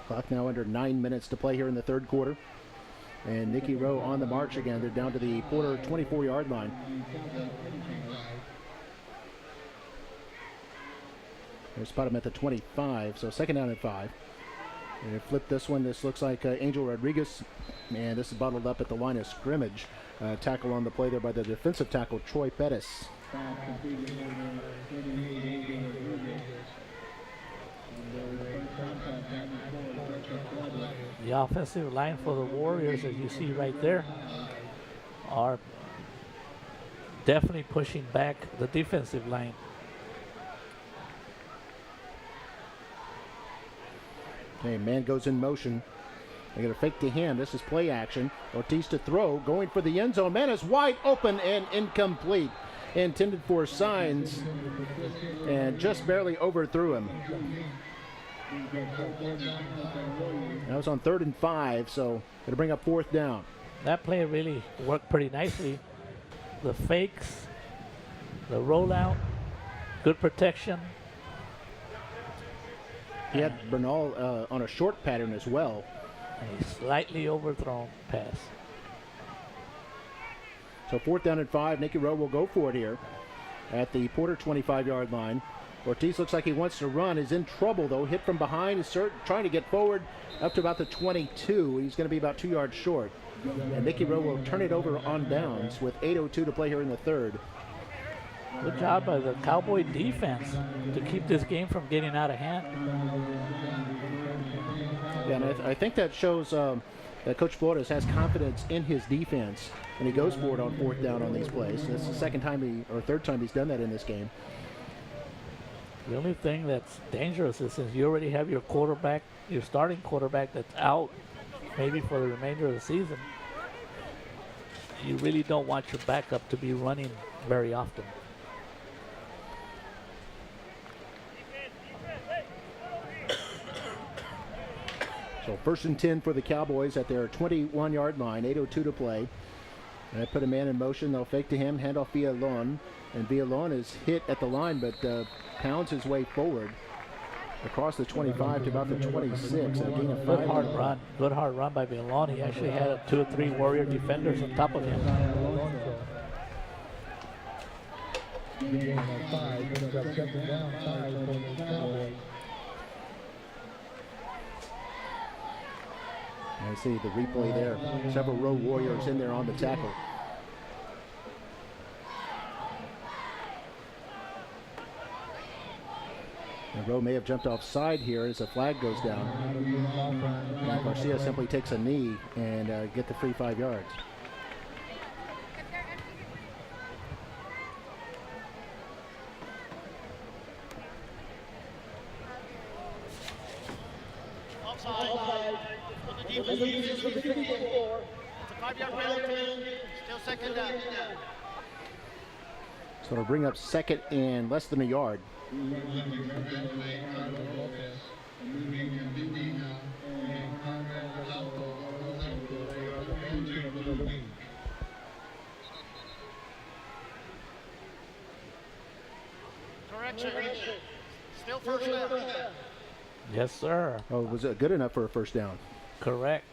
Clock now under 9 minutes to play here in the 3rd quarter. And Nikki Rowe on the march again. They're down to the Porter 24-yard line. They spot him at the 25, so 2nd down and 5. And they flip this one. This looks like Angel Rodriguez. And this is bottled up at the line of scrimmage. Tackle on the play there by the defensive tackle, Troy Pettis. The offensive line for the Warriors, as you see right there, are definitely pushing back the defensive line. Okay, man goes in motion. They're going to fake to him. This is play action. Ortiz to throw, going for the end zone. Man is wide open and incomplete. Intended for Signs, and just barely overthrew him. That was on 3rd and 5, so going to bring up 4th down. That play really worked pretty nicely. The fakes, the rollout, good protection. He had Bernal on a short pattern as well. A slightly overthrown pass. So 4th down and 5. Nikki Rowe will go for it here at the Porter 25-yard line. Ortiz looks like he wants to run. He's in trouble, though. Hit from behind. He's trying to get forward up to about the 22. He's going to be about 2 yards short. And Nikki Rowe will turn it over on downs with 8:02 to play here in the 3rd. Good job by the Cowboy defense to keep this game from getting out of hand. Yeah, and I think that shows that Coach Flores has confidence in his defense, and he goes for it on 4th down on these plays. That's the 2nd time or 3rd time he's done that in this game. The only thing that's dangerous is since you already have your quarterback, your starting quarterback that's out maybe for the remainder of the season, you really don't want your backup to be running very often. So 1st and 10 for the Cowboys at their 21-yard line, 8:02 to play. And they put a man in motion. They'll fake to him, hand off Villalon. And Villalon is hit at the line, but pounds his way forward across the 25 to about the 26. A gain of 5. Good hard run. Good hard run by Villalon. He actually had 2 or 3 Warrior defenders on top of him. I see the replay there. Several Rowe Warriors in there on the tackle. And Rowe may have jumped offside here as the flag goes down. And Garcia simply takes a knee and get the free 5 yards. It's a 5-yard penalty. Still 2nd down. So it'll bring up 2nd and less than a yard. Correction. Still 1st down. Yes, sir. Oh, was it good enough for a 1st down? Correct.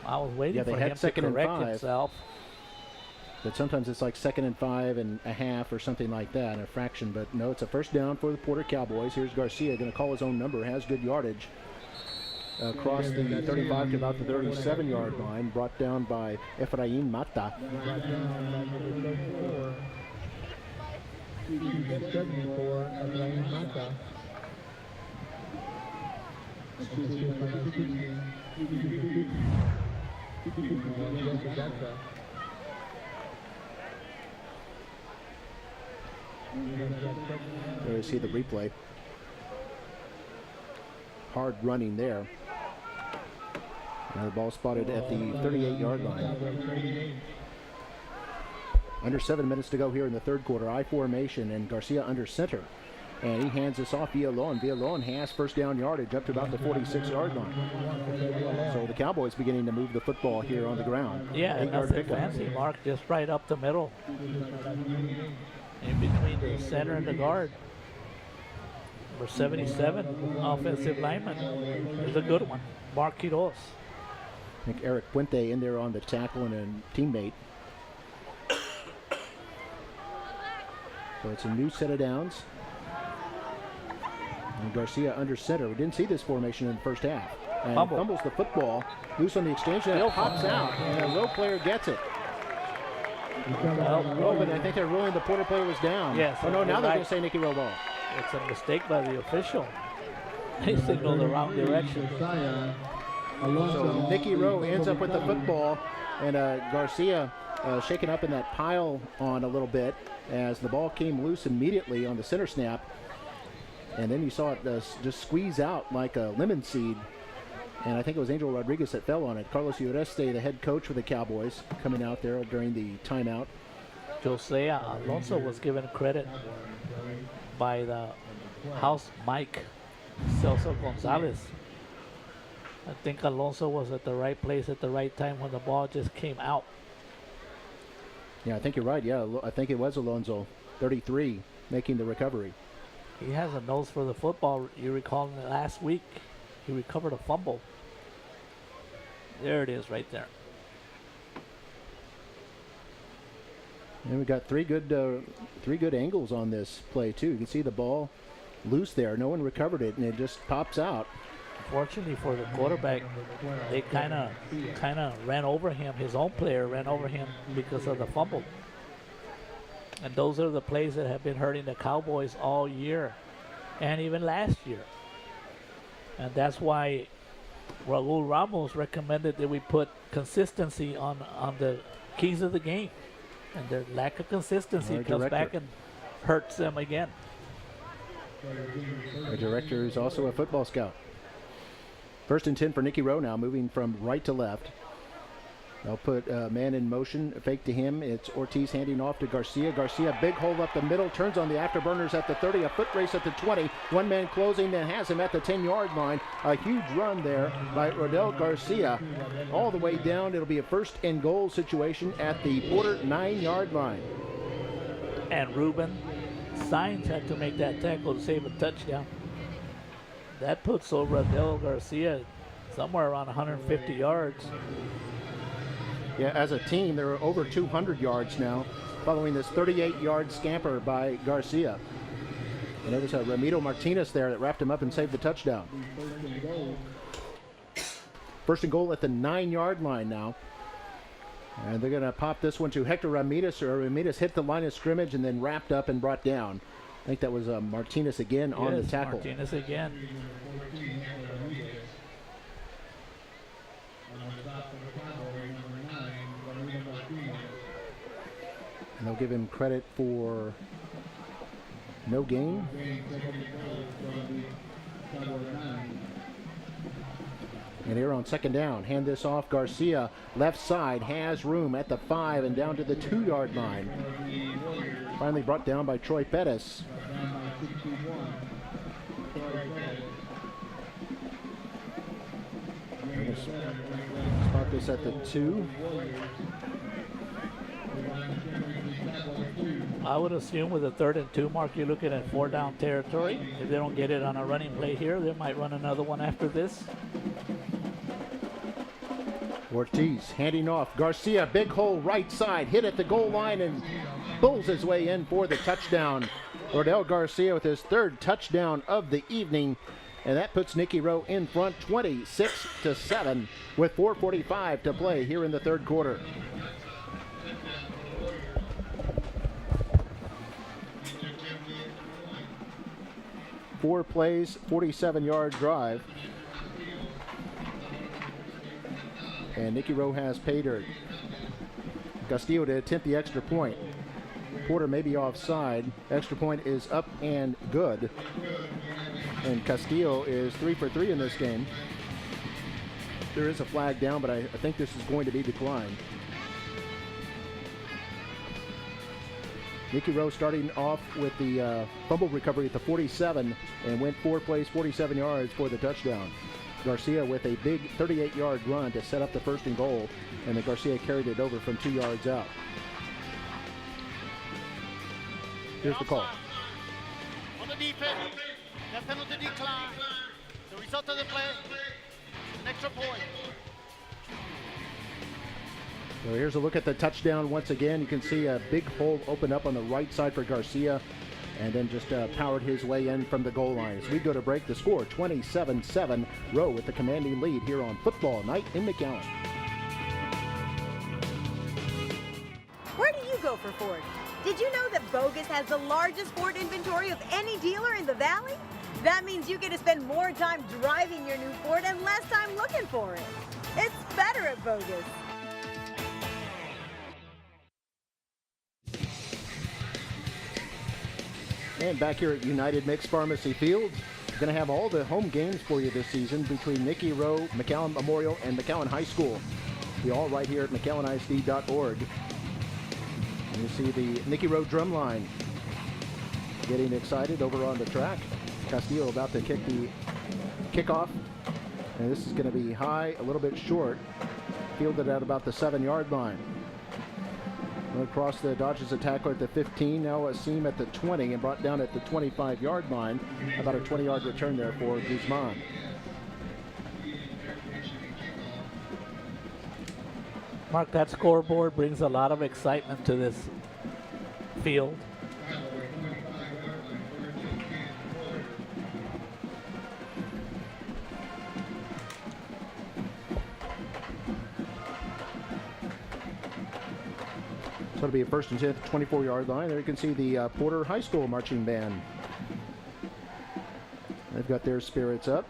I was waiting they for had him to 2nd and correct 5. himself. But sometimes it's like 2nd and 5 and a half or something like that, a fraction. But no, it's a first down for the Porter Cowboys. Here's Garcia going to call his own number, has good yardage. Across the 35 to about the 37-yard line, brought down by Efrain Mata. There you see the replay. Hard running there. And the ball spotted at the 38-yard line. Under 7 minutes to go here in the third quarter. I formation and Garcia under center. And he hands this off Villalon. Villalon has first down yardage up to about the 46-yard line. So the Cowboys beginning to move the football here on the ground. Yeah, nothing fancy, Mark. Just right up the middle. In between the center and the guard. Number 77, offensive lineman, is a good one. Mark Quiroz. I think Eric Puente in there on the tackle and a teammate. So it's a new set of downs. And Garcia under center. We didn't see this formation in the first half. And fumbles the football. Loose on the exchange. And it pops out. And a Rowe player gets it. Rowe, but I think they're ruling the Porter player was down. Yes. Oh, no, now they're going to say Nikki Rowe ball. It's a mistake by the official. He signaled the wrong direction. So Nikki Rowe ends up with the football, and Garcia shaken up in that pile on a little bit as the ball came loose immediately on the center snap. And then you saw it just squeeze out like a lemon seed. And I think it was Angel Rodriguez that fell on it. Carlos Ureste, the head coach for the Cowboys, coming out there during the timeout. Josiah Alonso was given credit by the house Mike Celso Gonzalez. I think Alonso was at the right place at the right time when the ball just came out. Yeah, I think you're right. Yeah, I think it was Alonso, 33, making the recovery. He has a nose for the football. You recall last week, he recovered a fumble. There it is right there. And we got three good angles on this play too. You can see the ball loose there. No one recovered it, and it just pops out. Fortunately for the quarterback, they kind of ran over him. His own player ran over him because of the fumble. And those are the plays that have been hurting the Cowboys all year, and even last year. And that's why Raul Ramos recommended that we put consistency on the keys of the game. And their lack of consistency comes back and hurts them again. The director is also a football scout. 1st and 10 for Nikki Rowe now, moving from right to left. They'll put a man in motion, fake to him. It's Ortiz handing off to Garcia. Garcia, big hole up the middle, turns on the afterburners at the 30, a foot race at the 20. One man closing and has him at the 10-yard line. A huge run there by Radel Garcia. All the way down, it'll be a 1st and goal situation at the Porter 9-yard line. And Ruben Sainz had to make that tackle to save a touchdown. That puts over Radel Garcia somewhere around 150 yards. Yeah, as a team, they're over 200 yards now, following this 38-yard scamper by Garcia. And there was a Ramiro Martinez there that wrapped him up and saved the touchdown. 1st and goal at the 9-yard line now. And they're going to pop this one to Hector Ramirez. Ramirez hit the line of scrimmage and then wrapped up and brought down. I think that was Martinez again on the tackle. Martinez again. And they'll give him credit for no gain. And here on 2nd down, hand this off. Garcia, left side, has room at the 5 and down to the 2-yard line. Finally brought down by Troy Pettis. Spot this at the 2. I would assume with a 3rd and 2, Mark, you're looking at 4-down territory. If they don't get it on a running play here, they might run another one after this. Ortiz handing off. Garcia, big hole right side, hit at the goal line and pulls his way in for the touchdown. Radel Garcia with his third touchdown of the evening, and that puts Nikki Rowe in front 26-7 with 4:45 to play here in the third quarter. Four plays, 47-yard drive. And Nikki Rowe has pay dirt. Castillo to attempt the extra point. Porter may be offside. Extra point is up and good. And Castillo is 3 for 3 in this game. There is a flag down, but I think this is going to be declined. Nikki Rowe starting off with the fumble recovery at the 47 and went 4 plays, 47 yards for the touchdown. Garcia with a big 38-yard run to set up the first and goal, and then Garcia carried it over from 2 yards out. Here's the call. On the defense, that penalty decline. The result of the play, an extra point. So here's a look at the touchdown once again. You can see a big hole open up on the right side for Garcia, and then just powered his way in from the goal line. As we go to break, the score 27-7. Rowe with the commanding lead here on Football Night in McAllen. Where do you go for Ford? Did you know that Bogus has the largest Ford inventory of any dealer in the Valley? That means you get to spend more time driving your new Ford and less time looking for it. It's better at Bogus. And back here at United Mixed Pharmacy Field, we're going to have all the home games for you this season between Nikki Rowe, McAllen Memorial, and McAllen High School. Be all right here at McAllenisd.org. And you see the Nikki Rowe drum line getting excited over on the track. Castillo about to kick the kickoff. And this is going to be high, a little bit short. Fielded at about the 7-yard line. Across the Dodgers tackler at the 15, now a seam at the 20 and brought down at the 25-yard line. About a 20-yard return there for Guzman. Mark, that scoreboard brings a lot of excitement to this field. So it'll be a first and 10, 24-yard line. There you can see the Porter High School marching band. They've got their spirits up.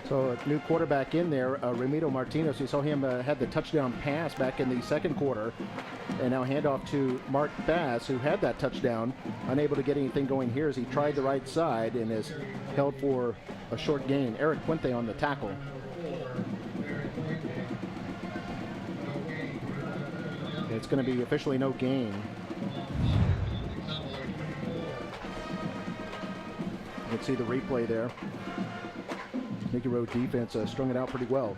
So a new quarterback in there, Ramiro Martinez. You saw him had the touchdown pass back in the second quarter. And now handoff to Mark Bass, who had that touchdown. Unable to get anything going here as he tried the right side and is held for a short gain. Eric Puente on the tackle. It's going to be officially no gain. You can see the replay there. Nikki Rowe defense strung it out pretty well.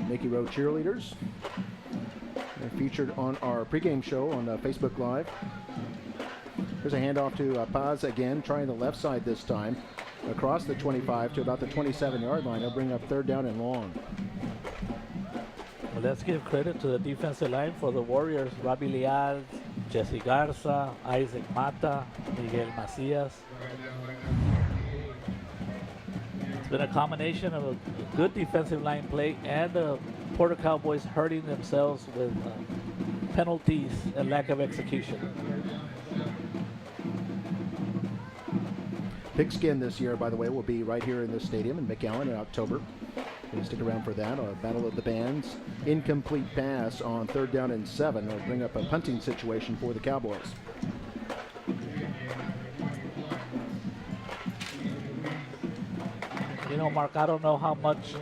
Nikki Rowe cheerleaders. They're featured on our pregame show on Facebook Live. There's a handoff to Paz again, trying the left side this time. Across the 25 to about the 27-yard line. They'll bring up third down and long. Well, let's give credit to the defensive line for the Warriors. Robbie Leal, Jesse Garza, Isaac Mata, Miguel Macias. It's been a combination of a good defensive line play and the Porter Cowboys hurting themselves with penalties and lack of execution. Pigskin this year, by the way, will be right here in this stadium in McAllen in October. Going to stick around for that. A battle of the bands. Incomplete pass on third down and 7. It'll bring up a punting situation for the Cowboys. You know, Mark, I don't know how much.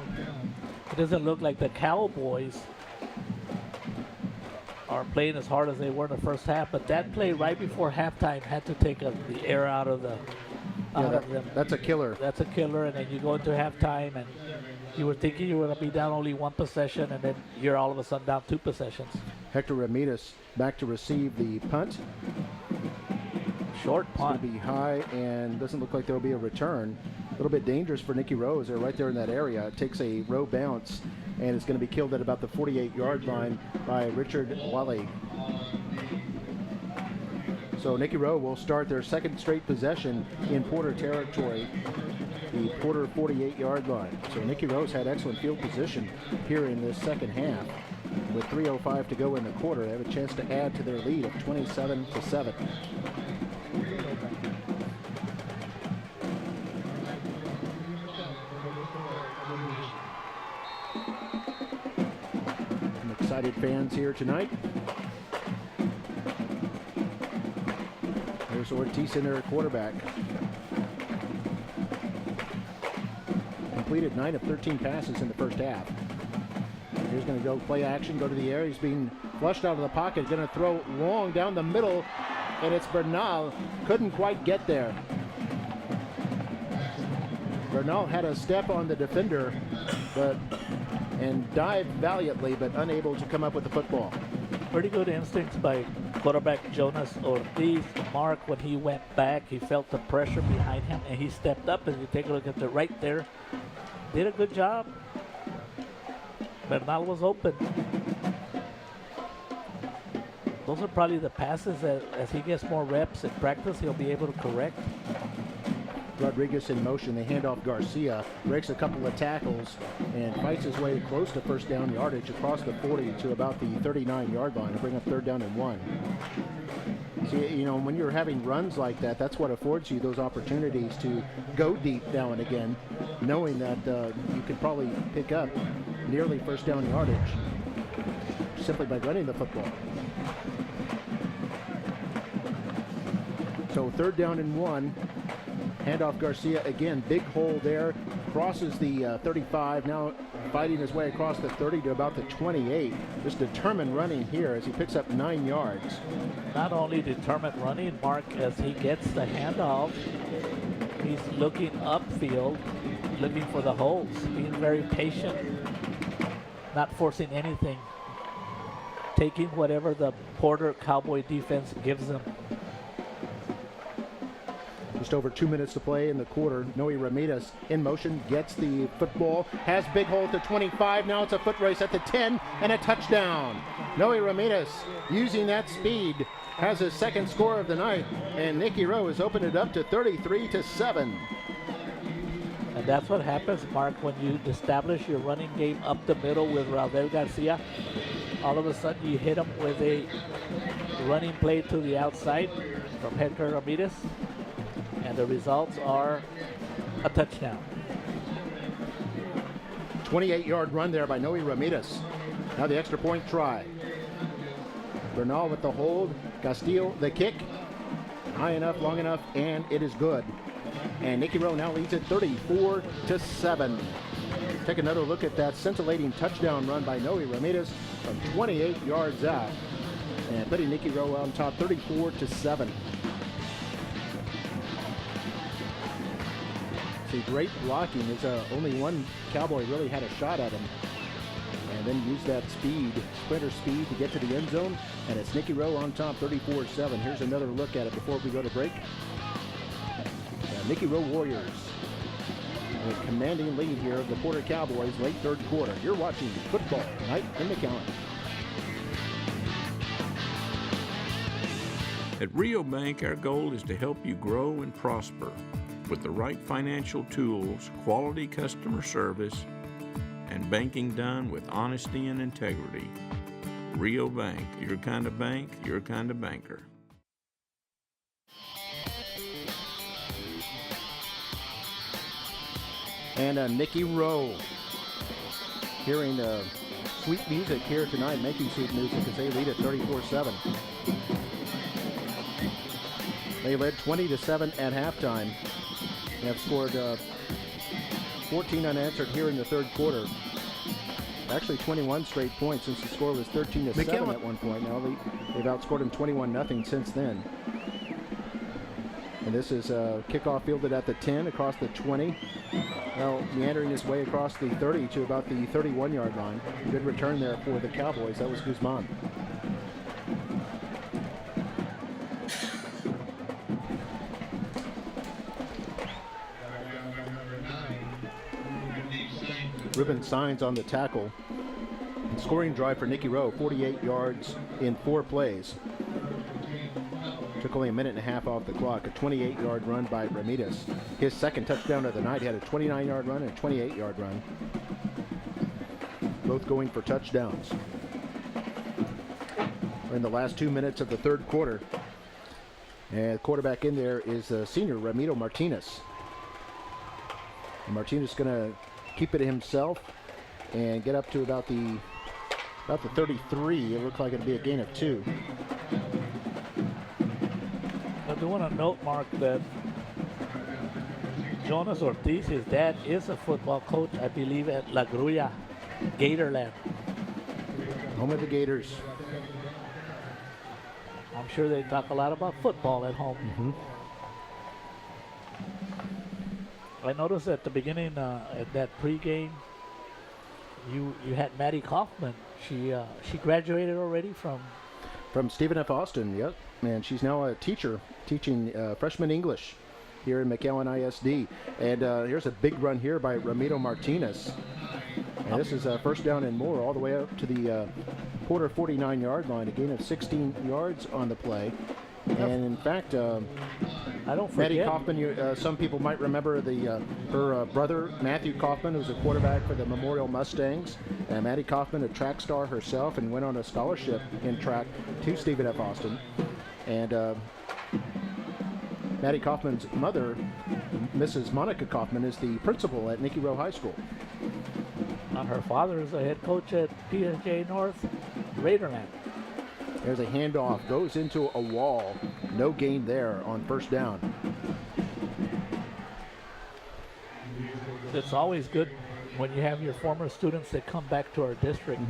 It doesn't look like the Cowboys are playing as hard as they were in the first half, but that play right before halftime had to take the air out of the. Yeah, that's a killer. That's a killer, and then you go into halftime, and You were thinking you were going to be down only 1 possession, and then you're all of a sudden down 2 possessions. Hector Ramirez back to receive the punt. Short It's punt. going to be high and doesn't look like there will be a return. A little bit dangerous for Nikki Rowe as they're right there in that area. It takes a Rowe bounce and it's going to be killed at about the 48-yard line by Richard Wally. So Nikki Rowe will start their second straight possession in Porter territory, the Porter 48-yard line. So Nikki Rowe's had excellent field position here in this second half. With 3:05 to go in the quarter, they have a chance to add to their lead of 27-7. Some excited fans here tonight. There's Ortiz in there at quarterback. Completed 9 of 13 passes in the first half. He's going to go play action, go to the air. He's being flushed out of the pocket. Going to throw long down the middle, and it's Bernal. Couldn't quite get there. Bernal had a step on the defender, and dived valiantly, but unable to come up with the football. Pretty good instincts by quarterback Jonas Ortiz. Mark, when he went back, he felt the pressure behind him, and he stepped up. As you take a look at the right there, did a good job. Bernal was open. Those are probably the passes that as he gets more reps in practice, he'll be able to correct. Rodriguez in motion. They hand off Garcia, breaks a couple of tackles, and fights his way close to first down yardage across the 40 to about the 39-yard line to bring up 3rd down and 1. See, you know, when you're having runs like that, that's what affords you those opportunities to go deep now and again, knowing that you could probably pick up nearly first down yardage simply by running the football. So 3rd down and 1. Handoff Garcia again, big hole there, crosses the 35, now fighting his way across the 30 to about the 28. Just determined running here as he picks up 9 yards. Not only determined running, Mark, as he gets the handoff, he's looking upfield, looking for the holes, being very patient, not forcing anything, taking whatever the Porter Cowboy defense gives him. Just over 2 minutes to play in the quarter. Noe Ramirez in motion, gets the football, has big hole at the 25. Now it's a foot race at the 10 and a touchdown. Noe Ramirez using that speed has his second score of the night, and Nikki Rowe has opened it up to 33-7. And that's what happens, Mark, when you establish your running game up the middle with Radel Garcia. All of a sudden you hit him with a running play to the outside from Hector Ramirez. And the results are a touchdown. 28-yard run there by Noe Ramirez. Now the extra point try. Bernal with the hold. Castillo the kick. High enough, long enough, and it is good. And Nikki Rowe now leads it 34-7. Take another look at that scintillating touchdown run by Noe Ramirez from 28 yards out. And putting Nikki Rowe on top 34-7. See, great blocking. There's only one Cowboy really had a shot at him. And then used that speed, sprinter speed, to get to the end zone. And it's Nikki Rowe on top 34-7. Here's another look at it before we go to break. Nikki Rowe Warriors, a commanding lead here of the Porter Cowboys late 3rd quarter. You're watching football tonight in McAllen. At Rio Bank, our goal is to help you grow and prosper with the right financial tools, quality customer service, and banking done with honesty and integrity. Rio Bank, your kind of bank, your kind of banker. And Nikki Rowe, hearing sweet music here tonight, making sweet music as they lead at 34-7. They led 20-7 at halftime. They have scored 14 unanswered here in the 3rd quarter. Actually 21 straight points since the score was 13-7 at one point. Now they've outscored them 21-0 since then. And this is Kickoff fielded at the 10 across the 20. Well, meandering his way across the 30 to about the 31-yard line. Good return there for the Cowboys. That was Guzman. Ruben Signs on the tackle. Scoring drive for Nikki Rowe, 48 yards in 4 plays. Took only a minute and a half off the clock. A 28-yard run by Ramirez. His second touchdown of the night. He had a 29-yard run and a 28-yard run. Both going for touchdowns. We're in the last 2 minutes of the third quarter. And the quarterback in there is senior Ramiro Martinez. And Martinez is going to keep it himself and get up to about the 33. It looks like it'll be a gain of 2. I do want to note, Mark, that Jonas Ortiz, his dad, is a football coach, I believe, at La Grulla, Gatorland. Home of the Gators. I'm sure they talk a lot about football at home. Mm-hmm. I noticed at the beginning, at that pregame, you had Maddie Kaufman. She graduated already from Stephen F. Austin. Yep, and she's now a teacher teaching freshman English here in McAllen ISD. And here's a big run here by Ramiro Martinez. And this is first down and more, all the way up to the quarter 49-yard line. A gain of 16 yards on the play. And in fact, I don't Maddie forget. Kaufman, some people might remember her brother, Matthew Kaufman, who's a quarterback for the Memorial Mustangs. And Maddie Kaufman, a track star herself, and went on a scholarship in track to Stephen F. Austin. And Maddie Kaufman's mother, Mrs. Monica Kaufman, is the principal at Nikki Rowe High School. And her father is a head coach at PSJ North, Raiderland. There's a handoff, goes into a wall. No gain there on first down. It's always good when you have your former students that come back to our district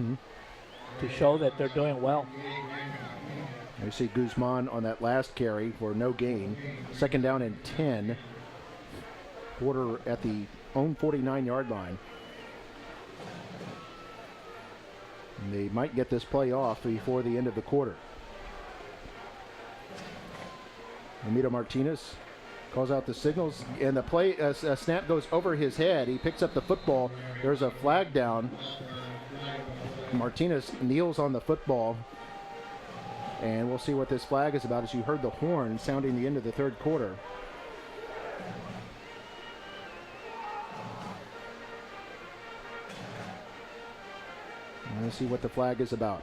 to show that they're doing well. You see Guzman on that last carry for no gain. Second down and 10. Porter at the own 49-yard line. And they might get this play off before the end of the quarter. Ramiro Martinez calls out the signals, and the play snap goes over his head. He picks up the football. There's a flag down. Martinez kneels on the football, and we'll see what this flag is about as you heard the horn sounding the end of the third quarter. Let's see what the flag is about.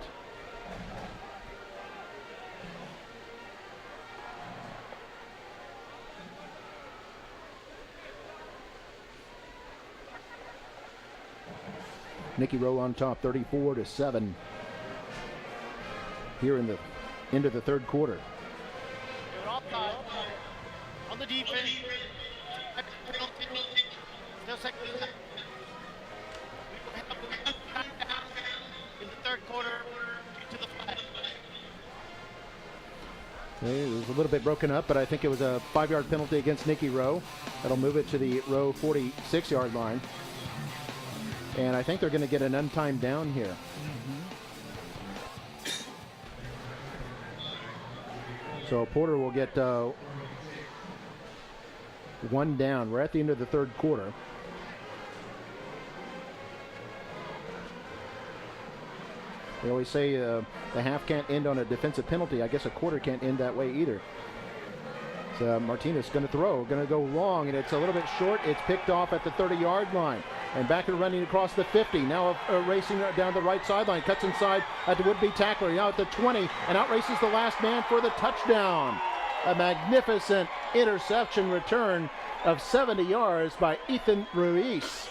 Nikki Rowe on top, 34-7. Here in the end of the third quarter. They're offside on the defense. Still second. In the third quarter due to the flag. It was a little bit broken up, but I think it was a 5-yard penalty against Nikki Rowe. That'll move it to the Rowe 46-yard line. And I think they're going to get an untimed down here. So Porter will get one down. We're at the end of the third quarter. They always say the half can't end on a defensive penalty. I guess a quarter can't end that way either. So Martinez going to throw, going to go long, and it's a little bit short. It's picked off at the 30-yard line. And back and running across the 50. Now racing down the right sideline. Cuts inside at the would-be tackler. Now at the 20 and outraces the last man for the touchdown. A magnificent interception return of 70 yards by Ethan Ruiz.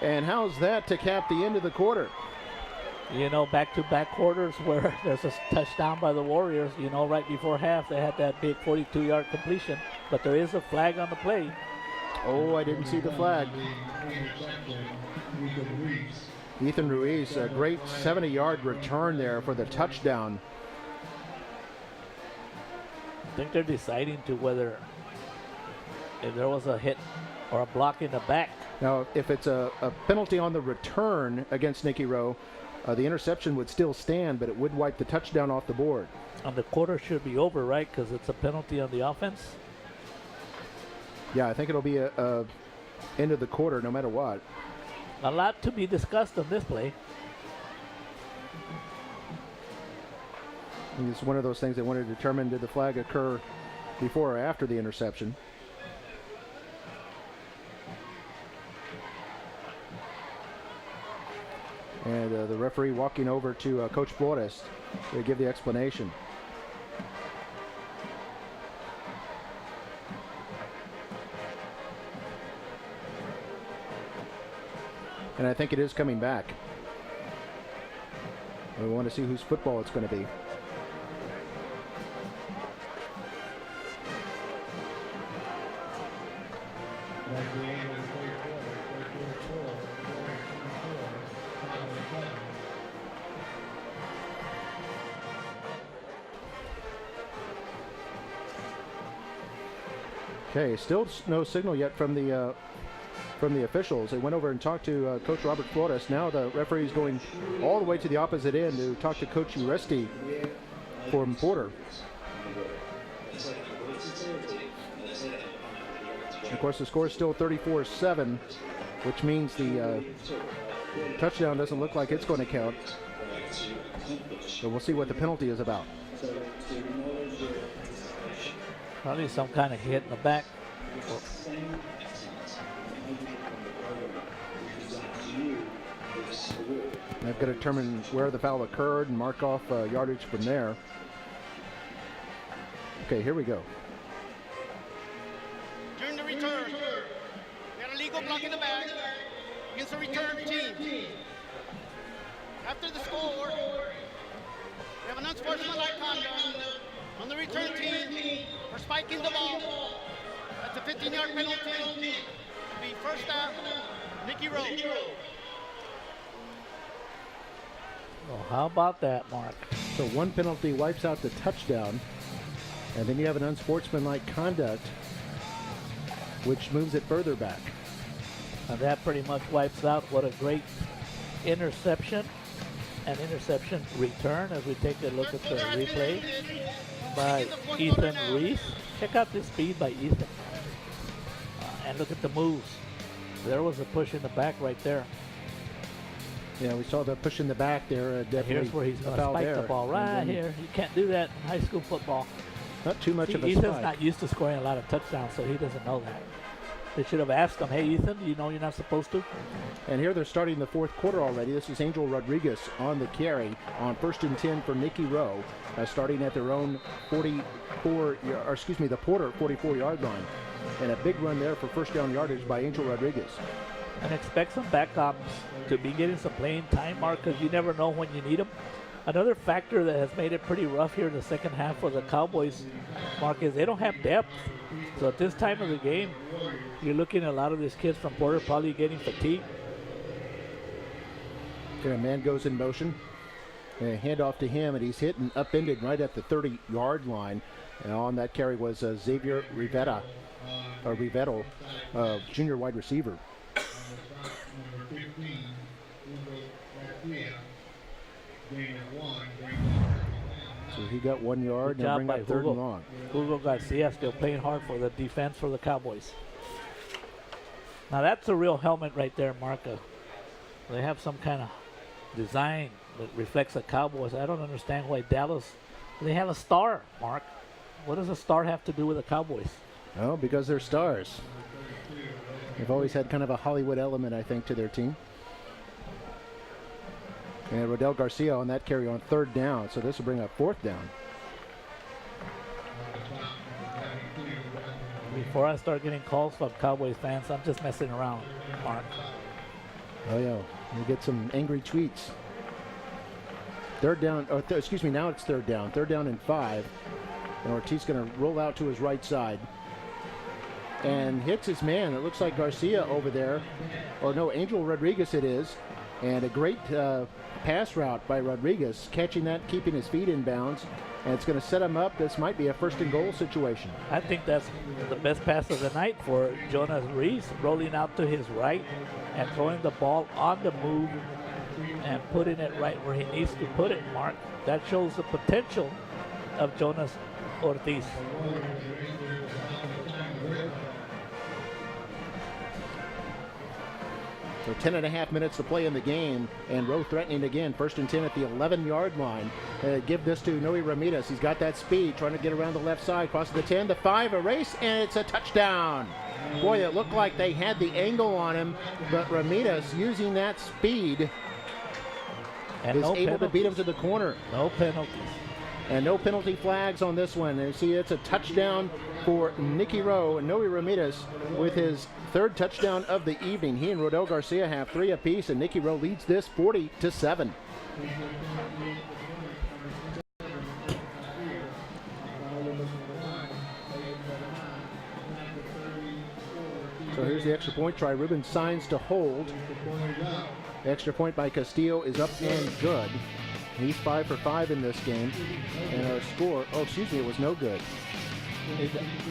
And how's that to cap the end of the quarter? You know, back-to-back quarters where there's a touchdown by the Warriors. You know, right before half, they had that big 42-yard completion. But there is a flag on the play. Oh, I didn't see the flag. Ethan Ruiz, a great 70-yard return there for the touchdown. I think they're deciding to whether if there was a hit or a block in the back Now, if it's a penalty on the return against Nikki Rowe, the interception would still stand, but it would wipe the touchdown off the board. And the quarter should be over, right? Because it's a penalty on the offense. Yeah, I think it'll be a end of the quarter no matter what. A lot to be discussed on this play. And it's one of those things they want to determine, did the flag occur before or after the interception? And the referee walking over to Coach Flores to give the explanation. And I think it is coming back. We want to see whose football it's going to be. Okay, still no signal yet from the officials. They went over and talked to Coach Robert Flores. Now the referee is going all the way to the opposite end to talk to Coach Uresti from Porter. Of course, the score is still 34-7, which means the touchdown doesn't look like it's going to count. So we'll see what the penalty is about. Probably some kind of hit in the back. They've got to determine where the foul occurred and mark off yardage from there. Okay, here we go. During the return, we had a legal block in the back against the return team. After the score, we have an unsportsmanlike conduct on the return team for spiking the ball. That's a 15-yard penalty. The first down, Nikki Rowe. Well, how about that, Mark? So one penalty wipes out the touchdown, and then you have an unsportsmanlike conduct, which moves it further back. And that pretty much wipes out what a great interception and interception return as we take a look at the replay by Ethan Reese. Check out the speed by Ethan. And look at the moves. There was a push in the back right there. Yeah, we saw the push in the back there. Definitely. Here's where he's going to spike the ball right here. You can't do that in high school football. Not too much of a Ethan's spike. not used to scoring a lot of touchdowns, so he doesn't know that. They should have asked him, hey, Ethan, do you know you're not supposed to? And here they're starting the fourth quarter already. This is Angel Rodriguez on the carry on 1st and 10 for Nikki Rowe, starting at their own the Porter 44-yard line. And a big run there for first down yardage by Angel Rodriguez. And expect some backups to be getting some playing time, Mark, because you never know when you need them. Another factor that has made it pretty rough here in the second half for the Cowboys, Mark, is they don't have depth. So at this time of the game, you're looking at a lot of these kids from Porter probably getting fatigued. Okay, a man goes in motion. And a handoff to him, and he's hit and upended right at the 30-yard line. And on that carry was Xavier Rivetto, junior wide receiver. So he got 1 yard and bring up 3rd and long. Radel Garcia still playing hard for the defense for the Cowboys. Now that's a real helmet right there, Mark. They have some kind of design that reflects the Cowboys. I don't understand why Dallas, they have a star, Mark. What does a star have to do with the Cowboys? Oh, because they're stars. They've always had kind of a Hollywood element, I think, to their team. And Radel Garcia on that carry on 3rd down, so this will bring up 4th down. Before I start getting calls from Cowboys fans, I'm just messing around, Mark. Oh, yeah. We get some angry tweets. 3rd down, now it's 3rd down. 3rd down and 5. And Ortiz going to roll out to his right side. And hits his man. It looks like Garcia over there. Or no, Angel Rodriguez it is. And a great pass route by Rodriguez, catching that, keeping his feet in bounds. And it's going to set him up. This might be a first and goal situation. I think that's the best pass of the night for Jonas Reese, rolling out to his right and throwing the ball on the move and putting it right where he needs to put it, Mark. That shows the potential of Jonas Ortiz. So 10.5 minutes to play in the game, and Rowe threatening again. 1st and 10 at the 11-yard line. Give this to Noe Ramirez. He's got that speed, trying to get around the left side. Crosses the 10, the 5, a race, and it's a touchdown. Boy, it looked like they had the angle on him, but Ramirez, using that speed, and is able to beat him to the corner. No penalties. And no penalty flags on this one. And see, it's a touchdown for Nikki Rowe, and Noe Ramirez with his 3rd touchdown of the evening. He and Radel Garcia have 3 apiece, and Nikki Rowe leads this 40-7. So here's the extra point try. Ruben signs to hold. The extra point by Castillo is up and good. He's 5 for 5 in this game. And our score, it was no good.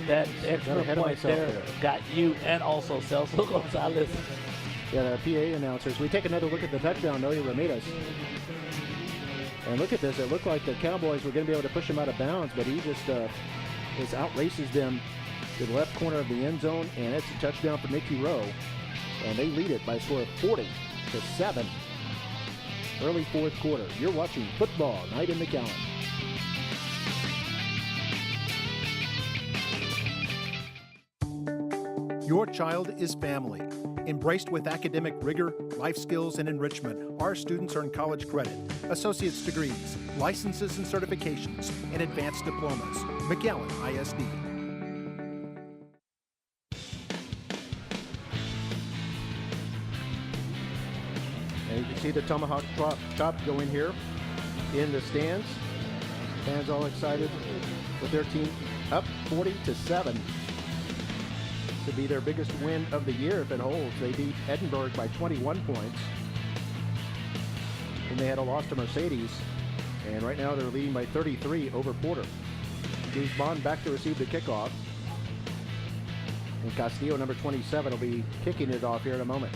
That extra point there got you and also Celso Gonzalez. Yeah, the PA announcers. We take another look at the touchdown, Noe Ramirez. And look at this. It looked like the Cowboys were going to be able to push him out of bounds, but he just outraces them to the left corner of the end zone, and it's a touchdown for Nikki Rowe. And they lead it by a score of 40-7. Early 4th quarter. You're watching Football Night in McAllen. Your child is family. Embraced with academic rigor, life skills, and enrichment, our students earn college credit, associate's degrees, licenses and certifications, and advanced diplomas. McAllen ISD. And you can see the tomahawk chop going here in the stands. Fans all excited with their team up 40-7. To be their biggest win of the year if it holds. They beat Edinburgh by 21 points. And they had a loss to Mercedes. And right now they're leading by 33 over Porter. Guzman back to receive the kickoff. And Castillo, number 27, will be kicking it off here in a moment.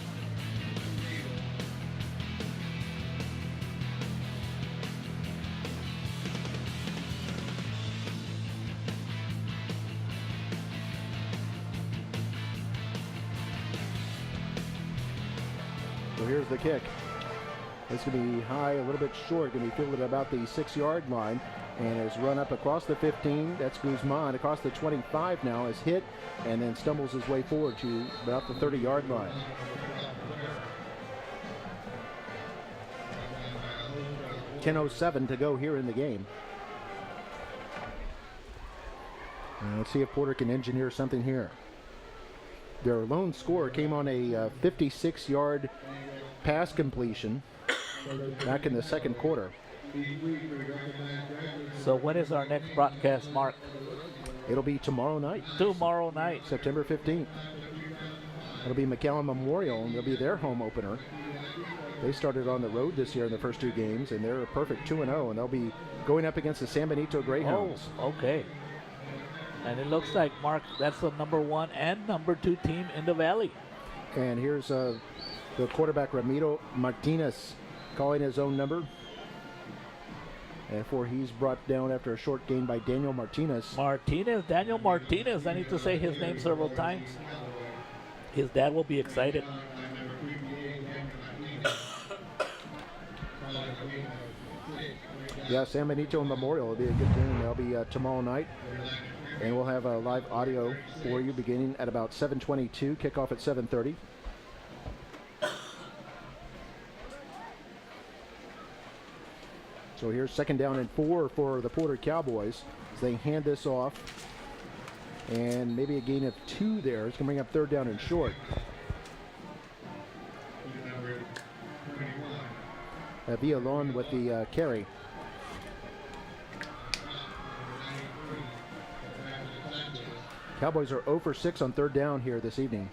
So here's the kick. It's going to be high, a little bit short. Going to be fielded about the 6-yard line. And is run up across the 15. That's Guzman. Across the 25 now is hit and then stumbles his way forward to about the 30-yard line. .10:07 to go here in the game. And let's see if Porter can engineer something here. Their lone score came on a 56-yard pass completion back in the 2nd quarter. So when is our next broadcast, Mark? It'll be tomorrow night. Tomorrow night. September 15th. It'll be McAllen Memorial, and it'll be their home opener. They started on the road this year in the first 2 games, and they're a perfect 2-0, and they'll be going up against the San Benito Greyhounds. Oh, okay. And it looks like, Mark, that's the number 1 and number 2 team in the Valley. And here's the quarterback, Ramiro Martinez, calling his own number. And for he's brought down after a short gain by Daniel Martinez. Daniel Martinez. I need to say his name several times. His dad will be excited. Yeah, San Benito Memorial will be a good game. That'll be tomorrow night. And we'll have live audio for you beginning at about 7:22, kickoff at 7:30. So here's 2nd down and 4 for the Porter Cowboys as they hand this off. And maybe a gain of 2 there. It's going to bring up 3rd down and short. Villalon with the carry. Cowboys are 0 for 6 on 3rd down here this evening.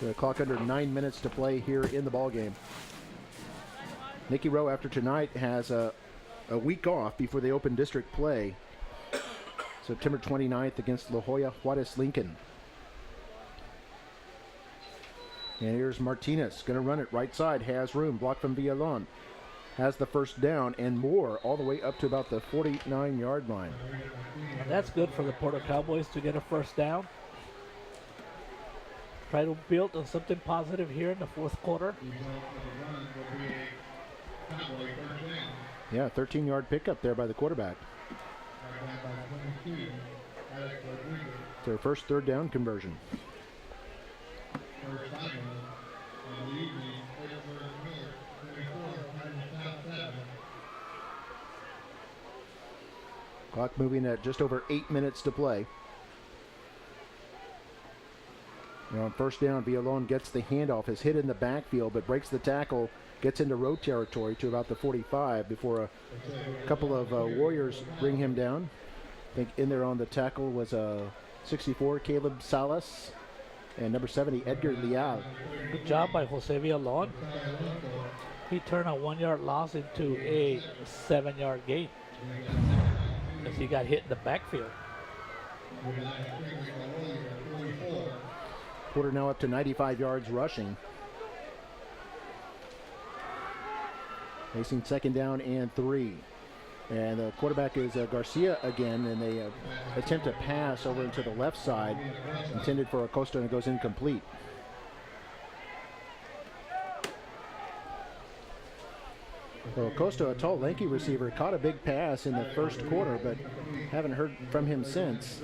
The clock under 9 minutes to play here in the ball game. Nikki Rowe, after tonight, has a week off before they open district play. September 29th against La Jolla Juarez Lincoln. And here's Martinez, going to run it right side, has room, blocked from Villalon. Has the first down and more, all the way up to about the 49-yard line. And that's good for the Porter Cowboys to get a first down. Try to build on something positive here in the fourth quarter. Yeah, 13-yard pickup there by the quarterback. Their first third down conversion. Clock moving at just over 8 minutes to play. Now on first down, Villalon gets the handoff, is hit in the backfield, but breaks the tackle, gets into Rowe territory to about the 45 before a couple of Warriors bring him down. I think in there on the tackle was 64, Caleb Salas, and number 70, Edgar Leal. Good job by Jose Villalon. He turned a 1-yard loss into a 7-yard gain as he got hit in the backfield. Porter now up to 95 yards rushing. Facing second down and 3. And the quarterback is Garcia again, and they attempt a pass over into the left side, intended for Acosta, and it goes incomplete. Well, Acosta, a tall, lanky receiver, caught a big pass in the first quarter, but haven't heard from him since.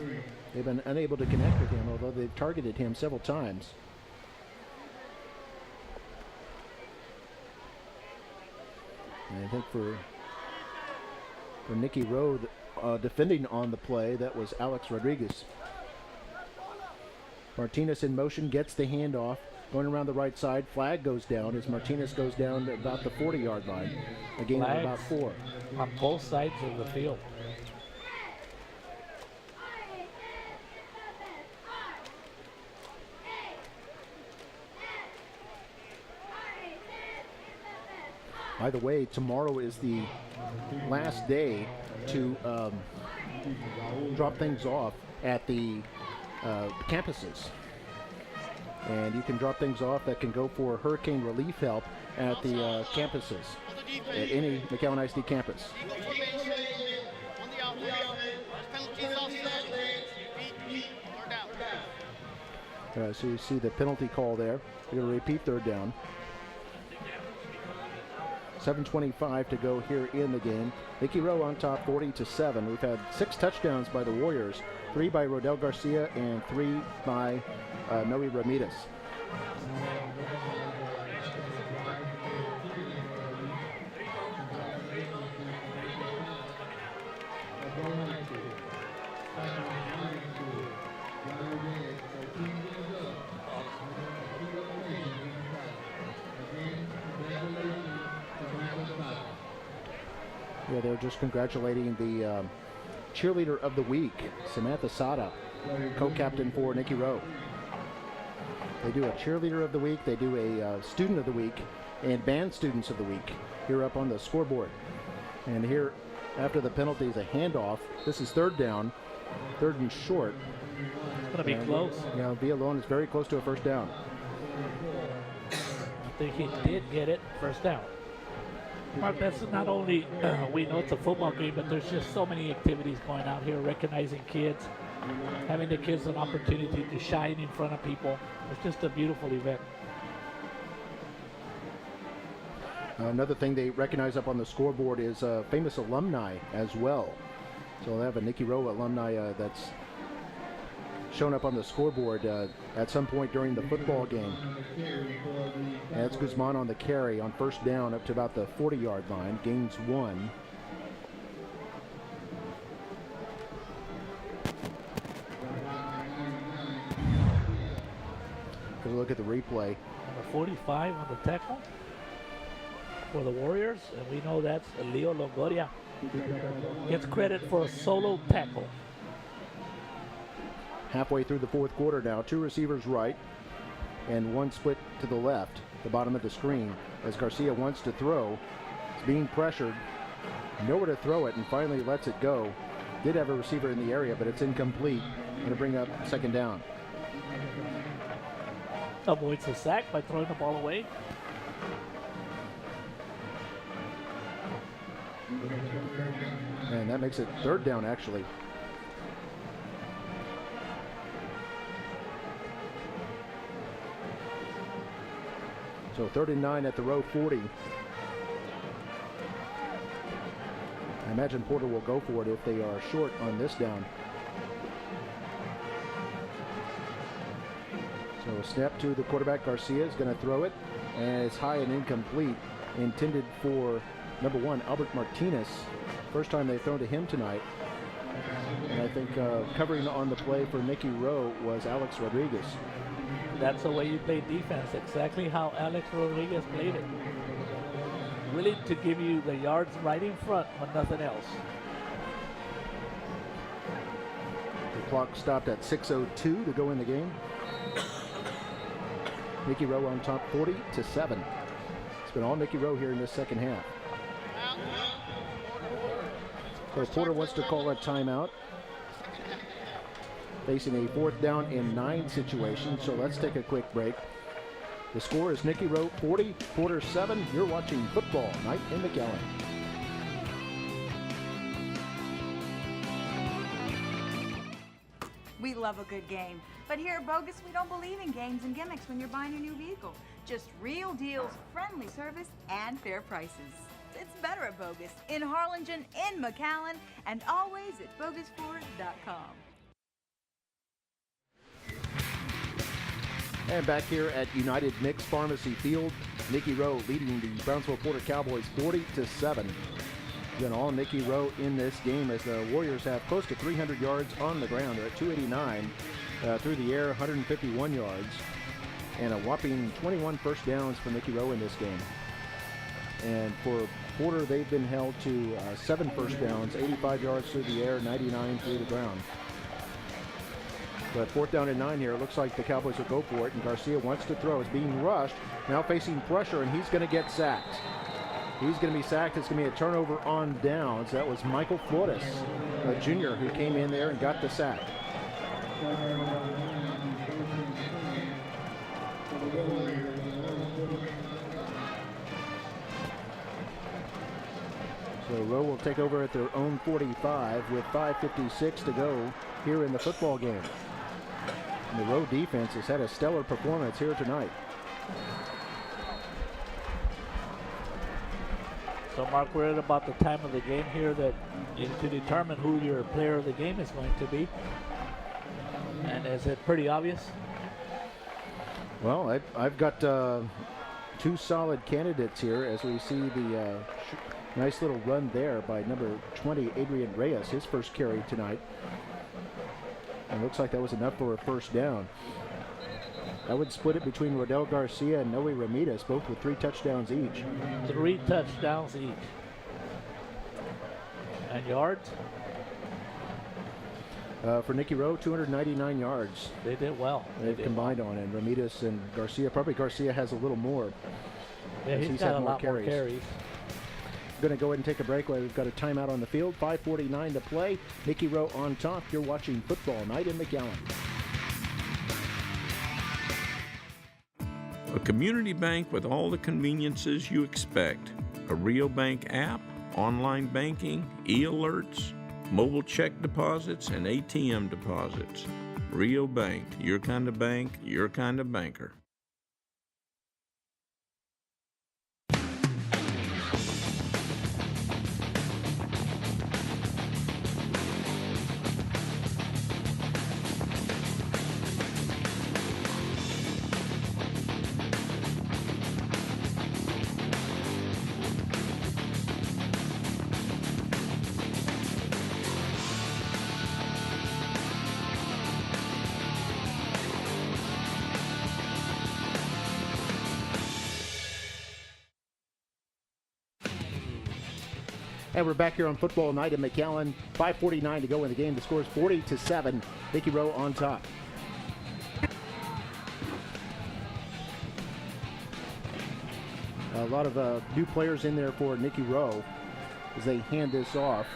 They've been unable to connect with him, although they've targeted him several times. And I think for Nikki Rowe, defending on the play, that was Alex Rodriguez. Martinez in motion, gets the handoff, going around the right side. Flag goes down as Martinez goes down to about the 40-yard line. A gain of about 4. On both sides of the field. By the way, tomorrow is the last day to drop things off at the campuses. And you can drop things off that can go for hurricane relief help at the campuses, at any McAllen ISD campus. So you see the penalty call there. They're going to repeat third down. 7:25 to go here in the game. Nikki Rowe on top, 40-7. We've had 6 touchdowns by the Warriors, 3 by Radel Garcia and 3 by Noe Ramirez. Yeah, they're just congratulating the cheerleader of the week, Samantha Sada, co-captain for Nikki Rowe. They do a cheerleader of the week, they do a student of the week, and band students of the week here up on the scoreboard. And here, after the penalty, is a handoff. This is third down, third and short. It's going to be close. Yeah, Villalon is very close to a first down. I think he did get it, first down. Mark, that's not only, we know it's a football game, but there's just so many activities going out here, recognizing kids, having the kids an opportunity to shine in front of people. It's just a beautiful event. Another thing they recognize up on the scoreboard is famous alumni as well. So they'll have a Nikki Rowe alumni that's shown up on the scoreboard at some point during the football game. And that's Guzman on the carry on first down up to about the 40-yard line, gains 1. Take a look at the replay. Number 45 on the tackle for the Warriors, and we know that's Leo Longoria. Gets credit for a solo tackle. Halfway through the fourth quarter now, 2 receivers right. and one split to the left, the bottom of the screen, as Garcia wants to throw. It's being pressured, nowhere to throw it, and finally lets it go. Did have a receiver in the area, but it's incomplete. Going to bring up second down. Avoids a sack by throwing the ball away. And that makes it third down, actually. So 3rd and 9 at the Rowe 40. I imagine Porter will go for it if they are short on this down. So snap to the quarterback. Garcia is going to throw it, and it's high and incomplete. Intended for number 1, Albert Martinez. First time they've thrown to him tonight. And I think covering on the play for Nikki Rowe was Alex Rodriguez. That's the way you play defense, exactly how Alex Rodriguez played it. Really to give you the yards right in front, but nothing else. The clock stopped at 6:02 to go in the game. Nikki Rowe on top 40-7. It's been all Nikki Rowe here in this second half. So Porter wants to call a timeout. Facing a 4th down and 9 situation, so let's take a quick break. The score is Nikki Rowe 40, Porter 7. You're watching Football Night in McAllen. We love a good game, but here at Bogus, we don't believe in games and gimmicks when you're buying a new vehicle. Just real deals, friendly service, and fair prices. It's better at Bogus, in Harlingen, in McAllen, and always at bogusford.com. And back here at United Mixed Pharmacy Field, Nikki Rowe leading the Brownsville Porter Cowboys 40-7. Again, all Nikki Rowe in this game as the Warriors have close to 300 yards on the ground. They're at 289 through the air, 151 yards, and a whopping 21 first downs for Nikki Rowe in this game. And for Porter, they've been held to 7 first downs, 85 yards through the air, 99 through the ground. But 4th down and 9 here. It looks like the Cowboys will go for it, and Garcia wants to throw. Is being rushed, now facing pressure, and he's going to get sacked. He's going to be sacked. It's going to be a turnover on downs. That was Michael Flores, a junior, who came in there and got the sack. So Rowe will take over at their own 45 with 5:56 to go here in the football game. And the Rowe defense has had a stellar performance here tonight. So Mark, we're at about the time of the game here that you to determine who your player of the game is going to be. And is it pretty obvious? Well, I've got 2 solid candidates here as we see the nice little run there by number 20, Adrian Reyes, his first carry tonight. And looks like that was enough for a first down. I would split it between Radel Garcia and Noe Ramirez, both with 3 touchdowns each. 3 touchdowns each. And yards? For Nikki Rowe, 299 yards. They did well. They've combined on it. Ramirez and Garcia, probably Garcia has a little more. Yeah, he's got a lot more carries. Going to go ahead and take a break while we've got a timeout on the field. 5:49 to play. Nikki Rowe on top. You're watching Football Night in McAllen. A community bank with all the conveniences you expect. A real bank app, online banking, e-alerts, mobile check deposits, and ATM deposits. Real Bank, your kind of bank, your kind of banker. And we're back here on Football Night in McAllen. 5:49 to go in the game. The score is 40-7. Nikki Rowe on top. A lot of new players in there for Nikki Rowe as they hand this off.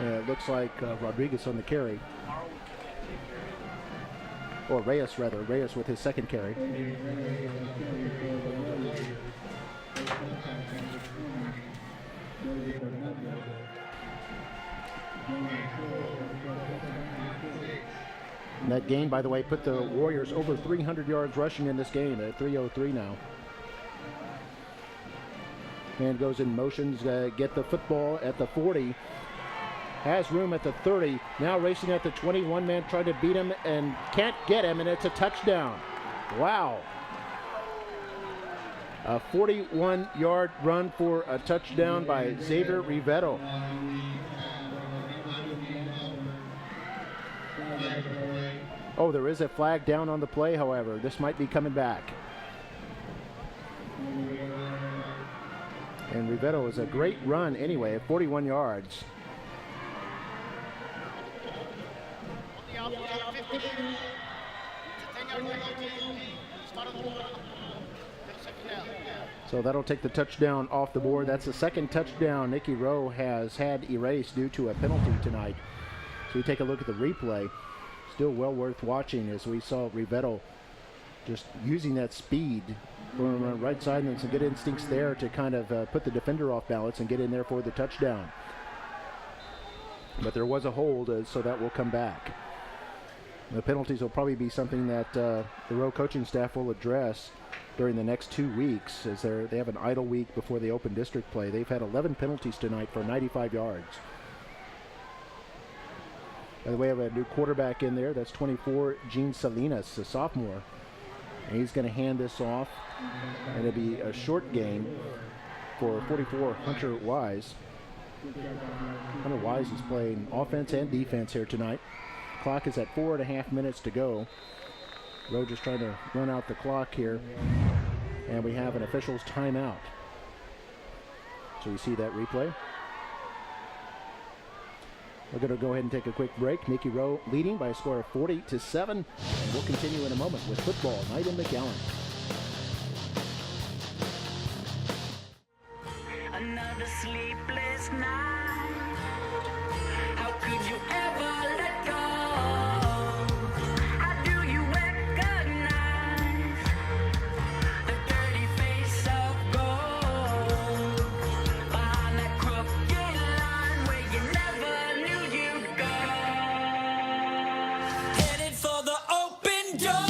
It looks like Rodriguez on the carry. Or Reyes, rather. Reyes with his second carry. And that gain, by the way, put the Warriors over 300 yards rushing in this game at 3:03 now. And goes in motions, get the football at the 40. Has room at the 30. Now racing at the 21. Man trying to beat him and can't get him, and it's a touchdown. Wow. A 41-yard run for a touchdown by Xavier Rivetto. Oh, there is a flag down on the play, however. This might be coming back. And Rivetto is a great run anyway at 41 yards. So that'll take the touchdown off the board. That's the second touchdown Nikki Rowe has had erased due to a penalty tonight. So we take a look at the replay. Still well worth watching as we saw Rivetto just using that speed from the right side and some good instincts there to kind of put the defender off balance and get in there for the touchdown. But there was a hold, so that will come back. The penalties will probably be something that the Rowe coaching staff will address during the next 2 weeks as they have an idle week before the open district play. They've had 11 penalties tonight for 95 yards. By the way, I have a new quarterback in there. That's 24, Gene Salinas, a sophomore. And he's going to hand this off. And it'll be a short game for 44, Hunter Wise. Hunter Wise is playing offense and defense here tonight. Clock is at 4.5 minutes to go. Rowe just trying to run out the clock here. And we have an official's timeout. So you see that replay. We're going to go ahead and take a quick break. Nikki Rowe leading by a score of 40-7. And we'll continue in a moment with football night in McAllen. Another sleepless night. How could you ever let go? How do you recognize the dirty face of gold behind that crooked line where you never knew you'd go? Headed for the open door.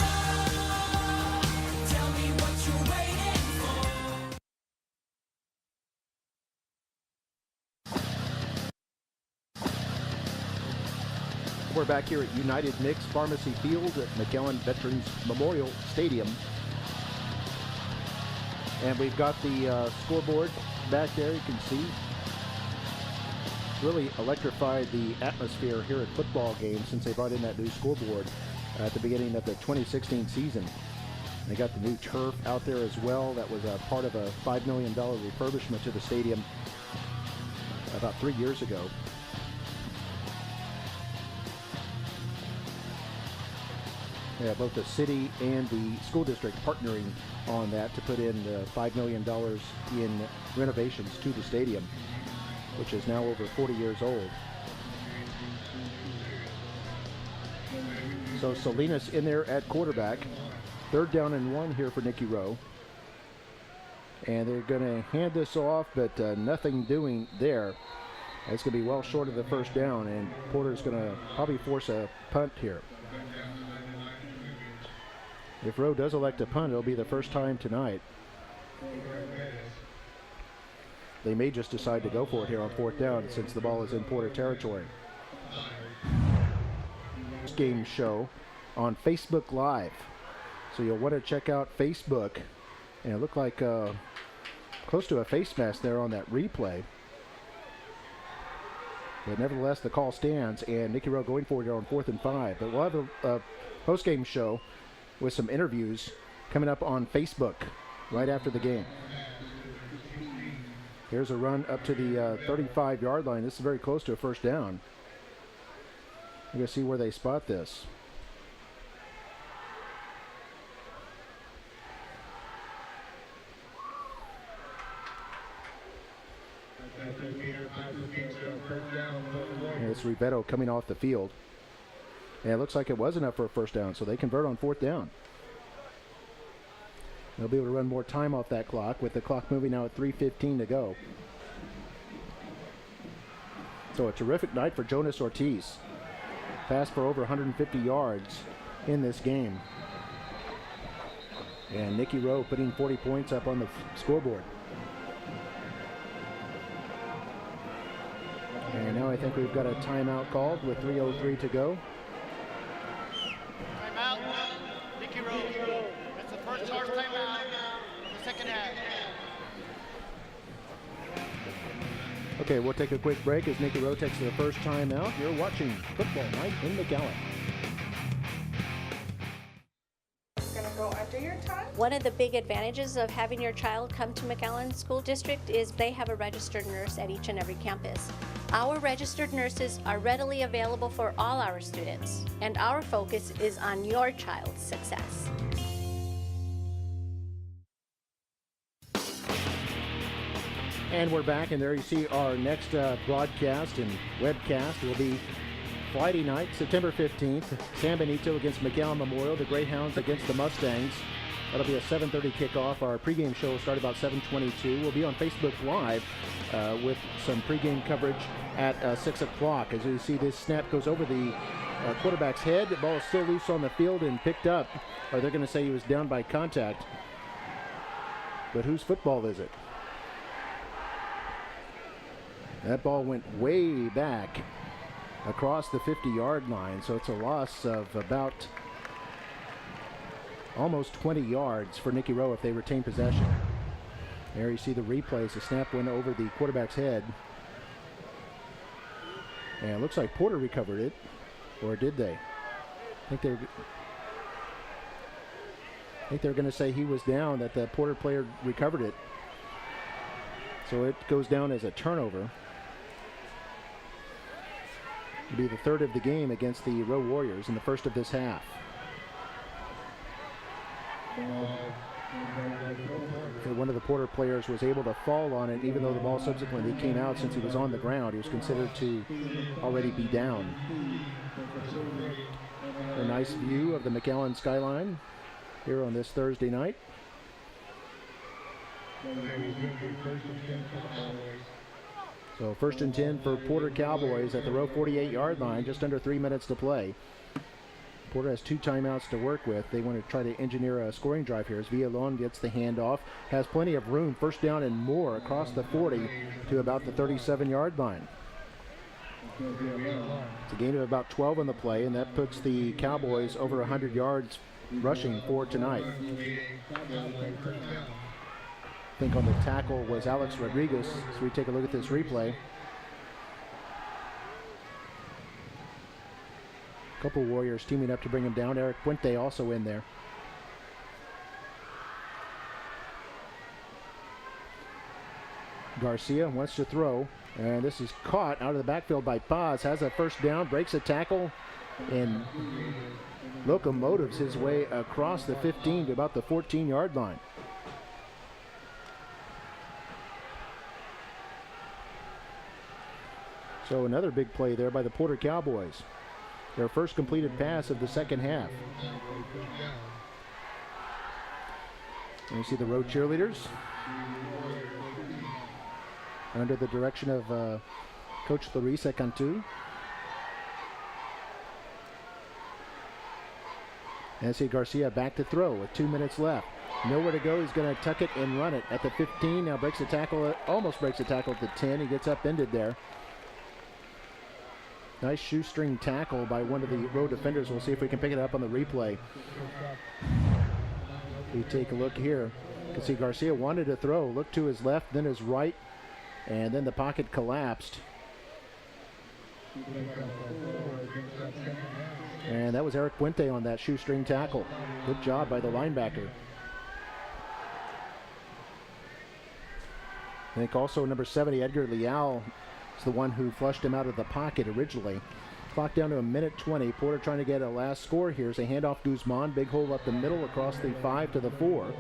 Tell me what you're waiting for. We're back here at United Mix Pharmacy Field at McAllen Veterans Memorial Stadium. And we've got the scoreboard back there, you can see. Really electrified the atmosphere here at football games since they brought in that new scoreboard at the beginning of the 2016 season. They got the new turf out there as well. That was a part of a $5 million refurbishment to the stadium about 3 years ago. Yeah, both the city and the school district partnering on that to put in $5 million in renovations to the stadium, which is now over 40 years old. So Salinas in there at quarterback. 3rd down and 1 here for Nikki Rowe. And they're going to hand this off, but nothing doing there. It's going to be well short of the first down, and Porter's going to probably force a punt here. If Rowe does elect a punt, it'll be the first time tonight. They may just decide to go for it here on 4th down since the ball is in Porter territory. This game show on Facebook Live. So you'll want to check out Facebook. And it looked like close to a face mask there on that replay. But nevertheless, the call stands, and Nikki Rowe going for it here on 4th and 5. But we'll have a post-game show with some interviews coming up on Facebook right after the game. Here's a run up to the 35-yard line. This is very close to a first down. We're going to see where they spot this. And it's Rivetto coming off the field. And it looks like it was enough for a first down, so they convert on fourth down. They'll be able to run more time off that clock with the clock moving now at 3:15 to go. So a terrific night for Jonas Ortiz. Passed for over 150 yards in this game. And Nikki Rowe putting 40 points up on the scoreboard. And now I think we've got a timeout called with 3:03 to go. Timeout. Nikki Rowe. That's the first charge timeout of the second half. Okay, we'll take a quick break as Nikki Rowe takes the first time out. You're watching Football Night in McAllen. One of the big advantages of having your child come to McAllen School District is they have a registered nurse at each and every campus. Our registered nurses are readily available for all our students, and our focus is on your child's success. And we're back, and there you see our next broadcast and webcast will be Friday night, September 15th, San Benito against McAllen Memorial, the Greyhounds against the Mustangs. That'll be a 7:30 kickoff. Our pregame show will start about 7:22. We'll be on Facebook Live with some pregame coverage at 6 o'clock. As you see, this snap goes over the quarterback's head. The ball is still loose on the field and picked up, or they're going to say he was down by contact. But whose football is it? That ball went way back across the 50-yard line, so it's a loss of about almost 20 yards for Nikki Rowe if they retain possession. There you see the replays. The snap went over the quarterback's head. And it looks like Porter recovered it, or did they? I think they're going to say he was down, that the Porter player recovered it. So it goes down as a turnover. It'll be the third of the game against the Rowe Warriors in the first of this half. One of the Porter players was able to fall on it, even though the ball subsequently came out. Since he was on the ground, he was considered to already be down. A nice view of the McAllen skyline here on this Thursday night. So 1st and 10 for Porter Cowboys at the Rowe 48-yard line, just under 3 minutes to play. Porter has 2 timeouts to work with. They want to try to engineer a scoring drive here as Villalon gets the handoff. Has plenty of room, first down and more across the 40 to about the 37-yard line. It's a gain of about 12 on the play, and that puts the Cowboys over 100 yards rushing for tonight. I think on the tackle was Alex Rodriguez. So we take a look at this replay. A couple Warriors teaming up to bring him down. Eric Puente also in there. Garcia wants to throw, and this is caught out of the backfield by Paz. Has a first down, breaks a tackle, and locomotives his way across the 15 to about the 14-yard line. So another big play there by the Porter Cowboys. Their first completed pass of the second half. And you see the Rowe cheerleaders under the direction of Coach Larissa Cantu. And see Garcia back to throw with 2 minutes left. Nowhere to go. He's going to tuck it and run it at the 15. Now breaks a tackle, almost breaks a tackle at the 10. He gets upended there. Nice shoestring tackle by one of the Rowe defenders. We'll see if we can pick it up on the replay. We take a look here. You can see Garcia wanted to throw, looked to his left, then his right, and then the pocket collapsed. And that was Eric Puente on that shoestring tackle. Good job by the linebacker. I think also number 70, Edgar Leal, is the one who flushed him out of the pocket originally. Clock down to a minute 20. Porter trying to get a last score here. As a handoff Guzman. Big hole up the middle across the 5 to the 4.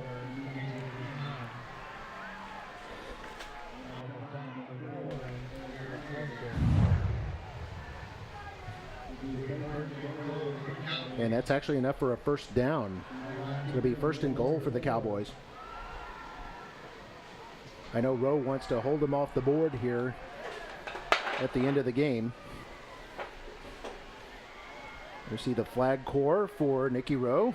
that's actually enough for a first down. It's going to be first and goal for the Cowboys. I know Rowe wants to hold them off the board here at the end of the game. You see the flag corps for Nikki Rowe.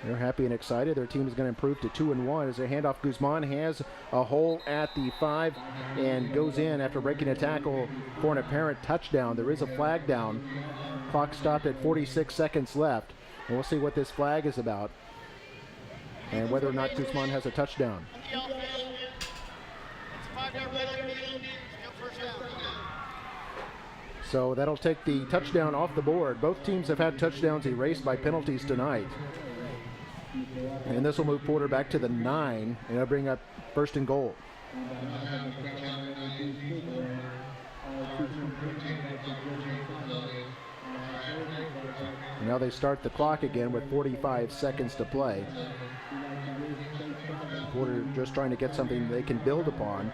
They're happy and excited. Their team is going to improve to 2-1 as they hand off. Guzman has a hole at the 5 and goes in after breaking a tackle for an apparent touchdown. There is a flag down. Clock stopped at 46 seconds left. And we'll see what this flag is about and whether or not Guzman has a touchdown. So that'll take the touchdown off the board. Both teams have had touchdowns erased by penalties tonight. And this will move Porter back to the 9, and it'll bring up first and goal. And now they start the clock again with 45 seconds to play. Porter just trying to get something they can build upon.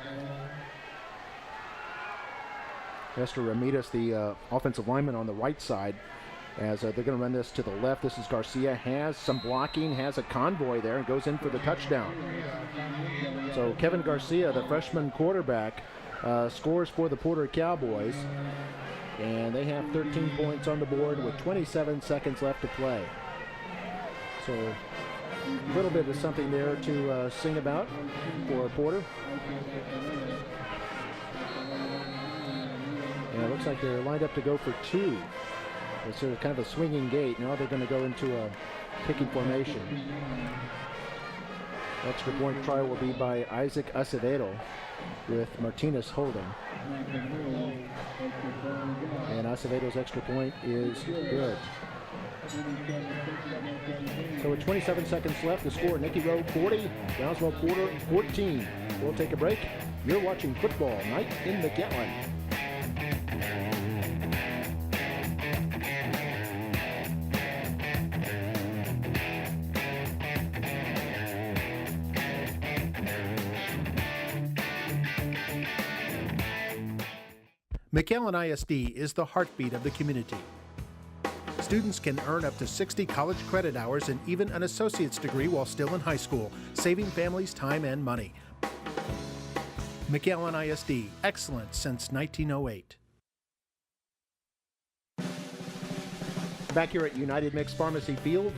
Esther Ramirez, the offensive lineman on the right side, as they're going to run this to the left. This is Garcia, has some blocking, has a convoy there, and goes in for the touchdown. So Kevin Garcia, the freshman quarterback, scores for the Porter Cowboys, and they have 13 points on the board with 27 seconds left to play. So a little bit of something there to sing about for Porter. And it looks like they're lined up to go for 2. It's sort of kind of a swinging gate. Now they're going to go into a kicking formation. Extra point try will be by Isaac Acevedo with Martinez holding. And Acevedo's extra point is good. So with 27 seconds left, the score, Nikki Rowe 40, Brownsville Porter 14. We'll take a break. You're watching Football Night in McAllen. McAllen ISD is the heartbeat of the community. Students can earn up to 60 college credit hours and even an associate's degree while still in high school, saving families time and money. McAllen ISD, excellent since 1908. Back here at United Mixed Pharmacy Field,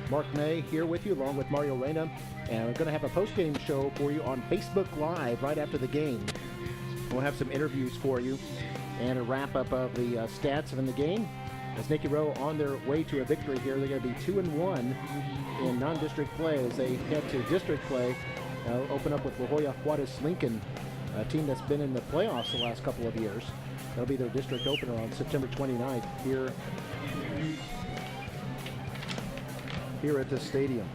Mark May here with you along with Mario Reyna, and we're going to have a post-game show for you on Facebook Live right after the game. We'll have some interviews for you and a wrap-up of the stats in the game. As Nikki Rowe on their way to a victory here, they're going to be 2-1 in non-district play as they head to district play. Open up with La Jolla Juarez Lincoln, a team that's been in the playoffs the last couple of years. That'll be their district opener on September 29th here at this stadium.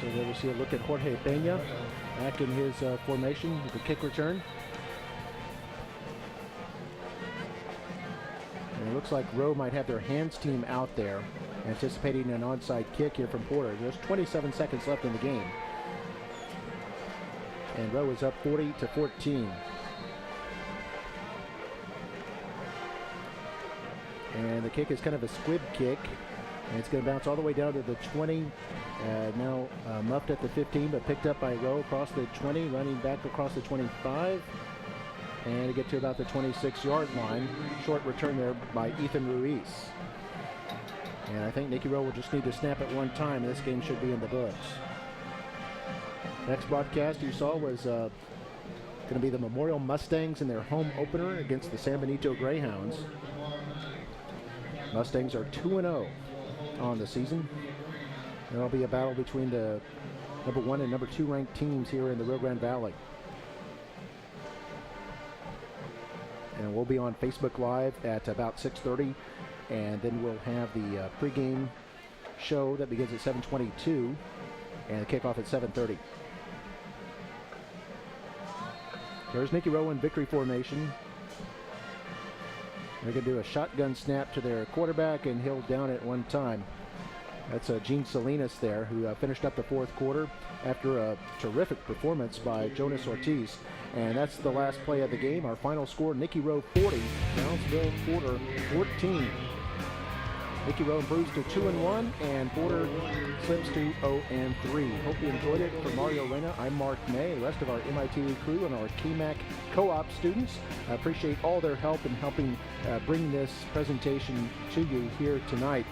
So there we see a look at Jorge Peña back in his formation with the kick return. And it looks like Rowe might have their hands team out there, anticipating an onside kick here from Porter. There's 27 seconds left in the game. And Rowe is up 40-14. And the kick is kind of a squib kick. And it's going to bounce all the way down to the 20. Now muffed at the 15, but picked up by Rowe across the 20, running back across the 25. And to get to about the 26-yard line. Short return there by Ethan Ruiz. And I think Nikki Rowe will just need to snap it one time. This game should be in the books. Next broadcast you saw was going to be the Memorial Mustangs in their home opener against the San Benito Greyhounds. Mustangs are 2-0 on the season. There'll be a battle between the number 1 and number 2 ranked teams here in the Rio Grande Valley. And we'll be on Facebook Live at about 6:30, and then we'll have the pregame show that begins at 7:22 and the kickoff at 7:30. There's Nikki Rowe in victory formation. They're going to do a shotgun snap to their quarterback, and he'll down it one time. That's Gene Salinas there, who finished up the fourth quarter after a terrific performance by Jonas Ortiz. And that's the last play of the game. Our final score, Nikki Rowe 40, Brownsville Porter 14. Nikki Rowe improves to 2-1, and Porter slips to 0-3. Hope you enjoyed it. For Mario Reyna, I'm Mark May, the rest of our MITV crew and our KMAC co-op students. I appreciate all their help in helping bring this presentation to you here tonight.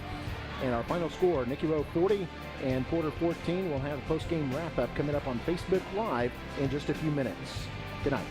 And our final score, Nikki Rowe 40 and Porter 14. We'll have a post-game wrap-up coming up on Facebook Live in just a few minutes. Good night.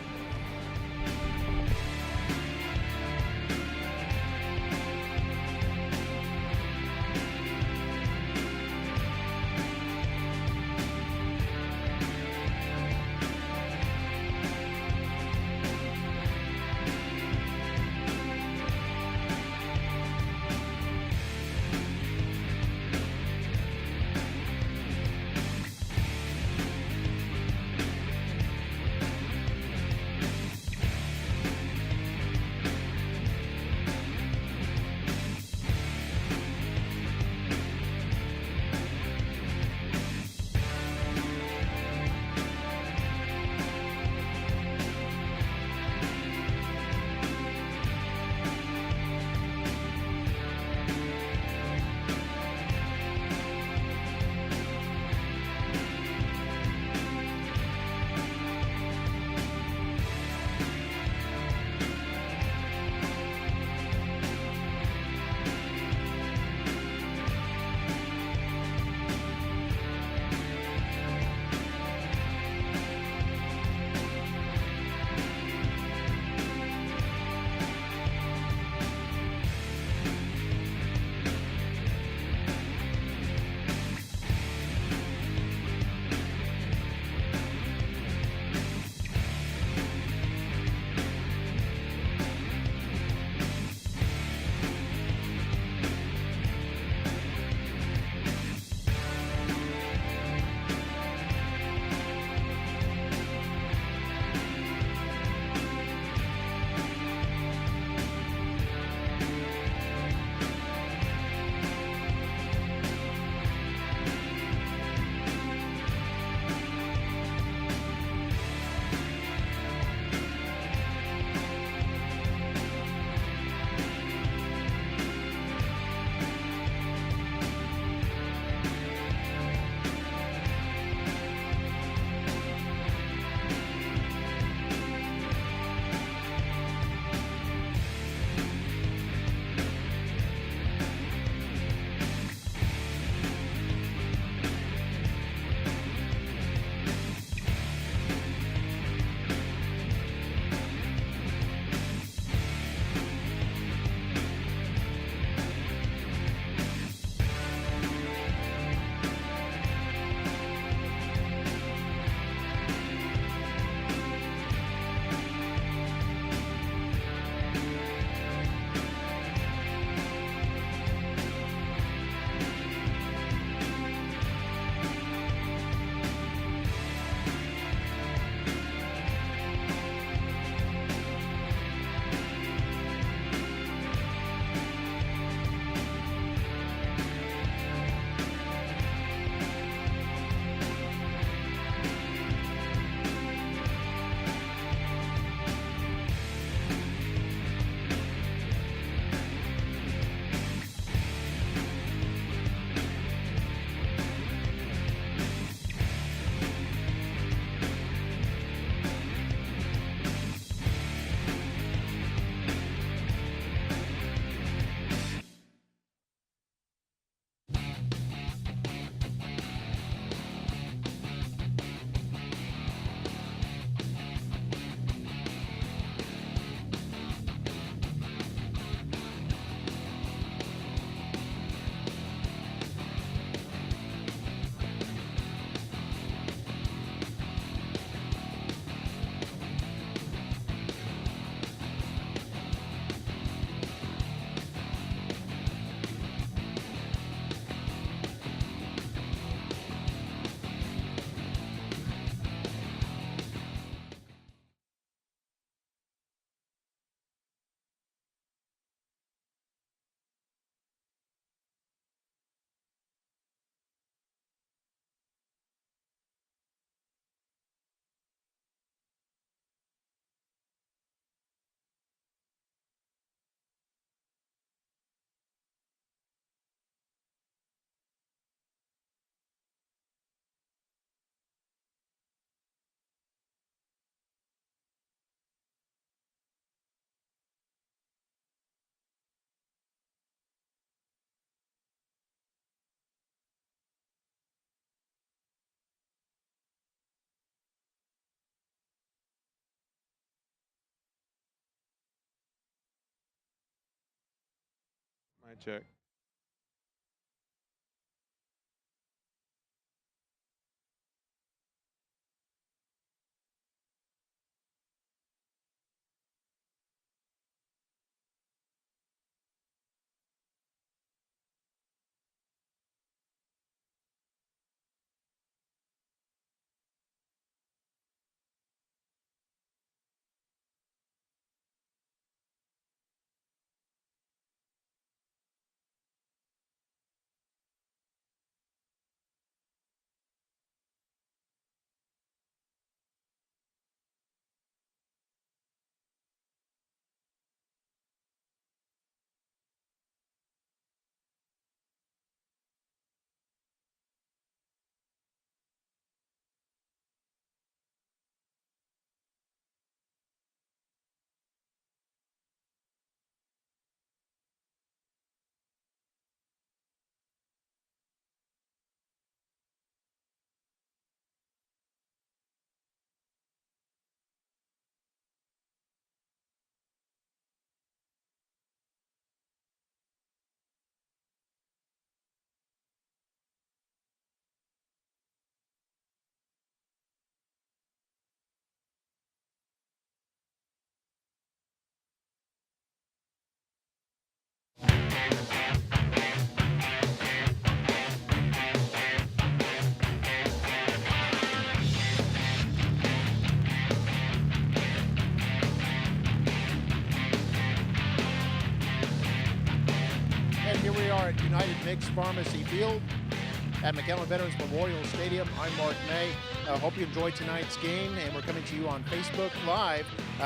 Mic check. And here we are at United Mixed Pharmacy Field at McAllen Veterans Memorial Stadium. I'm Mark May. Hope you enjoyed tonight's game, and we're coming to you on Facebook Live,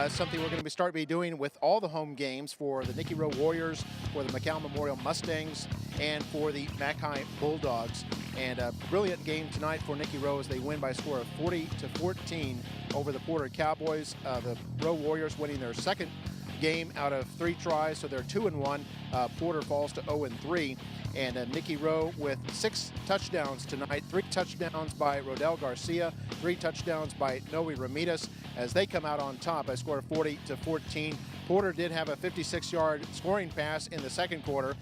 something we're going to start doing with all the home games for the Nikki Rowe Warriors, for the McAllen Memorial Mustangs, and for the Mackay Bulldogs. And a brilliant game tonight for Nikki Rowe as they win by a score of 40-14 over the Porter Cowboys. The Rowe Warriors winning their second game out of 3 tries, so they're 2-1. Porter falls to 0-3. And Nikki Rowe with 6 touchdowns tonight, 3 touchdowns by Radel Garcia, 3 touchdowns by Noe Ramirez as they come out on top by a score of 40-14. Porter did have a 56-yard scoring pass in the second quarter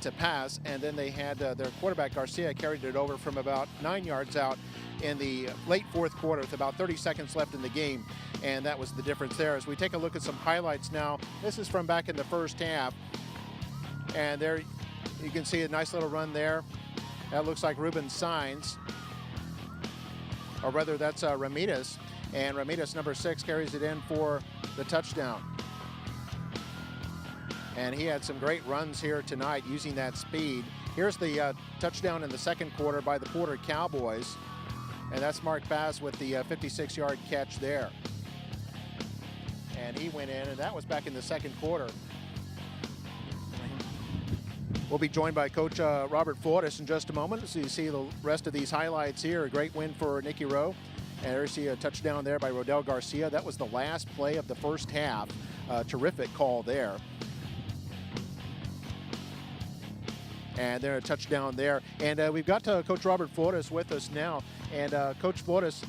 to pass, and then they had their quarterback Garcia carried it over from about 9 yards out in the late fourth quarter with about 30 seconds left in the game, and that was the difference there. As we take a look at some highlights now, this is from back in the first half, and there you can see a nice little run there. That looks like Ruben Sainz, or rather that's Ramirez, and Ramirez, number 6, carries it in for the touchdown. And he had some great runs here tonight using that speed. Here's the touchdown in the second quarter by the Porter Cowboys, and that's Mark Bass with the 56-yard catch there. And he went in, and that was back in the second quarter. We'll be joined by Coach Robert Flores in just a moment. So you see the rest of these highlights here. A great win for Nikki Rowe. And there's a touchdown there by Radel Garcia. That was the last play of the first half. Terrific call there. And then a touchdown there. And we've got Coach Robert Flores with us now. And Coach Flores,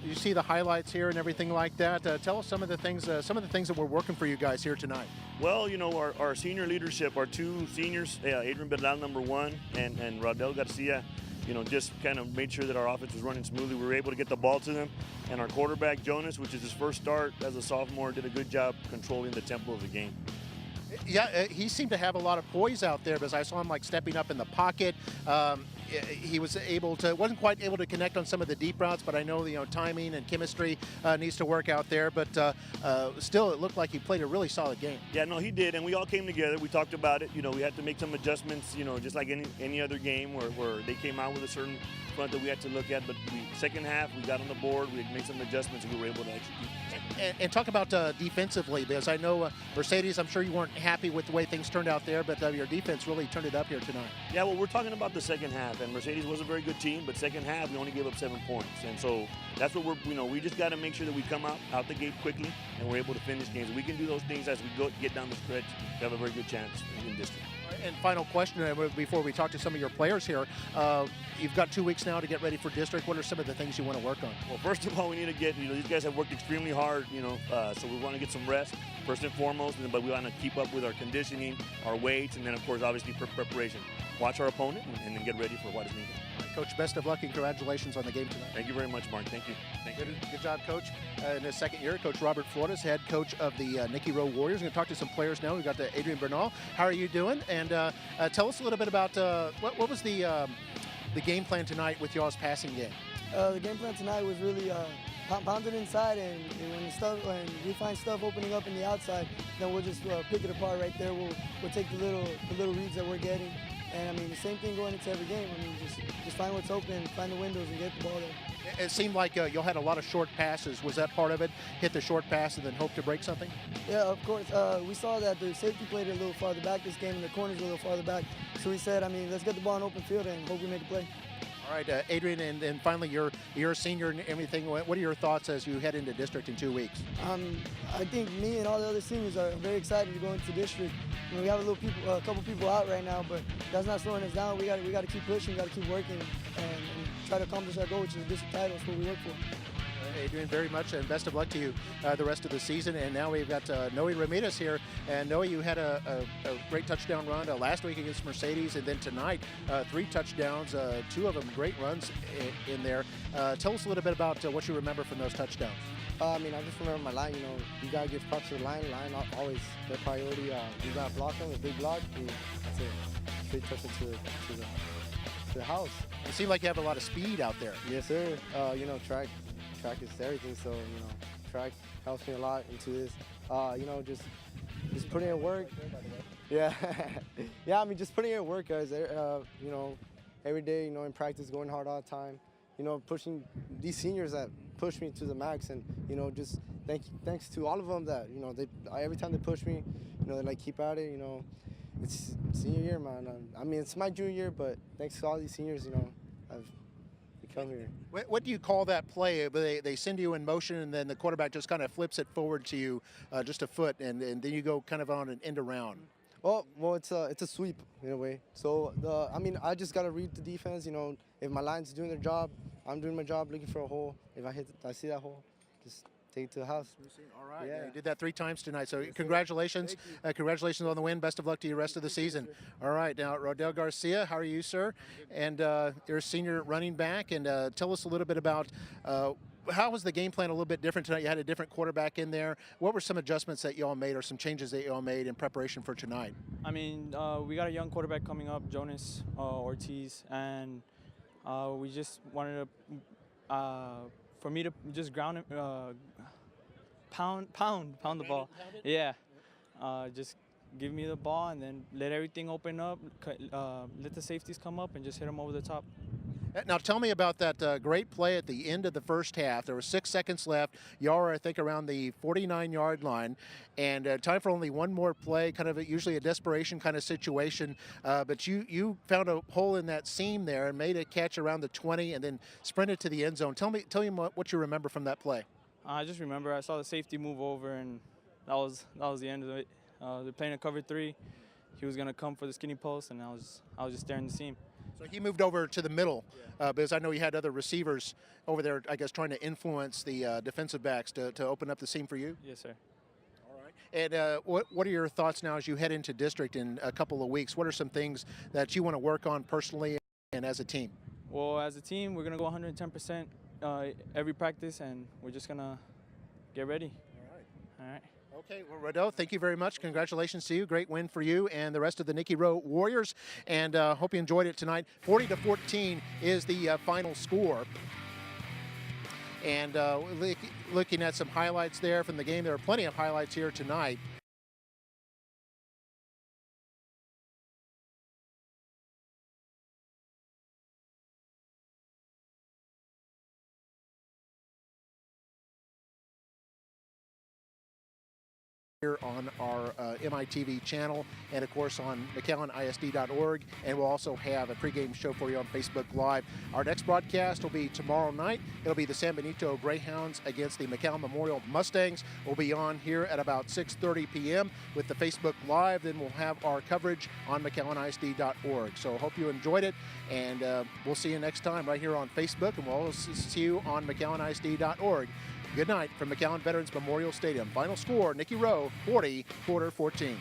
you see the highlights here and everything like that. Tell us some of the things that were working for you guys here tonight. Well, you know, our senior leadership, our 2 seniors, Adrian Bedal, number 1, and Radel Garcia, you know, just kind of made sure that our offense was running smoothly. We were able to get the ball to them. And our quarterback, Jonas, which is his first start as a sophomore, did a good job controlling the tempo of the game. Yeah, he seemed to have a lot of poise out there because I saw him like stepping up in the pocket. He was wasn't quite able to connect on some of the deep routes, but I know, you know, timing and chemistry needs to work out there. But still, it looked like he played a really solid game. Yeah, no, he did, and we all came together. We talked about it. You know, we had to make some adjustments, you know, just like any other game where they came out with a certain front that we had to look at. But the second half, we got on the board. We had made some adjustments, and we were able to execute. And talk about defensively, because I know Mercedes, I'm sure you weren't happy with the way things turned out there, but your defense really turned it up here tonight. Yeah, well, we're talking about the second half, and Mercedes was a very good team, but second half we only gave up 7 points, and so that's what we just got to make sure that we come out the gate quickly, and we're able to finish games. We can do those things as we get down the stretch. We have a very good chance in district. And final question before we talk to some of your players here. You've got 2 weeks now to get ready for district. What are some of the things you want to work on? Well, first of all, we need to get, these guys have worked extremely hard hurt, so we want to get some rest first and foremost, but we want to keep up with our conditioning, our weights, and then, of course, obviously preparation. Watch our opponent and then get ready for what is needed. Coach, best of luck and congratulations on the game tonight. Thank you very much, Mark. Thank you. Good job, Coach. In his second year, Coach Robert Flores, head coach of the Nikki Rowe Warriors. We're going to talk to some players now. We've got Adrian Bernal. How are you doing? And tell us a little bit about what was the game plan tonight with y'all's passing game? The game plan tonight was really pound it inside, and when we find stuff opening up in the outside, then we'll just pick it apart right there. We'll take the little reads that we're getting. And, I mean, the same thing going into every game. I mean, just find what's open, find the windows, and get the ball there. It seemed like y'all had a lot of short passes. Was that part of it? Hit the short pass and then hope to break something? Yeah, of course. We saw that the safety played it a little farther back this game, and the corners a little farther back. So we said, I mean, let's get the ball in open field and hope we make a play. All right, Adrian, and finally, you're a senior and everything. What are your thoughts as you head into district in 2 weeks? I think me and all the other seniors are very excited to go into district. I mean, we have a couple people out right now, but that's not slowing us down. We got to keep pushing, we got to keep working, and try to accomplish our goal, which is the district title. That's what we work for. Adrian, very much, and best of luck to you the rest of the season. And now we've got Noe Ramirez here. And Noe, you had a great touchdown run last week against Mercedes, and then tonight 3 touchdowns, 2 of them great runs in there. Tell us a little bit about what you remember from those touchdowns. I mean, I just remember my line. You gotta give props to the line. Line always their priority. You gotta block them, a big block. That's it. Straight touch it to the house. It seems like you have a lot of speed out there. Yes, sir. Track is everything. So track helps me a lot into this. Just putting in work. Yeah, yeah. I mean, just putting in work, guys. Every day. In practice, going hard all the time. Pushing these seniors that push me to the max, and just thanks to all of them that every time they push me, they like keep at it. It's senior year, man. I mean, it's my junior year, but thanks to all these seniors, I've become here. What do you call that play? They send you in motion, and then the quarterback just kind of flips it forward to you, just a foot, and then you go kind of on an end around. Well, it's a sweep in a way. So I just gotta read the defense. If my line's doing their job, I'm doing my job, looking for a hole. If I see that hole, just take it to the house. All right. Yeah. You did that 3 times tonight. So congratulations. Congratulations on the win. Best of luck to you the rest of the season. All right. Now, Radel Garcia, how are you, sir? And you're a senior running back. And tell us a little bit about how was the game plan a little bit different tonight? You had a different quarterback in there. What were some adjustments that you all made or some changes that you all made in preparation for tonight? I mean, we got a young quarterback coming up, Jonas Ortiz, and we just wanted to, for me to just ground him, pound the ball. Yeah, just give me the ball and then let everything open up, let the safeties come up and just hit them over the top. Now tell me about that great play at the end of the first half. There were 6 seconds left. Y'all are, I think, around the 49-yard line, and time for only one more play, kind of usually a desperation kind of situation. But you found a hole in that seam there and made a catch around the 20 and then sprinted to the end zone. Tell me what you remember from that play. I just remember I saw the safety move over, and that was the end of it. They're playing a cover 3. He was going to come for the skinny post, and I was just staring the seam. So he moved over to the middle because I know you had other receivers over there, I guess, trying to influence the defensive backs to open up the seam for you? Yes, sir. All right. And what are your thoughts now as you head into district in a couple of weeks? What are some things that you want to work on personally and as a team? Well, as a team, we're going to go 110% every practice, and we're just going to get ready. All right. Okay, well, Radel, thank you very much. Congratulations to you. Great win for you and the rest of the Nikki Rowe Warriors, and hope you enjoyed it tonight. 40-14 is the final score. And looking at some highlights there from the game, there are plenty of highlights here tonight. Here on our MITV channel, and of course on McAllen ISD.org, and we'll also have a pregame show for you on Facebook Live. Our next broadcast will be tomorrow night. It'll be the San Benito Greyhounds against the McAllen Memorial Mustangs. We'll be on here at about 6:30 p.m. with the Facebook Live. Then we'll have our coverage on McAllenISD.org. So hope you enjoyed it, and we'll see you next time right here on Facebook, and we'll also see you on McAllenISD.org. Good night from McAllen Veterans Memorial Stadium. Final score, Nikki Rowe 40, quarter 14.